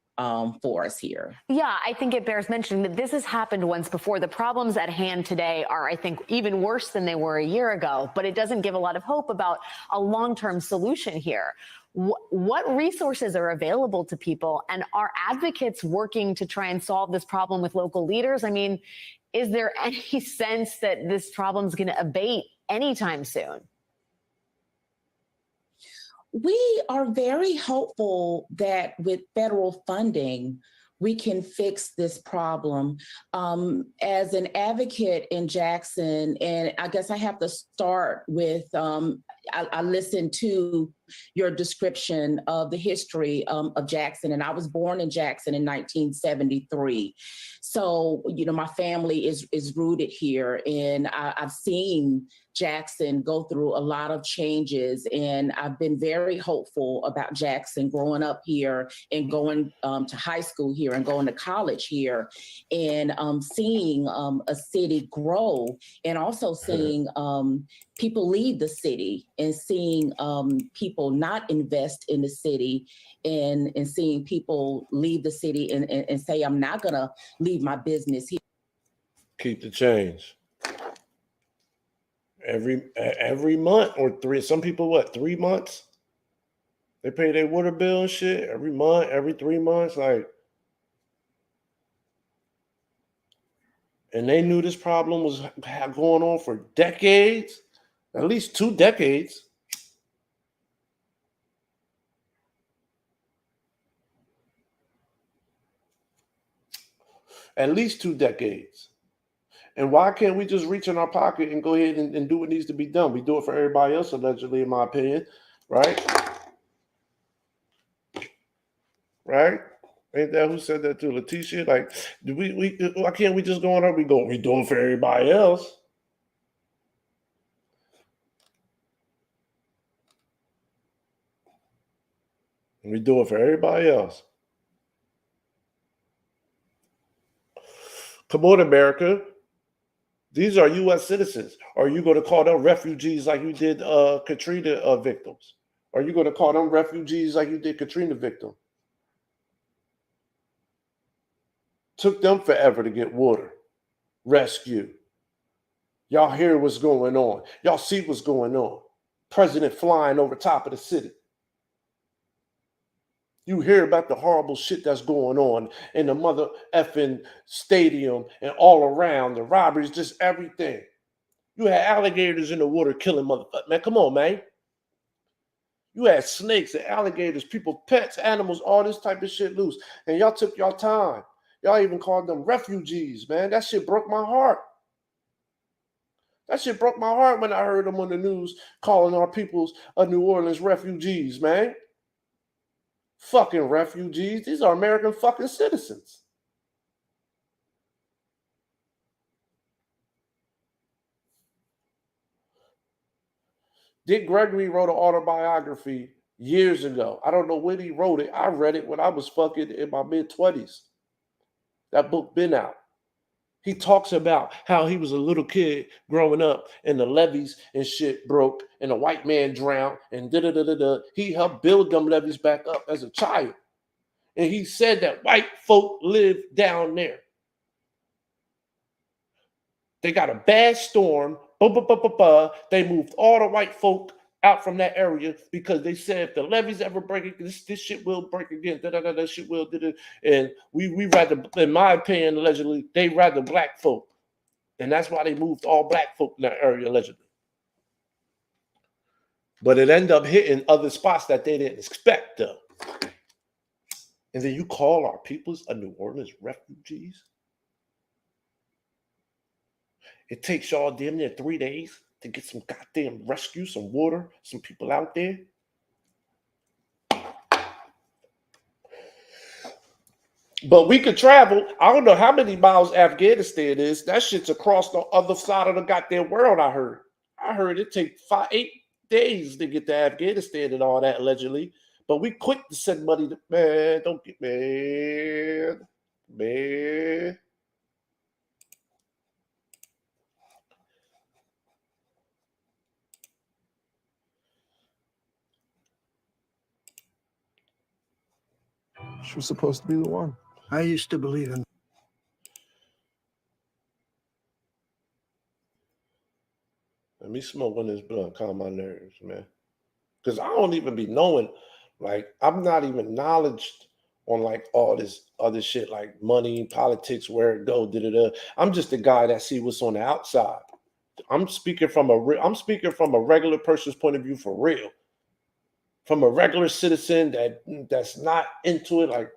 for us here. Yeah, I think it bears mentioning that this has happened once before. The problems at hand today are, I think, even worse than they were a year ago, but it doesn't give a lot of hope about a long-term solution here. What resources are available to people, and are advocates working to try and solve this problem with local leaders? I mean, is there any sense that this problem is going to abate anytime soon? We are very hopeful that with federal funding, we can fix this problem. As an advocate in Jackson, and I guess I have to start with, I listened to your description of the history of Jackson, and I was born in Jackson in 1973. So, my family is rooted here, and I've seen Jackson go through a lot of changes, and I've been very hopeful about Jackson growing up here and going to high school here and going to college here, and seeing a city grow, and also seeing people leave the city, and seeing people not invest in the city, and seeing people leave the city and say, I'm not gonna leave my business here. Keep the change. Every month or some people, 3 months? They pay their water bill and shit every month, every 3 months, and they knew this problem was going on for decades, at least 2 decades. At least 2 decades. And why can't we just reach in our pocket and go ahead and do what needs to be done? We do it for everybody else, allegedly, in my opinion, right? Right? Ain't that who said that too? Letitia? Why can't we just go on up? We do it for everybody else. We do it for everybody else. Come on, America. These are U.S. citizens. Are you going to call them refugees like you did Katrina victims? Are you going to call them refugees like you did Katrina victims? Took them forever to get water, rescue. Y'all hear what's going on. Y'all see what's going on. President flying over top of the city. You hear about the horrible shit that's going on in the mother effing stadium and all around, the robberies, just everything. You had alligators in the water killing motherfuckers. Man, come on, man. You had snakes and alligators, people, pets, animals, all this type of shit loose. And y'all took y'all time. Y'all even called them refugees, man. That shit broke my heart. That shit broke my heart when I heard them on the news calling our peoples of New Orleans refugees, man. fucking refugees. These are American fucking citizens. Dick Gregory wrote an autobiography years ago. I don't know when he wrote it. I read it when I was fucking in my mid-20s. That book been out. He talks about how he was a little kid growing up and the levees and shit broke and a white man drowned and da-da-da-da-da. He helped build them levees back up as a child. And he said that white folk live down there. They got a bad storm. They moved all the white folk out from that area because they said if the levees ever break again, this shit will break again. That shit will. And we rather, in my opinion, allegedly, they rather black folk. And that's why they moved all black folk in that area, allegedly. But it ended up hitting other spots that they didn't expect, though. And then you call our peoples a New Orleans refugees? It takes y'all damn near 3 days to get some goddamn rescue, some water, some people out there. But we could travel. I don't know how many miles Afghanistan is. That shit's across the other side of the goddamn world, I heard. I heard it take 8 days to get to Afghanistan and all that, allegedly. But we quick to send money to, man, don't get, man. She was supposed to be the one. I used to believe in. Let me smoke on this blunt, calm my nerves, man. Because I don't even be knowing, like, I'm not even knowledged on, like, all this other shit, like money, politics, where it go, da-da-da. I'm just the guy that see what's on the outside. I'm speaking from a regular person's point of view for real. From a regular citizen that's not into it, like,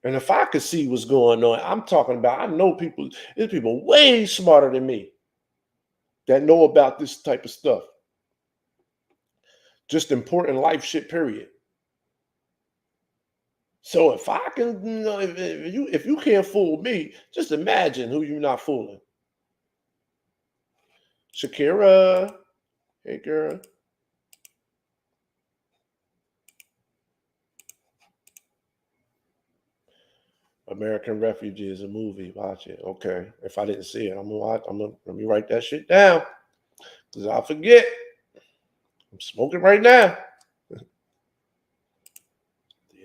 and if I could see what's going on, I'm talking about, I know people, there's people way smarter than me that know about this type of stuff. Just important life shit, period. So if I can, you know, if you can't fool me, just imagine who you're not fooling. Shakira, hey girl. American Refugee is a movie. Watch it. Okay. If I didn't see it, I'm gonna watch. Let me write that shit down, because I'll forget. I'm smoking right now. The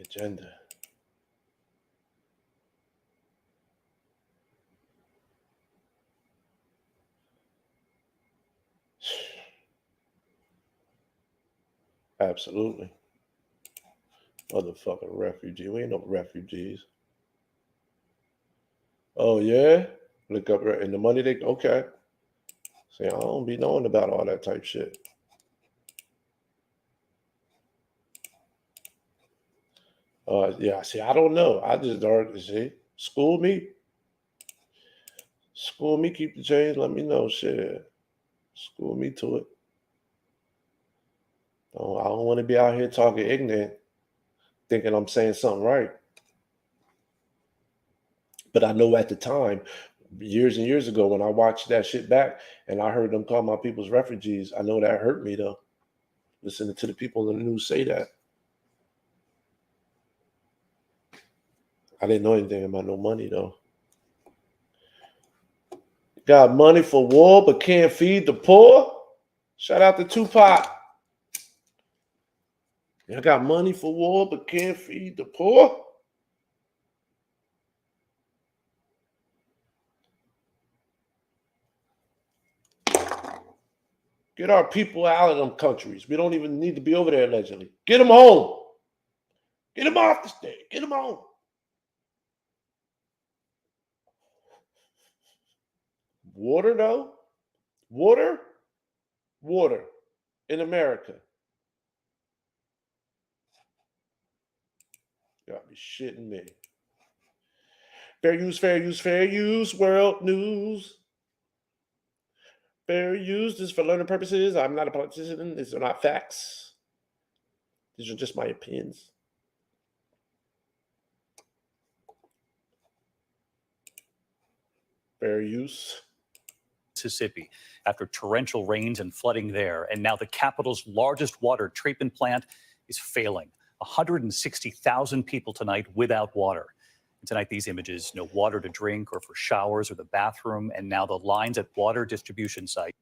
agenda. Absolutely. Motherfucking refugee. We ain't no refugees. Oh, yeah? Look up and the money they, okay. See, I don't be knowing about all that type shit. Yeah, see, I don't know. I just don't, see, school me. School me, keep the change, let me know, shit. School me to it. Oh, I don't want to be out here talking ignorant, thinking I'm saying something right. But I know at the time, years and years ago, when I watched that shit back and I heard them call my people's refugees, I know that hurt me, though. Listening to the people in the news say that. I didn't know anything about no money, though. Got money for war, but can't feed the poor? Shout out to Tupac. I got money for war, but can't feed the poor? Get our people out of them countries. We don't even need to be over there, allegedly. Get them home. Get them off the stage. Get them home. Water, though? Water? Water in America. You gotta be shitting me. Fair use, fair use, fair use. World news. Fair use. This is for learning purposes. I'm not a politician. These are not facts. These are just my opinions. Fair use. Mississippi after torrential rains and flooding there. And now the capital's largest water treatment plant is failing. 160,000 people tonight without water. And tonight, these images, no water to drink or for showers or the bathroom. And now the lines at water distribution sites.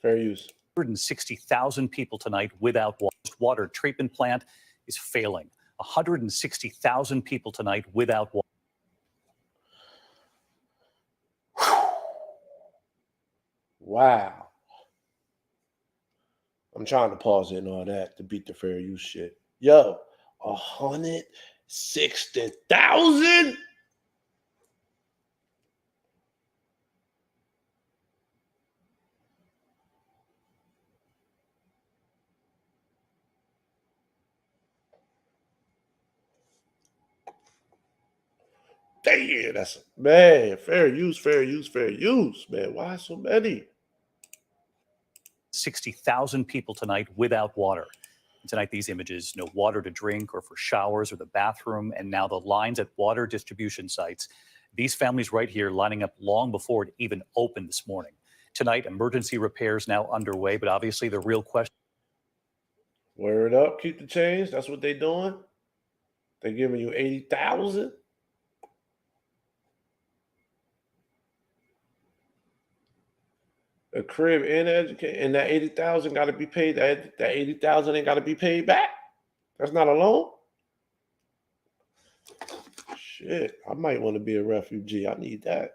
Fair use. 160,000 people tonight without water. Water treatment plant is failing. 160,000 people tonight without water. Wow. I'm trying to pause it and all that to beat the fair use shit. Yo, 160,000? Damn, that's man. Fair use, fair use, fair use, man. Why so many? 60,000 people tonight without water. And tonight, these images, no water to drink or for showers or the bathroom. And now the lines at water distribution sites. These families right here lining up long before it even opened this morning. Tonight, emergency repairs now underway, but obviously the real question. Word up, keep the change. That's what they doing. They giving you 80,000. A crib and educate, and that 80,000 got to be paid. That 80,000 ain't got to be paid back. That's not a loan. Shit, I might want to be a refugee. I need that.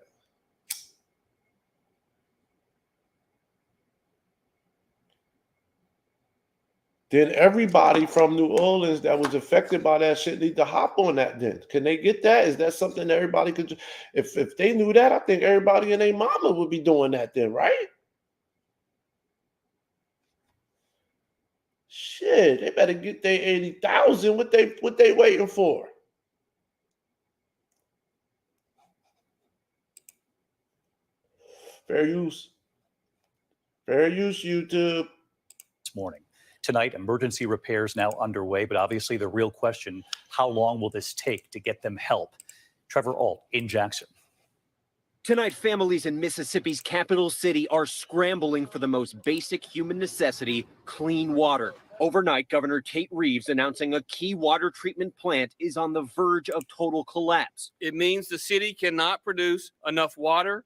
Then everybody from New Orleans that was affected by that shit need to hop on that. Then can they get that? Is that something that everybody could? If they knew that, I think everybody and their mama would be doing that. Then, right? Shit, they better get their 80,000. What they waiting for? Fair use. Fair use, YouTube. This morning. Tonight, emergency repairs now underway, but obviously the real question, how long will this take to get them help? Trevor Ault in Jackson. Tonight, families in Mississippi's capital city are scrambling for the most basic human necessity, clean water. Overnight, Governor Tate Reeves announcing a key water treatment plant is on the verge of total collapse. It means the city cannot produce enough water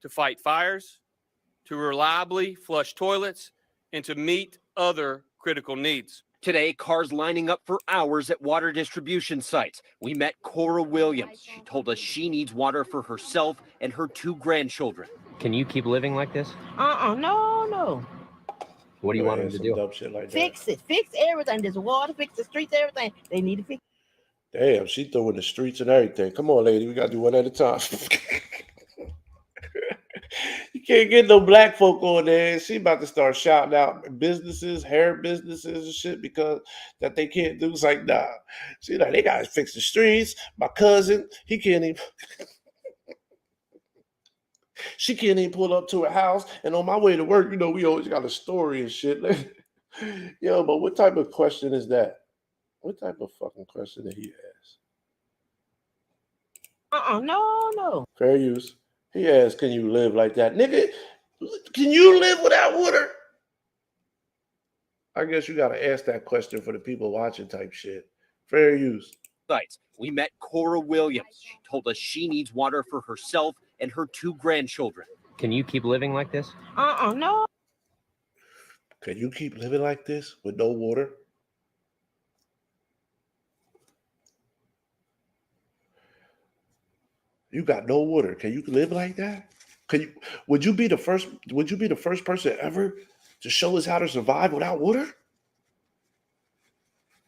to fight fires, to reliably flush toilets, and to meet other critical needs. Today, cars lining up for hours at water distribution sites. We met Cora Williams. She told us she needs water for herself and her 2 grandchildren. Can you keep living like this? No. What do you want them to do? Dumb shit like Fix it. Fix everything. There's water, fix the streets, everything. They need to fix. Damn, she throwing the streets and everything. Come on, lady. We got to do one at a time. You can't get no black folk on there. She about to start shouting out businesses, hair businesses and shit because that they can't do. It's like, nah. She like, they got to fix the streets. My cousin, he can't even. She can't even pull up to a house. And on my way to work, we always got a story and shit. Yo, but what type of question is that? What type of fucking question did he ask? No. Fair use. He asked, can you live like that? Nigga, can you live without water? I guess you got to ask that question for the people watching type shit. Fair use. Sites. We met Cora Williams. She told us she needs water for herself and her 2 grandchildren. Can you keep living like this? No. Can you keep living like this with no water? You got no water. Can you live like that? Would you be the first person ever to show us how to survive without water?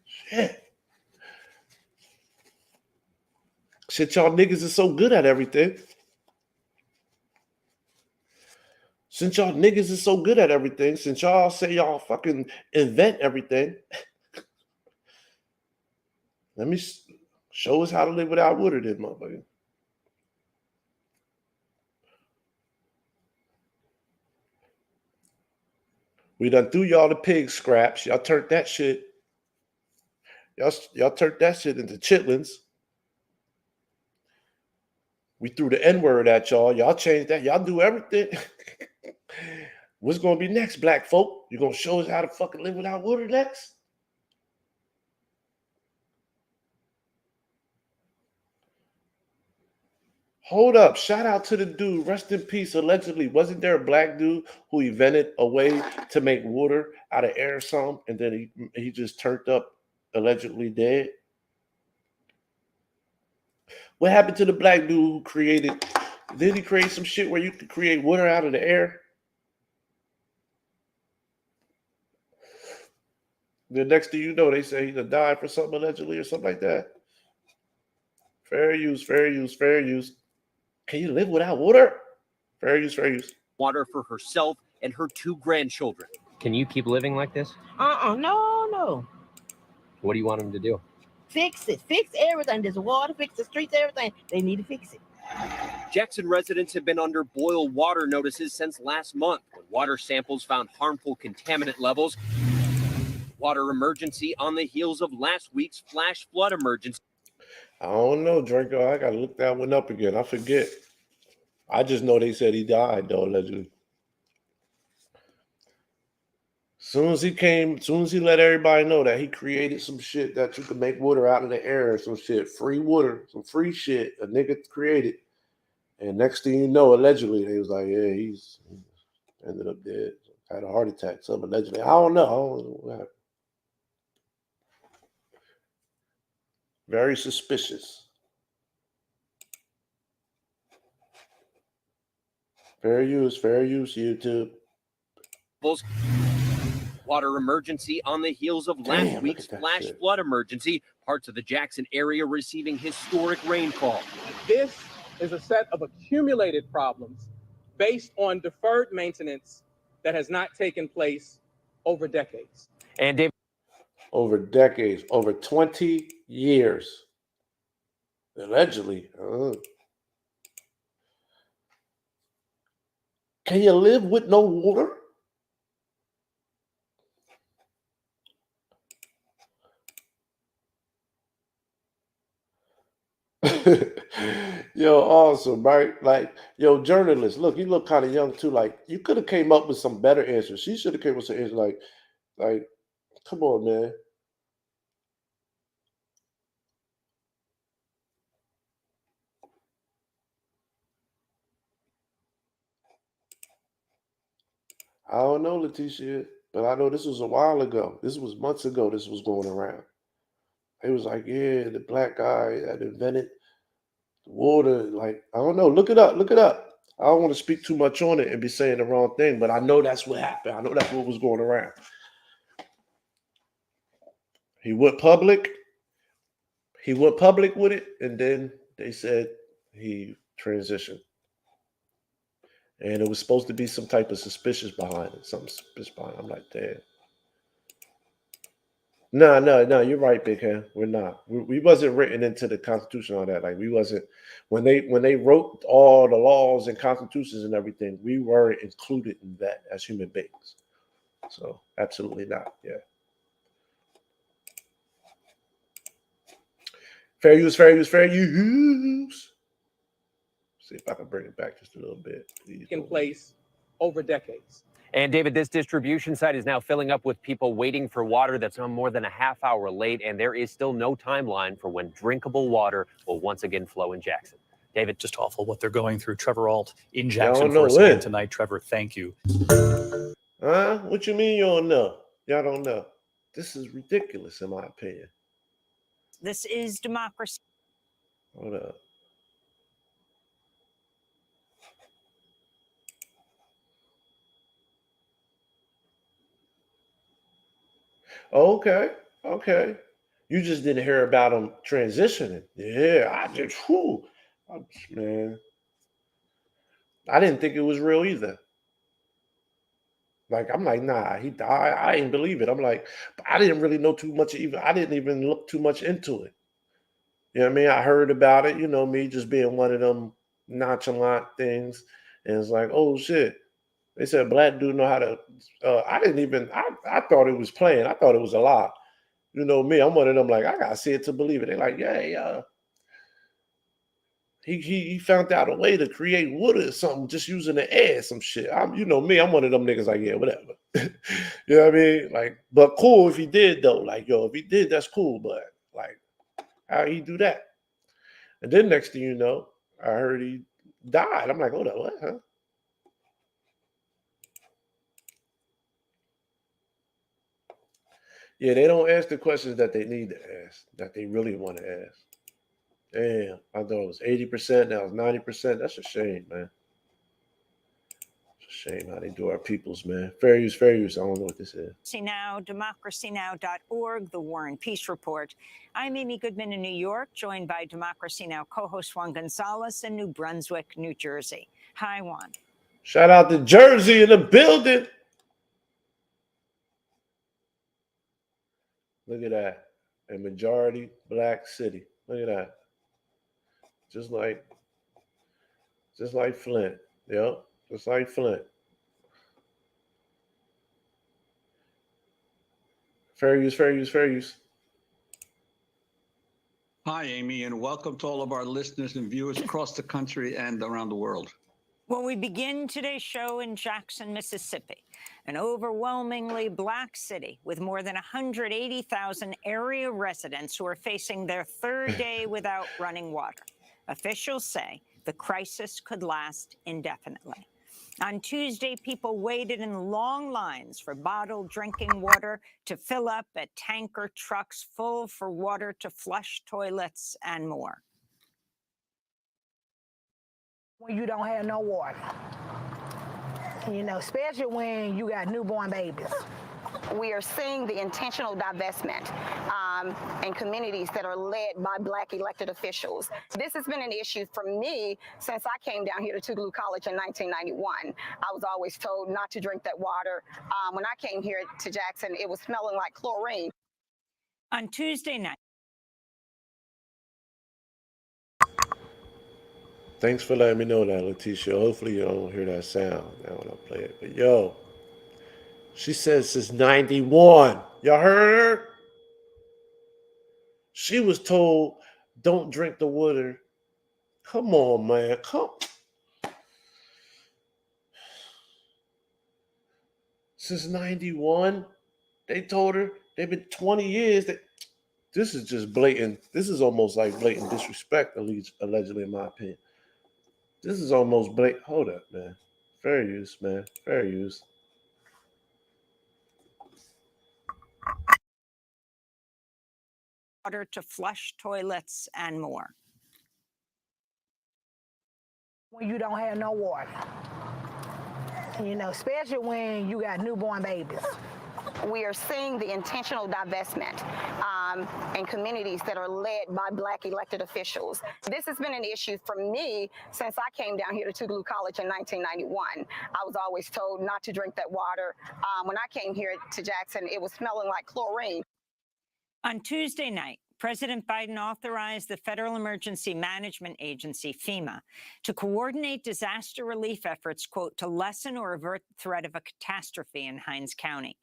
Shit. Since y'all niggas is so good at everything. Since y'all say y'all fucking invent everything. Let me show us how to live without water then, motherfucker. We done threw y'all the pig scraps. Y'all turned that shit. Y'all turned that shit into chitlins. We threw the N-word at y'all. Y'all changed that. Y'all do everything. What's gonna be next, black folk? You gonna show us how to fucking live without water next? Hold up. Shout out to the dude. Rest in peace. Allegedly, wasn't there a black dude who invented a way to make water out of air or something, and then he just turned up allegedly dead? What happened to the black dude who created? Did he create some shit where you could create water out of the air? The next thing you know, they say he died for something allegedly or something like that. Fair use, fair use, fair use. Can you live without water? Fair use, fair use. Water for herself and her 2 grandchildren. Can you keep living like this? No. What do you want him to do? Fix it. Fix everything. There's water, fix the streets, everything. They need to fix it. Jackson residents have been under boil water notices since last month when water samples found harmful contaminant levels. Water emergency on the heels of last week's flash flood emergency. I don't know, Draco. I gotta look that one up again. I forget. I just know they said he died, though, allegedly. Soon as he let everybody know that he created some shit that you could make water out of the air, some shit, free water, some free shit a nigga created. And next thing you know, allegedly, they was like, yeah, he's ended up dead. Had a heart attack, something allegedly. I don't know what happened. Very suspicious. Fair use, YouTube. Water emergency on the heels of last week's flash flood emergency. Parts of the Jackson area receiving historic rainfall. This is a set of accumulated problems based on deferred maintenance that has not taken place over decades. And David, over decades, over 20 years, allegedly. Can you live with no water? Yo, awesome, right? Like, yo, journalists, look, you look kind of young too. Like, you could have came up with some better answers. She should have came with some answers like, come on, man. I don't know, Leticia, but I know this was a while ago. This was months ago. This was going around. It was like, yeah, the black guy that invented the water. Like, I don't know. Look it up. Look it up. I don't want to speak too much on it and be saying the wrong thing, but I know that's what happened. I know that's what was going around. He went public. He went public with it, and then they said he transitioned. And it was supposed to be some type of suspicious behind it. Something suspicious behind it. I'm like, damn. No, you're right, Big Hen. We're not. We wasn't written into the Constitution on that. Like, we wasn't when they wrote all the laws and constitutions and everything, we weren't included in that as human beings. So absolutely not. Yeah. Fair use, fair use, fair use. See if I can bring it back just a little bit. In place over decades. And David, this distribution site is now filling up with people waiting for water that's more than a half hour late, and there is still no timeline for when drinkable water will once again flow in Jackson. David, just awful what they're going through. Trevor Ault in Jackson for us again tonight. Trevor, thank you. What you mean you don't know? Y'all don't know. This is ridiculous, in my opinion. This is democracy. Hold up. Okay. You just didn't hear about him transitioning. Yeah, I just, man. I didn't think it was real either. Like, I'm like, nah, he died. I didn't believe it. I'm like, I didn't really know too much even. I didn't even look too much into it. You know what I mean? I heard about it, me just being one of them nonchalant things. And it's like, oh shit. They said black dude know how to. I didn't even. I thought it was playing. I thought it was a lie. You know me. I'm one of them. Like I gotta see it to believe it. They're like, yeah. He found out a way to create water or something just using the air, some shit. You know me. I'm one of them niggas. Like yeah, whatever. You know what I mean? Like, but cool if he did though. Like yo, if he did, that's cool. But like, how he do that? And then next thing you know, I heard he died. I'm like, hold up, what? Huh? Yeah, they don't ask the questions that they need to ask, that they really want to ask. Damn, I thought it was 80%, now it's 90%. That's a shame, man. It's a shame how they do our peoples, man. Fair use. I don't know what this is. See Now, democracynow.org, the War and Peace Report. I'm Amy Goodman in New York, joined by Democracy Now! Co-host Juan Gonzalez in New Brunswick, New Jersey. Hi, Juan. Shout out to Jersey in the building. Look at that. A majority black city. Look at that. Just like Flint. Yep. Just like Flint. Fair use. Hi, Amy, and welcome to all of our listeners and viewers across the country and around the world. Well, we begin today's show in Jackson, Mississippi, an overwhelmingly black city with more than 180,000 area residents who are facing their third day without running water. Officials say the crisis could last indefinitely. On Tuesday, people waited in long lines for bottled drinking water to fill up at tanker trucks full for water to flush toilets and more. When you don't have no water, you know, especially when you got newborn babies. We are seeing the intentional divestment in communities that are led by black elected officials. This has been an issue for me since I came down here to Tougaloo College in 1991. I was always told not to drink that water. When I came here to Jackson, it was smelling like chlorine. On Tuesday night. Thanks for letting me know that, Letitia. Hopefully you don't hear that sound now when I play it. But yo, she says since 91. Y'all heard her? She was told, don't drink the water. Come on, man. Come. Since 91, they told her. They've been 20 years. This is just blatant. This is almost like blatant disrespect, allegedly, in my opinion. This is almost blatant. Hold up, man. Fair use, man. Fair use. Water to flush toilets and more. When you don't have no water, you know, especially when you got newborn babies. We are seeing the intentional divestment in communities that are led by black elected officials. This has been an issue for me since I came down here to Tougaloo College in 1991. I was always told not to drink that water. When I came here to Jackson, it was smelling like chlorine. On Tuesday night, President Biden authorized the Federal Emergency Management Agency, FEMA, to coordinate disaster relief efforts, quote, to lessen or avert the threat of a catastrophe in Hinds County.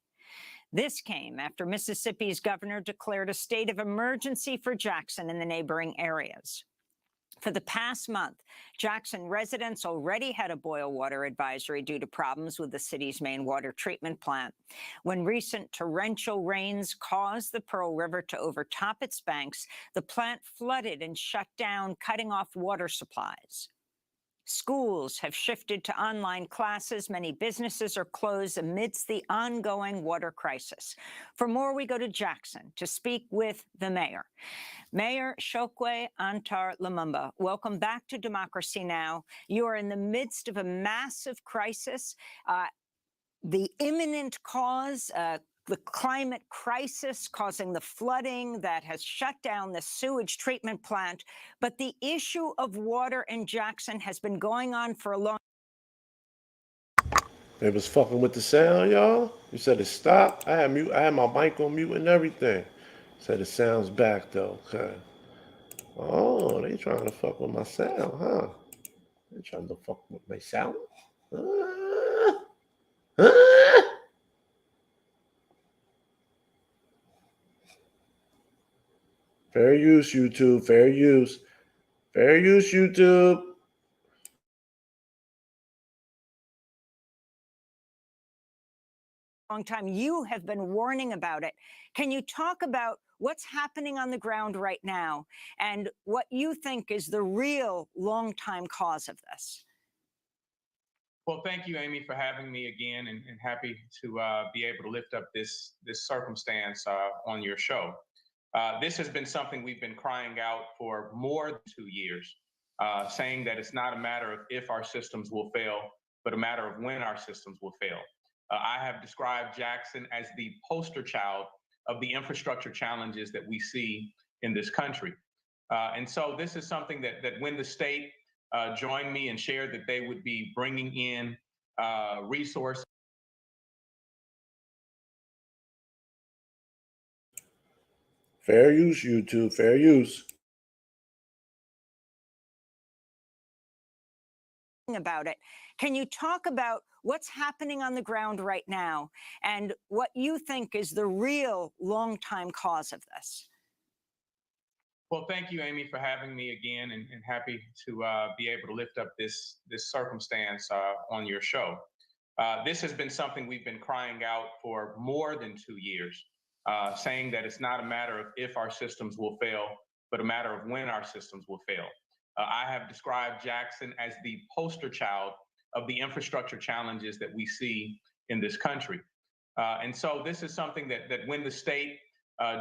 This came after Mississippi's governor declared a state of emergency for Jackson and the neighboring areas. For the past month, Jackson residents already had a boil water advisory due to problems with the city's main water treatment plant. When recent torrential rains caused the Pearl River to overtop its banks, the plant flooded and shut down, cutting off water supplies. Schools have shifted to online classes. Many businesses are closed amidst the ongoing water crisis. For more, we go to Jackson to speak with the mayor. Mayor Chokwe Antar Lumumba, welcome back to Democracy Now! You are in the midst of a massive crisis. The imminent cause, the climate crisis causing the flooding that has shut down the sewage treatment plant. But the issue of water in Jackson has been going on for a long time. They was fucking with the sound, y'all. You said it stopped. I had my mic on mute and everything. Said the sound's back though. Okay. Oh, they trying to fuck with my sound, huh? They trying to fuck with my sound. Fair use, YouTube. Fair use. Fair use, YouTube. Long time. You have been warning about it. Can you talk about what's happening on the ground right now and what you think is the real long-time cause of this? Well, thank you, Amy, for having me again, and happy to be able to lift up this circumstance on your show. This has been something we've been crying out for more than 2 years, saying that it's not a matter of if our systems will fail, but a matter of when our systems will fail. I have described Jackson as the poster child of the infrastructure challenges that we see in this country. And so this is something that when the state joined me and shared that they would be bringing in resources. Fair use, YouTube. Fair use. About it. Can you talk about what's happening on the ground right now and what you think is the real long-time cause of this? Well, thank you, Amy, for having me again, and happy to be able to lift up this circumstance on your show. This has been something we've been crying out for more than 2 years, saying that it's not a matter of if our systems will fail, but a matter of when our systems will fail. I have described Jackson as the poster child of the infrastructure challenges that we see in this country. And so this is something that when the state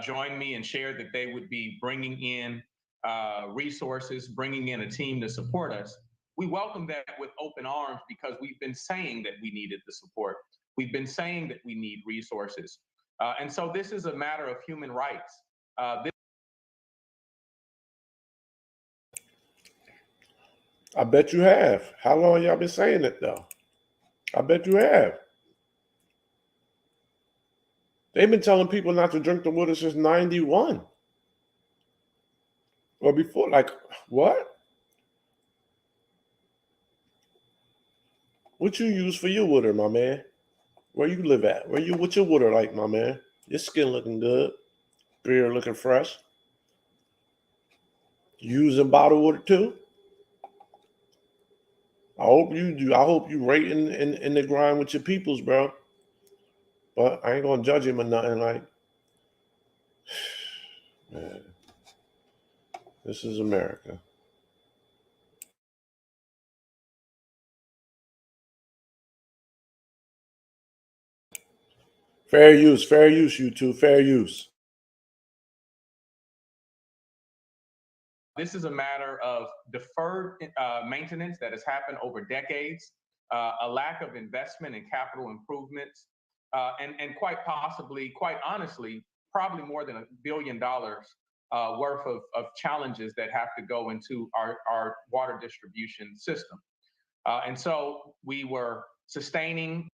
joined me and shared that they would be bringing in resources, bringing in a team to support us, we welcome that with open arms because we've been saying that we needed the support. We've been saying that we need resources. And so this is a matter of human rights. I bet you have. How long y'all been saying it, though? I bet you have. They've been telling people not to drink the water since 91. Or before, like, what? What you use for your water, my man? Where you live at? What's your water like, my man? Your skin looking good. Beard looking fresh. You using bottled water too? I hope you do. I hope you right in the grind with your peoples, bro. But I ain't gonna judge him or nothing. Like, man, this is America. Fair use, YouTube, fair use. This is a matter of deferred maintenance that has happened over decades, a lack of investment in capital improvements, and quite possibly, quite honestly, probably more than $1 billion worth of challenges that have to go into our water distribution system. And so we were sustaining.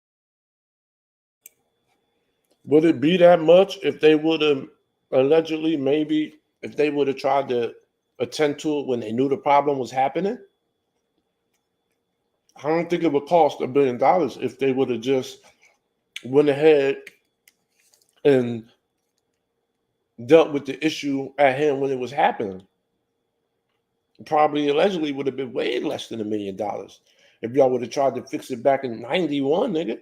Would it be that much if they would have allegedly, maybe, if they would have tried to attend to it when they knew the problem was happening? I don't think it would cost $1 billion if they would have just went ahead and dealt with the issue at hand when it was happening. Probably allegedly would have been way less than $1 million if y'all would have tried to fix it back in 91, nigga.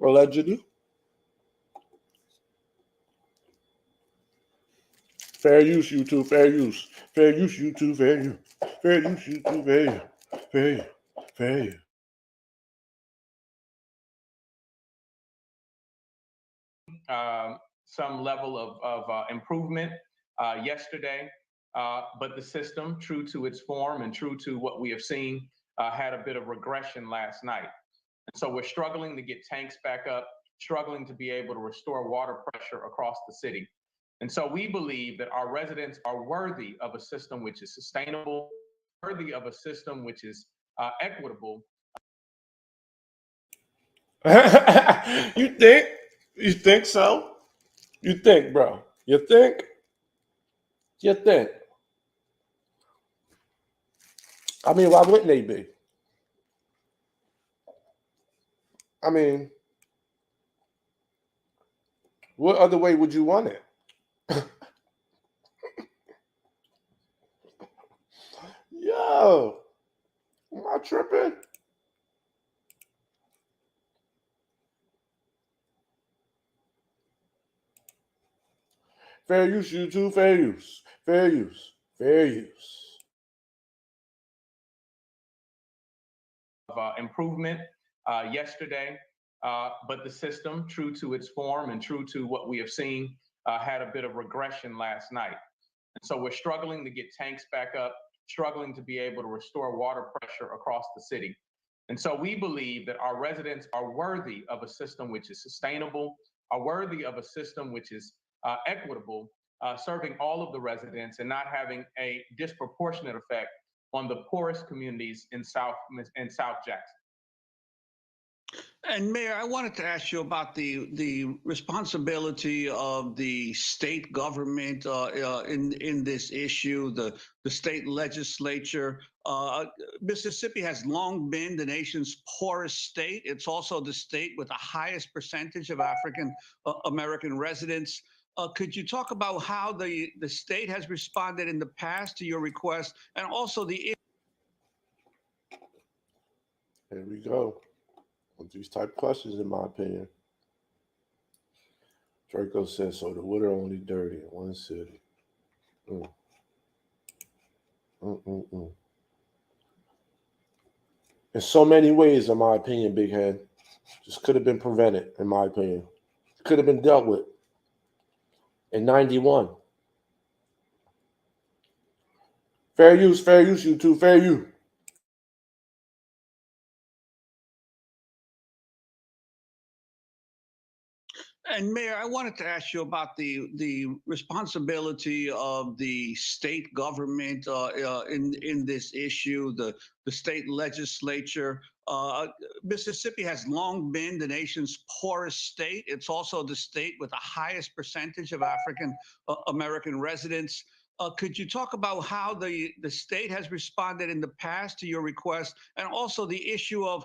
Allegedly. Fair use, YouTube, fair use. Fair use, YouTube, fair use. Fair use, YouTube, fair use. Fair use, fair use. Some level of improvement yesterday, but the system, true to its form and true to what we have seen, had a bit of regression last night. And so we're struggling to get tanks back up, struggling to be able to restore water pressure across the city. And so we believe that our residents are worthy of a system which is sustainable, worthy of a system which is equitable. You think? You think so? You think, bro? You think? You think? I mean, why wouldn't they be? I mean, what other way would you want it? Yo, am I tripping? Fair use, YouTube. Fair use. Fair use. Fair use. Improvement yesterday, but the system, true to its form and true to what we have seen, had a bit of regression last night. And so we're struggling to get tanks back up, struggling to be able to restore water pressure across the city. And so we believe that our residents are worthy of a system which is sustainable, are worthy of a system which is equitable, serving all of the residents and not having a disproportionate effect on the poorest communities in South Jackson. And Mayor, I wanted to ask you about the responsibility of the state government in this issue, the state legislature. Mississippi has long been the nation's poorest state. It's also the state with the highest percentage of African American residents. Could you talk about how the state has responded in the past to your request, and also the... Here we go. With these type questions, in my opinion. Draco says, so the water only dirty in one city. In so many ways, in my opinion, Big Head, just could have been prevented, in my opinion. Could have been dealt with in 91. Fair use, YouTube, fair use. And Mayor, I wanted to ask you about the responsibility of the state government in this issue, the state legislature. Mississippi has long been the nation's poorest state. It's also the state with the highest percentage of African American residents. Could you talk about how the state has responded in the past to your request, and also the issue of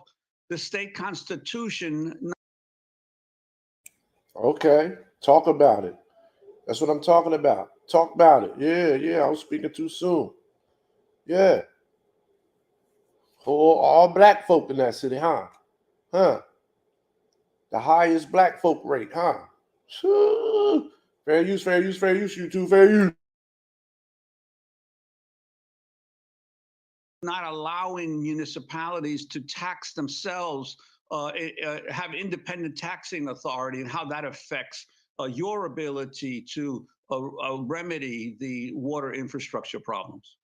the state constitution? Okay, talk about it. That's what I'm talking about. Talk about it. Yeah, I was speaking too soon. Yeah. All black folk in that city, huh? The highest black folk rate, huh? Fair use, YouTube, fair use. Not allowing municipalities to tax themselves, have independent taxing authority, and how that affects your ability to remedy the water infrastructure problems.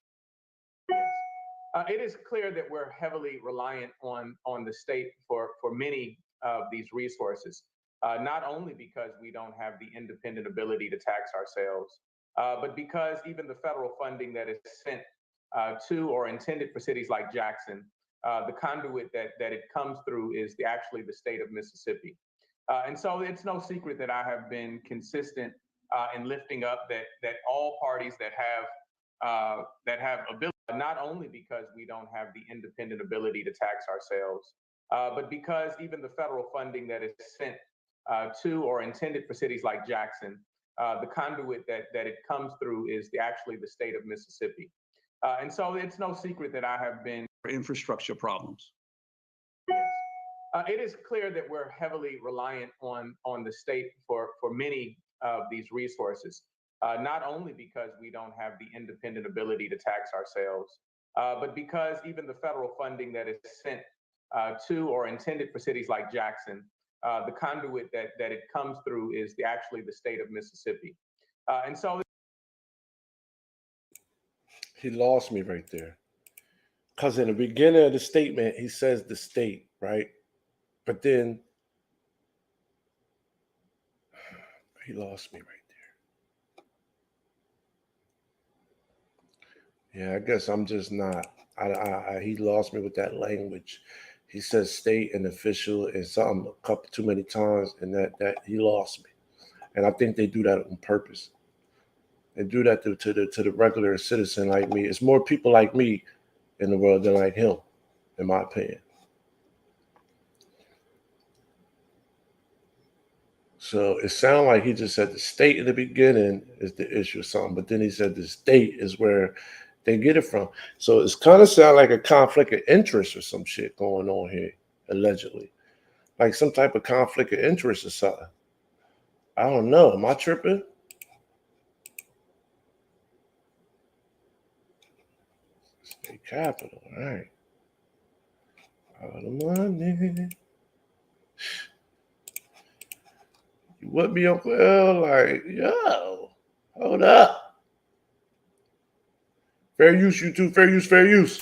It is clear that we're heavily reliant on the state for many of these resources, not only because we don't have the independent ability to tax ourselves, but because even the federal funding that is sent to or intended for cities like Jackson, the conduit that it comes through is actually the state of Mississippi. And so it's no secret that I have been consistent in lifting up that all parties that have ability, not only because we don't have the independent ability to tax ourselves, but because even the federal funding that is sent to or intended for cities like Jackson, the conduit that it comes through is actually the state of Mississippi. And so it's no secret that I have been infrastructure problems. It is clear that we're heavily reliant on the state for many of these resources, not only because we don't have the independent ability to tax ourselves, but because even the federal funding that is sent to or intended for cities like Jackson, the conduit that it comes through is actually the state of Mississippi. And so He lost me right there. Because in the beginning of the statement, he says the state, right? But then he lost me right there. Yeah, I guess I'm just not. He lost me with that language. He says state and official and something a couple too many times, and that he lost me. And I think they do that on purpose. They do that to the regular citizen like me. It's more people like me in the world than like him, in my opinion. So it sounded like he just said the state in the beginning is the issue or something, but then he said the state is where they get it from. So it's kind of sound like a conflict of interest or some shit going on here, allegedly. Like some type of conflict of interest or something. I don't know. Am I tripping? State capital, all right. All the money. You would be Uncle L, like, yo, hold up. Fair use, you two. Fair use, fair use.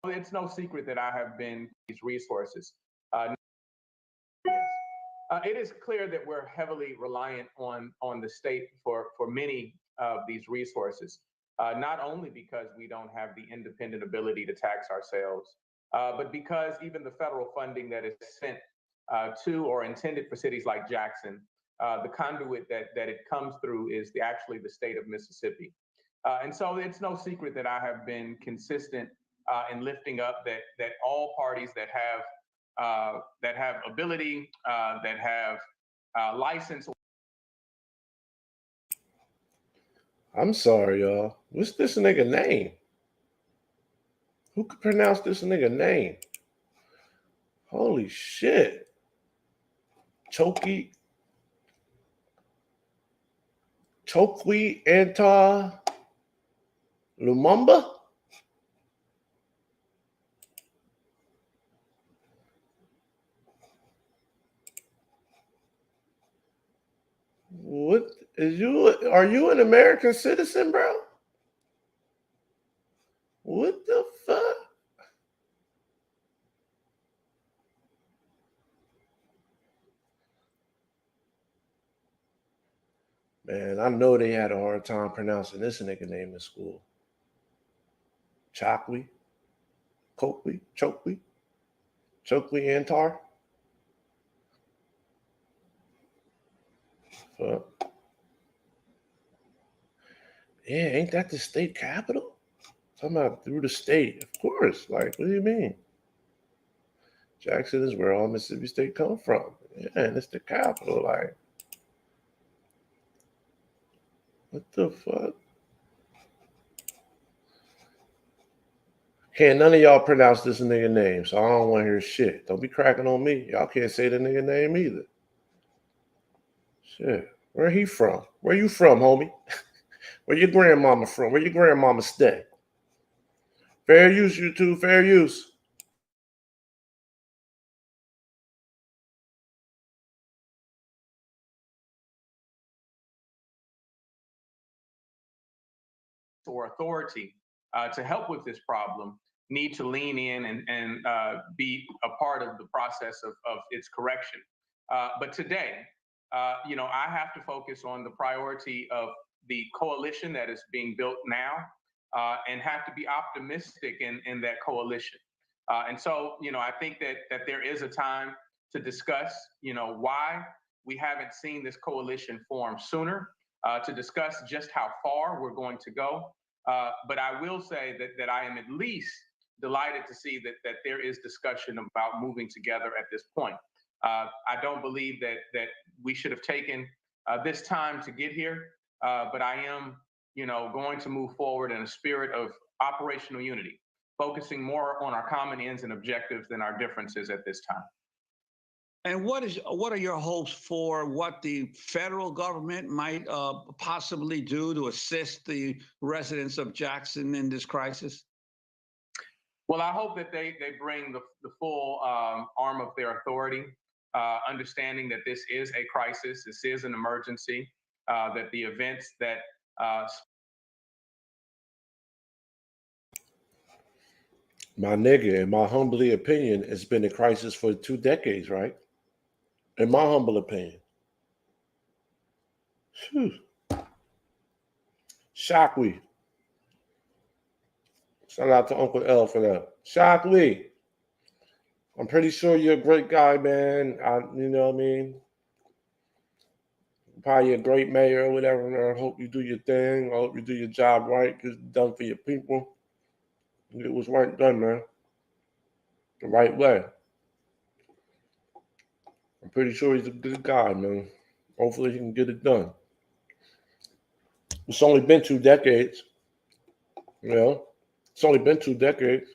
It's no secret that I have been these resources. It is clear that we're heavily reliant on the state for many of these resources, not only because we don't have the independent ability to tax ourselves, but because even the federal funding that is sent to or intended for cities like Jackson, the conduit that it comes through is actually the state of Mississippi. And so it's no secret that I have been consistent in lifting up that all parties that have ability, that have license. I'm sorry, y'all. What's this nigga name? Who could pronounce this nigga name? Holy shit. Chokwi Antar Lumumba? What is you? Are you an American citizen, bro? What the fuck? Man, I know they had a hard time pronouncing this nigga name in school. Chokwi Antar. Fuck. Yeah, ain't that the state capital? Talking about through the state, of course. Like, what do you mean? Jackson is where all Mississippi State come from. Yeah, and it's the capital. Like, what the fuck? Can't none of y'all pronounce this nigga name, so I don't want to hear shit. Don't be cracking on me. Y'all can't say the nigga name either. Shit. Where he from? Where you from, homie? Where your grandmama from? Where your grandmama stay? Fair use, you two. Fair use. Or authority to help with this problem need to lean in and be a part of the process of its correction. But today, I have to focus on the priority of the coalition that is being built now and have to be optimistic in that coalition. And so, I think that there is a time to discuss, why we haven't seen this coalition form sooner, to discuss just how far we're going to go. But I will say that I am at least delighted to see that there is discussion about moving together at this point. I don't believe that we should have taken this time to get here, but I am, going to move forward in a spirit of operational unity, focusing more on our common ends and objectives than our differences at this time. And what are your hopes for what the federal government might possibly do to assist the residents of Jackson in this crisis? Well, I hope that they bring the full arm of their authority, understanding that this is a crisis, this is an emergency, that the events that My nigga, in my humble opinion, it's been a crisis for 2 decades, right? In my humble opinion. Whew. Shockwee. Shout out to Uncle L for that. Shockwee. I'm pretty sure you're a great guy, man. You know what I mean? Probably a great mayor or whatever, man. I hope you do your thing. I hope you do your job right. Get it done for your people. It was right done, man. The right way. I'm pretty sure he's a good guy, man. Hopefully he can get it done. It's only been 2 decades. You know, it's only been 2 decades.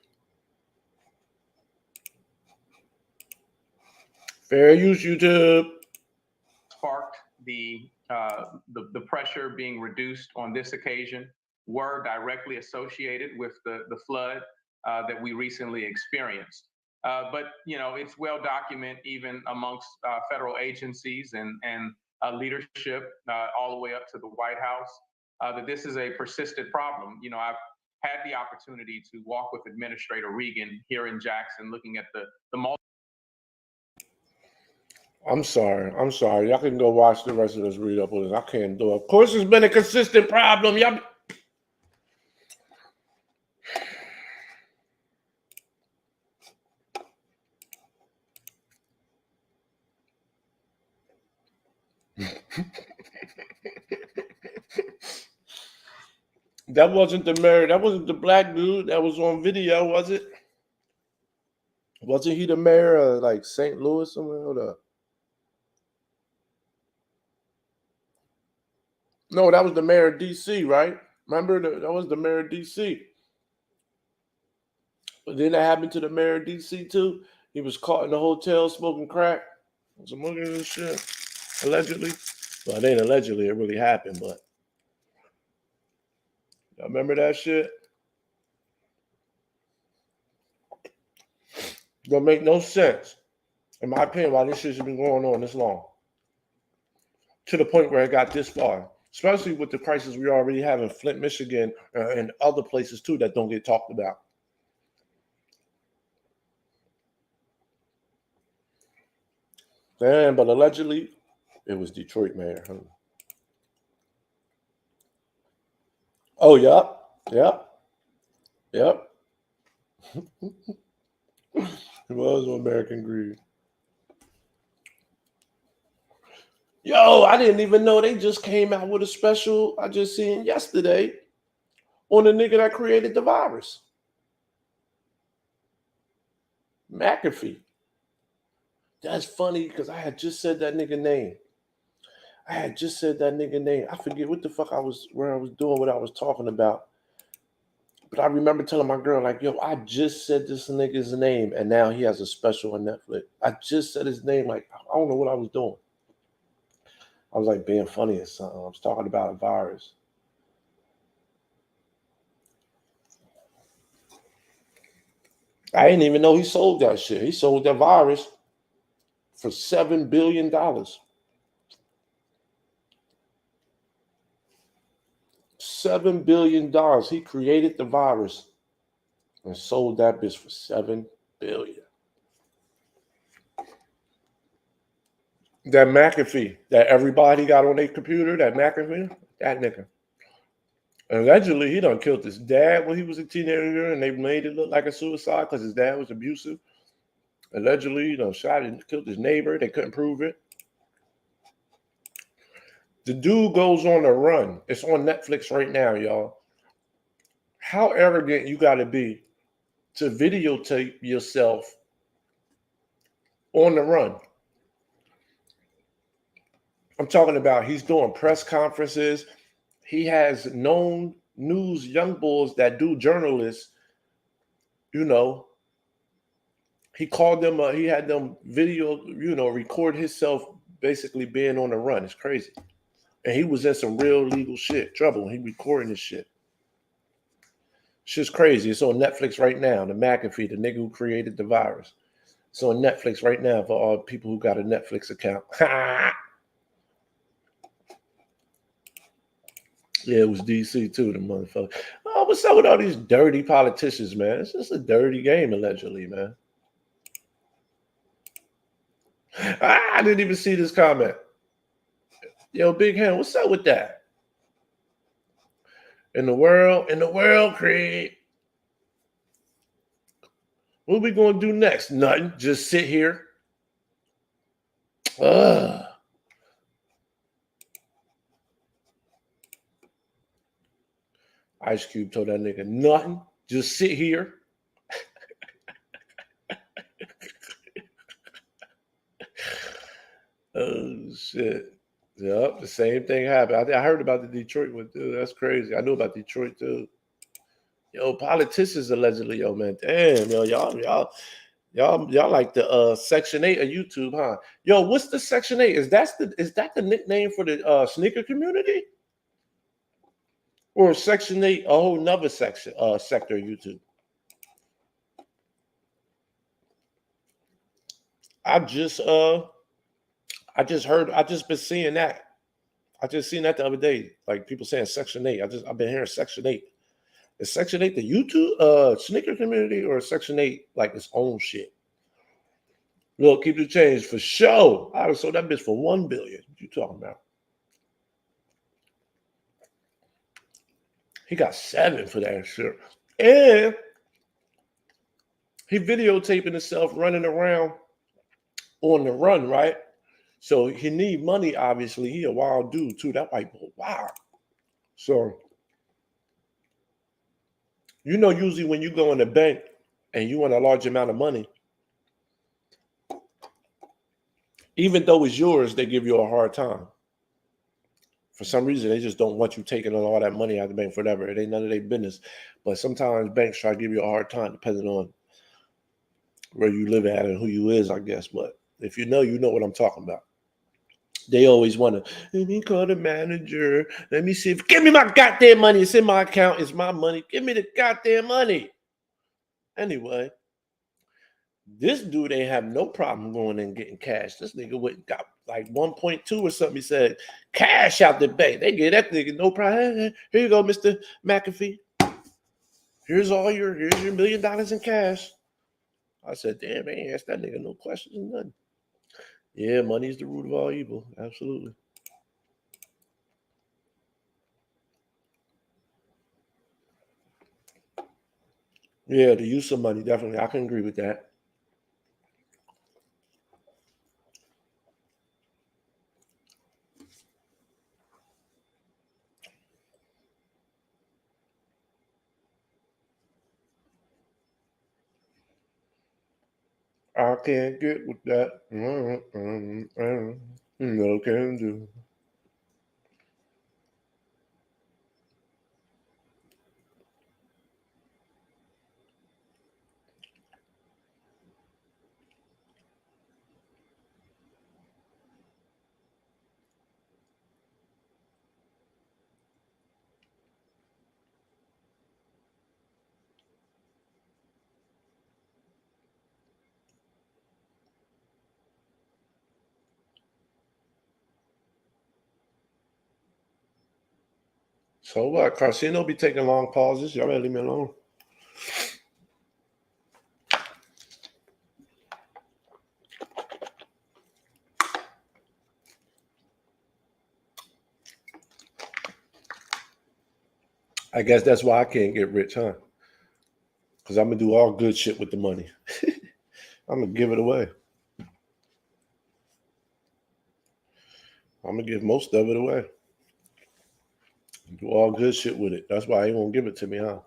Fair use, YouTube. Sparked the pressure being reduced on this occasion were directly associated with the flood that we recently experienced. But you know, it's well documented even amongst federal agencies and leadership all the way up to the White House that this is a persistent problem. You know, I've had the opportunity to walk with Administrator Regan here in Jackson, looking at the I'm sorry. Y'all can go watch the rest of this read up on this. I can't do it. Of course, it's been a consistent problem. Y'all. That wasn't the mayor. That wasn't the black dude that was on video, was it? Wasn't he the mayor of like St. Louis somewhere? Hold up. No, that was the mayor of DC, right? Remember that was the mayor of DC. But then that happened to the mayor of DC too. He was caught in a hotel smoking crack. Some looking at this shit. Allegedly. Well, it ain't allegedly, it really happened, but y'all remember that shit? Don't make no sense, in my opinion, why this shit's been going on this long. To the point where it got this far. Especially with the crisis we already have in Flint, Michigan, and other places too that don't get talked about. Damn, but allegedly, it was Detroit mayor. Oh, yep. It was American Greed. Yo, I didn't even know they just came out with a special I just seen yesterday on the nigga that created the virus. McAfee. That's funny because I had just said that nigga name. I forget what the fuck where I was doing what I was talking about. But I remember telling my girl, like, yo, I just said this nigga's name and now he has a special on Netflix. I just said his name, like, I don't know what I was doing. I was like being funny or something. I was talking about a virus. I didn't even know he sold that shit. He sold that virus for $7 billion. $7 billion. He created the virus and sold that bitch for $7 billion. That McAfee, that everybody got on their computer, that McAfee, that nigga. Allegedly, he done killed his dad when he was a teenager, and they made it look like a suicide because his dad was abusive. Allegedly, he done shot and killed his neighbor. They couldn't prove it. The dude goes on a run. It's on Netflix right now, y'all. How arrogant you got to be to videotape yourself on the run. I'm talking about he's doing press conferences. He has known news young bulls that do journalists, you know. He called them, he had them video, you know, record himself basically being on the run. It's crazy. And he was in some real legal shit, trouble. He recording this shit. Shit's crazy. It's on Netflix right now. The McAfee, the nigga who created the virus. It's on Netflix right now for all people who got a Netflix account. Yeah, it was DC too, the motherfucker. Oh, what's up with all these dirty politicians, man? It's just a dirty game, allegedly, man. I didn't even see this comment. Yo, Big Hand, what's up with that? In the world, Craig. What we gonna do next? Nothing. Just sit here. Ice Cube told that nigga, nothing. Just sit here. Oh shit. Yep, the same thing happened. I heard about the Detroit one too. That's crazy. I knew about Detroit too. Yo, politicians allegedly, yo, man. Damn, yo, y'all like the Section 8 of YouTube, huh? Yo, what's the Section 8? Is that the nickname for the sneaker community? Or Section 8, a whole nother sector of YouTube? I just been seeing that. I just seen that the other day. Like people saying Section 8. I've been hearing Section 8. Is Section 8 the YouTube sneaker community, or Section 8 like its own shit? Look, keep the change for sure. I sold that bitch for $1 billion. What you talking about? He got 7 for that shit. And he videotaping himself running around on the run, right? So he need money, obviously. He a wild dude too. That white boy, wow. So, you know, usually when you go in the bank and you want a large amount of money, even though it's yours, they give you a hard time. For some reason, they just don't want you taking all that money out of the bank forever. It ain't none of their business. But sometimes banks try to give you a hard time depending on where you live at and who you is, I guess. But if you know what I'm talking about. They always want to, let me call the manager. Let me see give me my goddamn money. It's in my account. It's my money. Give me the goddamn money. Anyway, this dude ain't have no problem going and getting cash. This nigga got like 1.2 or something. He said, cash out the bank. They get that nigga no problem. Here you go, Mr. McAfee. Here's your $1 million in cash. I said, damn, I ain't asked that nigga no questions or nothing. Yeah, money is the root of all evil. Absolutely. Yeah, the use of money, definitely. I can agree with that. I can't get with that. No can do. So what? Carcino be taking long pauses. Y'all better leave me alone. I guess that's why I can't get rich, huh? Because I'm going to do all good shit with the money. I'm going to give it away. I'm going to give most of it away. Do all good shit with it. That's why he won't give it to me, huh?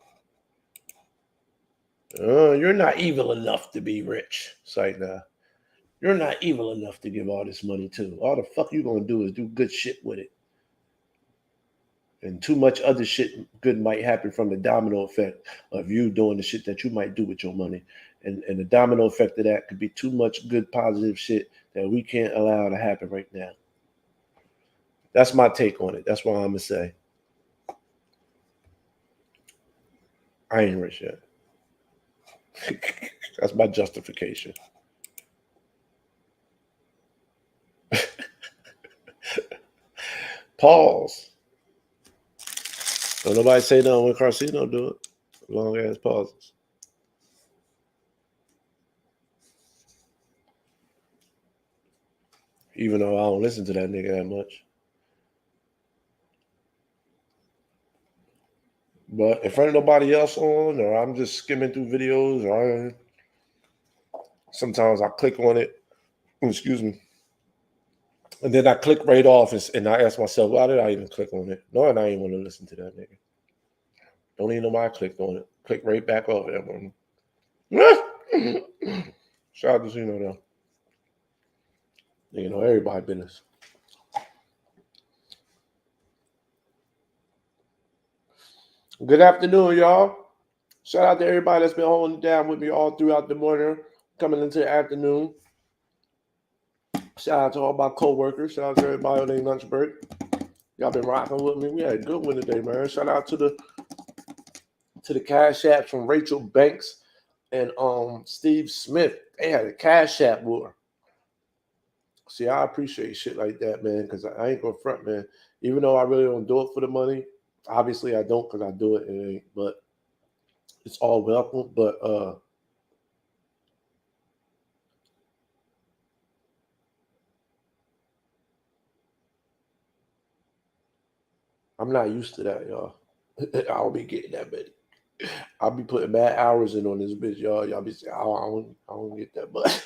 You're not evil enough to be rich. It's like, nah. You're not evil enough to give all this money to. All the fuck you going to do is do good shit with it. And too much other shit good might happen from the domino effect of you doing the shit that you might do with your money. And the domino effect of that could be too much good positive shit that we can't allow to happen right now. That's my take on it. That's what I'm going to say. I ain't rich yet. That's my justification. Pause. Don't nobody say nothing when Carcino do it. Long ass pauses. Even though I don't listen to that nigga that much. But if ain't nobody else on, or I'm just skimming through videos, or sometimes I click on it. Excuse me. And then I click right off and I ask myself, why did I even click on it? No, and I ain't want to listen to that nigga. Don't even know why I clicked on it. Click right back off that one. Shout out to Zeno though. You know, everybody business. Good afternoon, y'all. Shout out to everybody that's been holding it down with me all throughout the morning, coming into the afternoon. Shout out to all my co-workers. Shout out to everybody on their lunch break. Y'all been rocking with me. We had a good one today, man. Shout out to the Cash App from Rachel Banks and Steve Smith. They had a Cash App war. See, I appreciate shit like that, man, because I ain't gonna front, man. Even though I really don't do it for the money, obviously I don't because I do it, but it's all welcome. But I'm not used to that, y'all. I'll be getting that many. I'll be putting mad hours in on this bitch, y'all. Y'all be saying, I don't get that much.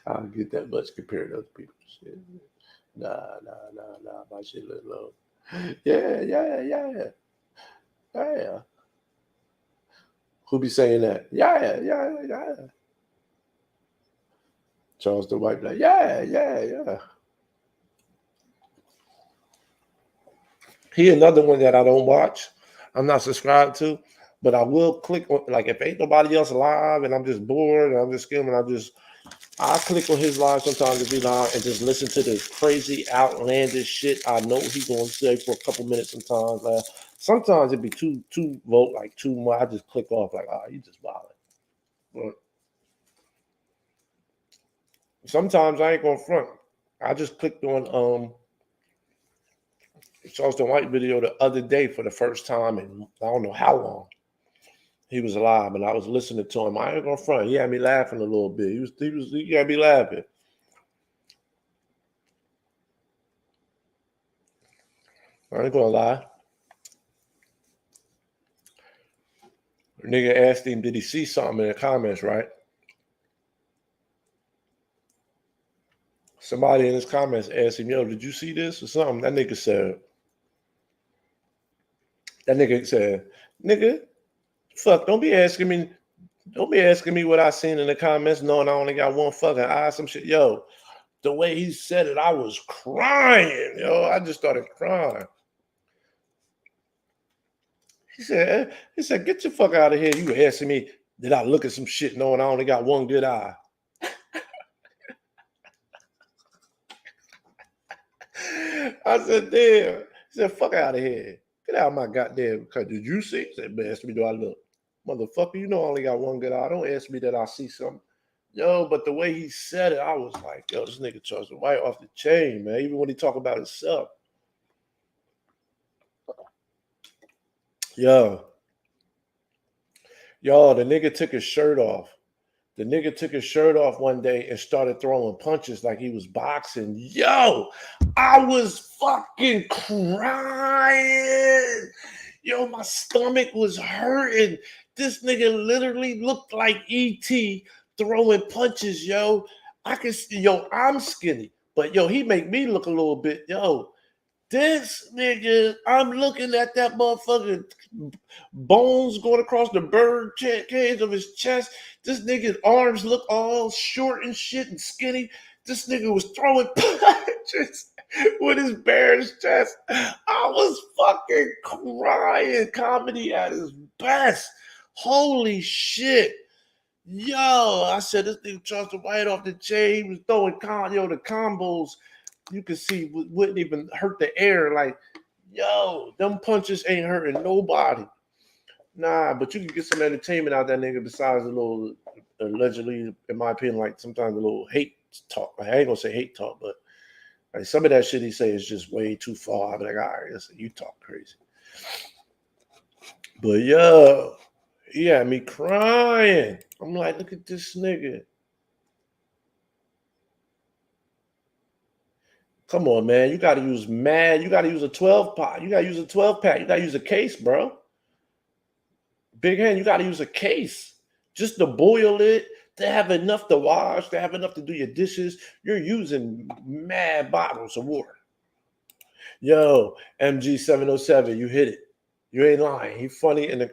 I don't get that much compared to other people. Shit. Nah. My shit look low. Yeah. Who be saying that? Yeah. Charles the White Black. Yeah. He another one that I don't watch. I'm not subscribed to, but I will click on, like, if ain't nobody else live and I'm just bored and I'm just skimming, I click on his live sometimes if he's live and just listen to the crazy outlandish shit I know he's gonna say for a couple minutes sometimes. Sometimes it'd be too vote, like too much. I just click off like, you just violent. But sometimes I ain't gonna front. I just clicked on Charleston White video the other day for the first time in I don't know how long. He was alive, and I was listening to him. I ain't gonna front. He had me laughing a little bit. He had me laughing. I ain't gonna lie. The nigga asked him, did he see something in the comments, right? Somebody in his comments asked him, yo, did you see this or something? That nigga said, nigga, fuck, don't be asking me what I seen in the comments knowing I only got one fucking eye, some shit. Yo, the way he said it, I was crying, yo. I just started crying. He said, get your fuck out of here. You asking me, did I look at some shit knowing I only got one good eye? I said, damn. He said, fuck out of here. Get out of my goddamn country. Did you see? He said, man, ask me, do I look? Motherfucker, you know I only got one good eye. Don't ask me that I see something. Yo, but the way he said it, I was like, yo, this nigga Charleston White off the chain, man. Even when he talk about himself. Yo, the nigga took his shirt off. The nigga took his shirt off one day and started throwing punches like he was boxing. Yo, I was fucking crying. Yo, my stomach was hurting. This nigga literally looked like E.T. throwing punches, yo. I can see, yo, I'm skinny, but yo, he make me look a little bit, yo. This nigga, I'm looking at that motherfucker bones going across the bird cage of his chest. This nigga's arms look all short and shit and skinny. This nigga was throwing punches with his bare chest. I was fucking crying. Comedy at its best. Holy shit. Yo, I said this nigga Charleston White off the chain. He was throwing the combos. You could see wouldn't even hurt the air. Like, yo, them punches ain't hurting nobody. Nah, but you can get some entertainment out that nigga besides a little, allegedly, in my opinion, like sometimes a little hate talk. Like, I ain't gonna say hate talk, but like some of that shit he say is just way too far. I'm like, all right, listen, you talk crazy. But yo, he had me crying. I'm like, look at this nigga. Come on, man. You got to use You got to use a 12-pack. You got to use a 12-pack. You got to use a case, bro. Big hand, you got to use a case. Just to boil it, to have enough to wash, to have enough to do your dishes. You're using mad bottles of water. Yo, MG707, you hit it. You ain't lying. He funny in the...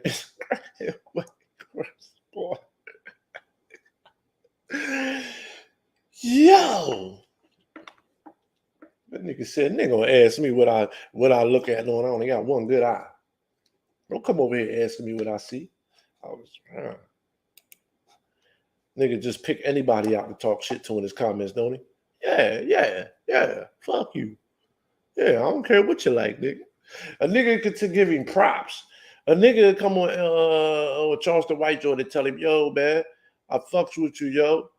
Yo, that nigga said, nigga gonna ask me what I look at knowing I only got one good eye. Don't come over here asking me what I see. I was nigga just pick anybody out to talk shit to in his comments, don't he? Yeah. Fuck you. Yeah, I don't care what you like, nigga. A nigga could give him props. A nigga come on Charleston White Joy to tell him, yo, man, I fucks with you, yo.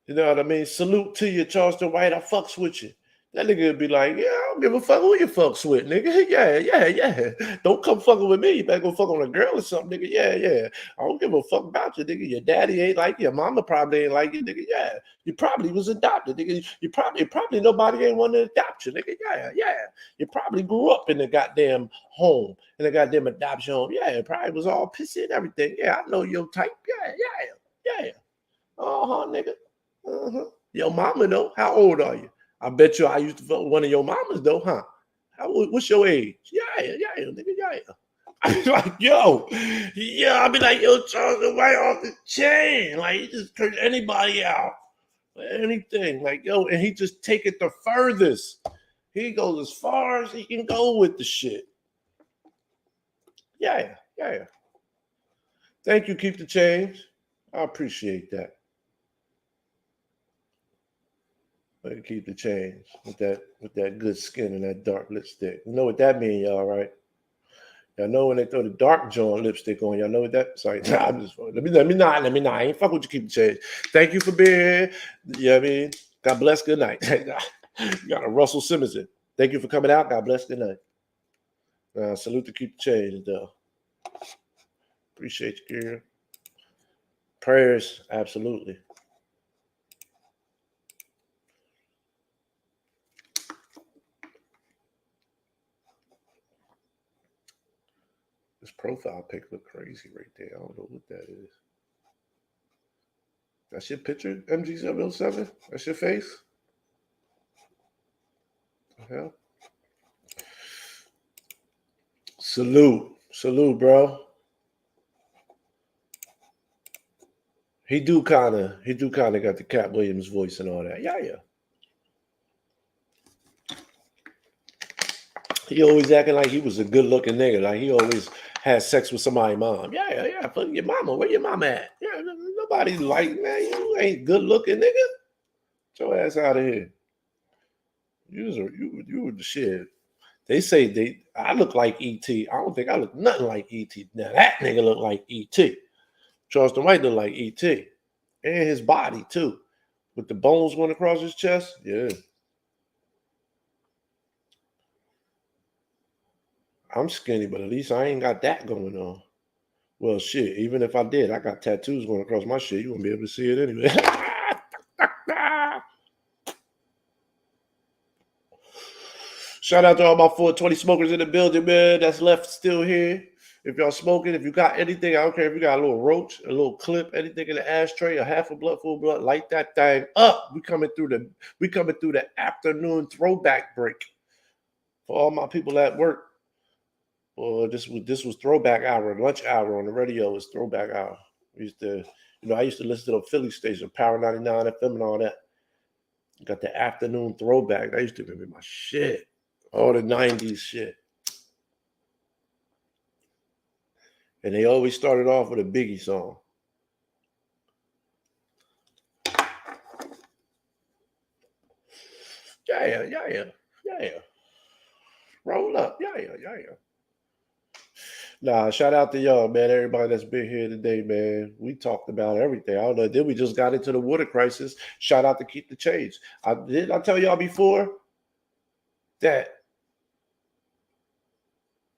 You know what I mean? Salute to you, Charleston White. I fucks with you. That nigga would be like, yeah, I don't give a fuck who you fucks with, nigga. Yeah. Don't come fucking with me. You better go fuck on a girl or something, nigga. Yeah. I don't give a fuck about you, nigga. Your daddy ain't like you. Your mama probably ain't like you, nigga. Yeah. You probably was adopted, nigga. You probably nobody ain't want to adopt you, nigga. Yeah. You probably grew up in the goddamn home, in the goddamn adoption home. Yeah, it probably was all pissy and everything. Yeah, I know your type. Yeah. Nigga. Your mama though, how old are you? I bet you I used to fuck one of your mamas though, huh? What's your age? Yeah, nigga, yeah. I be like, yo, I be like, yo, Charles White off the chain. Like, he just turned anybody out. Anything. Like, yo, and he just take it the furthest. He goes as far as he can go with the shit. Yeah. Thank you, Keep the Change. I appreciate that. Keep the change with that good skin and that dark lipstick. You know what that means, y'all, right? Y'all know when they throw the dark joint lipstick on, y'all know what that. Sorry, I'm just let me not. I ain't fuck with you. Keep the change. Thank you for being here. You know what I mean? God bless. Good night. You got a Russell Simmons in. Thank you for coming out. God bless. Good night. Salute to Keep the Change, though. Appreciate you, girl. Prayers, absolutely. This profile pic look crazy right there. I don't know what that is. That's your picture, MG707? That's your face? The hell? Salute, bro. He do kind of got the Cat Williams voice and all that. Yeah. He always acting like he was a good looking nigga. Like he always had sex with somebody's mom. Yeah. Fuck your mama. Where your mama at? Yeah, nobody like, man, you ain't good looking, nigga. Get your ass out of here. You were the shit. They say I look like E.T. I don't think I look nothing like E.T. Now that nigga look like E.T. Charleston White look like E.T. And his body too. With the bones going across his chest. Yeah. I'm skinny, but at least I ain't got that going on. Well, shit, even if I did, I got tattoos going across my shit. You won't be able to see it anyway. Shout out to all my 420 smokers in the building, man, that's left still here. If y'all smoking, if you got anything, I don't care if you got a little roach, a little clip, anything in the ashtray, a half a blunt, full blunt, light that thing up. We coming through the afternoon throwback break. For all my people at work. Well, this was throwback hour, lunch hour on the radio was throwback hour. We used to, I used to listen to the Philly station, Power 99 FM and all that. Got the afternoon throwback. That used to be my shit. All the 90s shit. And they always started off with a Biggie song. Yeah. Roll up. Yeah. Nah, shout out to y'all, man. Everybody that's been here today, man. We talked about everything. I don't know. Then we just got into the water crisis. Shout out to Keep the Change. Did I tell y'all before that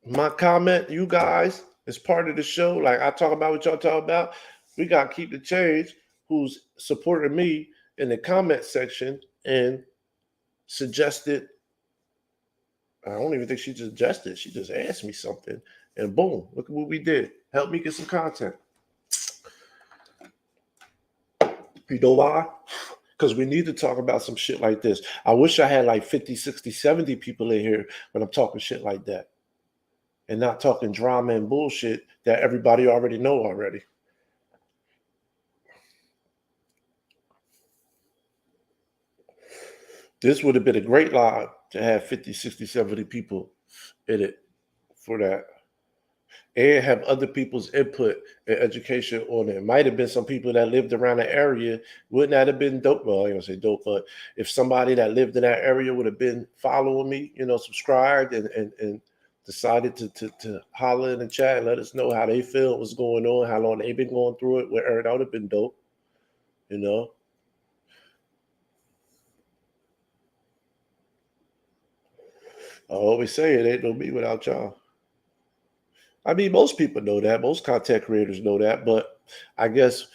my comment, you guys, is part of the show? Like I talk about what y'all talk about. We got Keep the Change, who's supporting me in the comment section and suggested. I don't even think she suggested. She just asked me something. And boom, look at what we did. Help me get some content. You know why? Because we need to talk about some shit like this. I wish I had like 50, 60, 70 people in here when I'm talking shit like that. And not talking drama and bullshit that everybody already know already. This would have been a great live to have 50, 60, 70 people in it for that. And have other people's input and education on it. Might have been some people that lived around the area. Wouldn't that have been dope? Well, I ain't gonna say dope, but if somebody that lived in that area would have been following me, subscribed and decided to holler in the chat and let us know how they feel, what's going on, how long they've been going through it, that would have been dope, I always say it ain't no me without y'all. I mean, most people know that. Most content creators know that. But I guess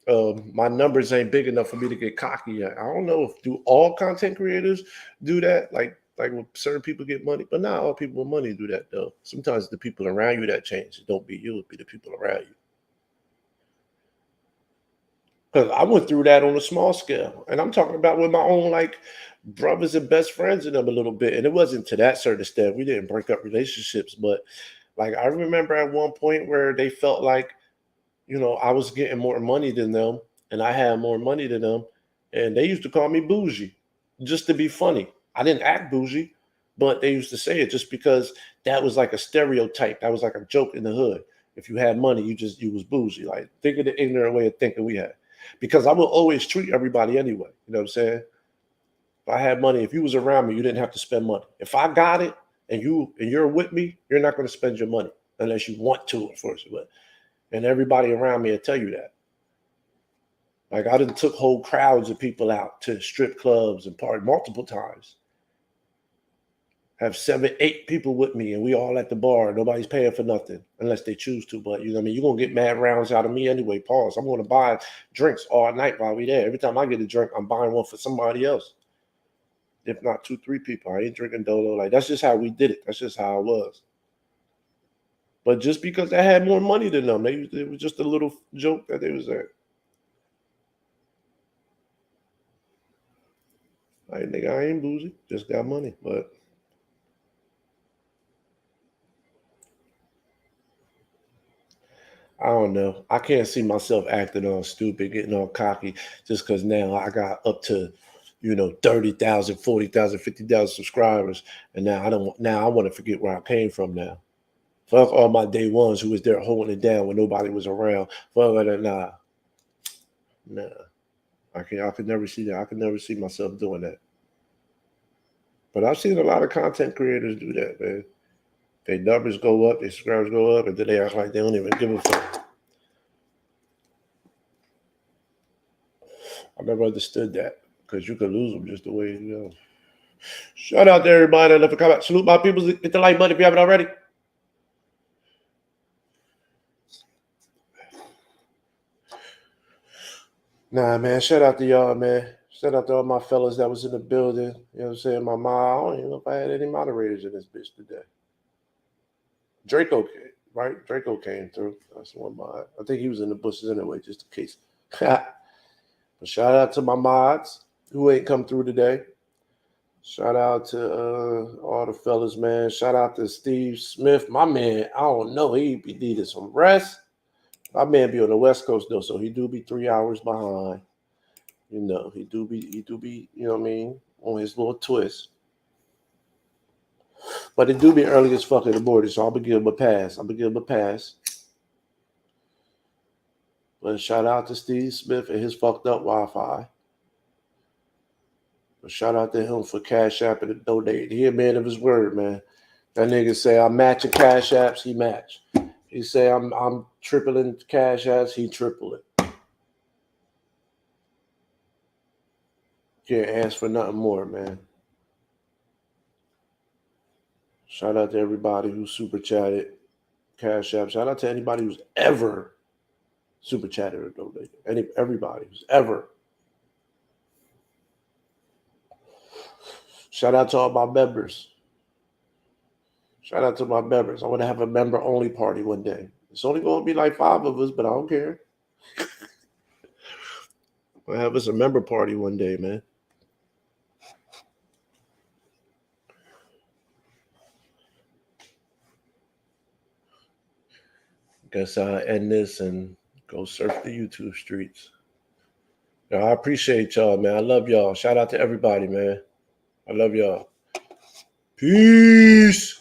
my numbers ain't big enough for me to get cocky. I don't know if do all content creators do that, like when certain people get money, but not all people with money do that though. Sometimes the people around you that change. It don't be you, it be the people around you. Because I went through that on a small scale, and I'm talking about with my own like brothers and best friends in them a little bit, and it wasn't to that certain extent. We didn't break up relationships, but like I remember at one point where they felt like, I was getting more money than them, and I had more money than them, and they used to call me bougie, just to be funny. I didn't act bougie, but they used to say it just because that was like a stereotype. That was like a joke in the hood. If you had money, you was bougie. Like, think of the ignorant way of thinking we had. Because I will always treat everybody anyway. You know what I'm saying? If I had money, if you was around me, you didn't have to spend money. If I got it and you're with me, you're not going to spend your money unless you want to at first. And everybody around me will tell you that. Like I done took whole crowds of people out to strip clubs and party multiple times. Have 7, 8 people with me, and we all at the bar. Nobody's paying for nothing unless they choose to. But you're gonna get mad rounds out of me anyway. Pause. I'm gonna buy drinks all night while we there. Every time I get a drink, I'm buying one for somebody else. If not 2, 3 people. I ain't drinking Dolo. Like that's just how we did it. That's just how it was. But just because I had more money than them, it was just a little joke that they was there. I think I ain't bougie, just got money, but I don't know. I can't see myself acting all stupid, getting all cocky, just because now I got up to, 30,000, 40,000, 50,000 subscribers, and now I want to forget where I came from now. Fuck all my day ones who was there holding it down when nobody was around. Fuck that, nah. I could never see that. I could never see myself doing that. But I've seen a lot of content creators do that, man. Their numbers go up, their subscribers go up, and then they act like they don't even give a fuck. I never understood that because you could lose them just the way you go. Shout out to everybody that left a comment. Salute my people. Hit the like button if you haven't already. Nah, man. Shout out to y'all, man. Shout out to all my fellas that was in the building. You know what I'm saying? My mom. I don't even know if I had any moderators in this bitch today. Draco came, right? Draco came through. That's one mod. I think he was in the bushes anyway, just in case. But shout out to my mods who ain't come through today. Shout out to all the fellas, man. Shout out to Steve Smith. My man, I don't know. He needed some rest. My man be on the West Coast though, so he do be 3 hours behind. He do be, you know what I mean, on his little twist. But it do be early as fuck in the morning, so I'm gonna give him a pass. But shout out to Steve Smith and his fucked up Wi-Fi. But shout out to him for Cash App and donating. He a man of his word, man. That nigga say I'm matching Cash Apps, he match. He say I'm tripling Cash Apps, he triple it. Can't ask for nothing more, man. Shout out to everybody who super chatted, Cash App. Shout out to anybody who's ever super chatted or donated. Everybody who's ever. Shout out to all my members. I want to have a member only party one day. It's only going to be like 5 of us, but I don't care. We'll have us a member party one day, man. Guess I'll end this and go surf the YouTube streets. I appreciate y'all, man. I love y'all. Shout out to everybody, man. I love y'all. Peace.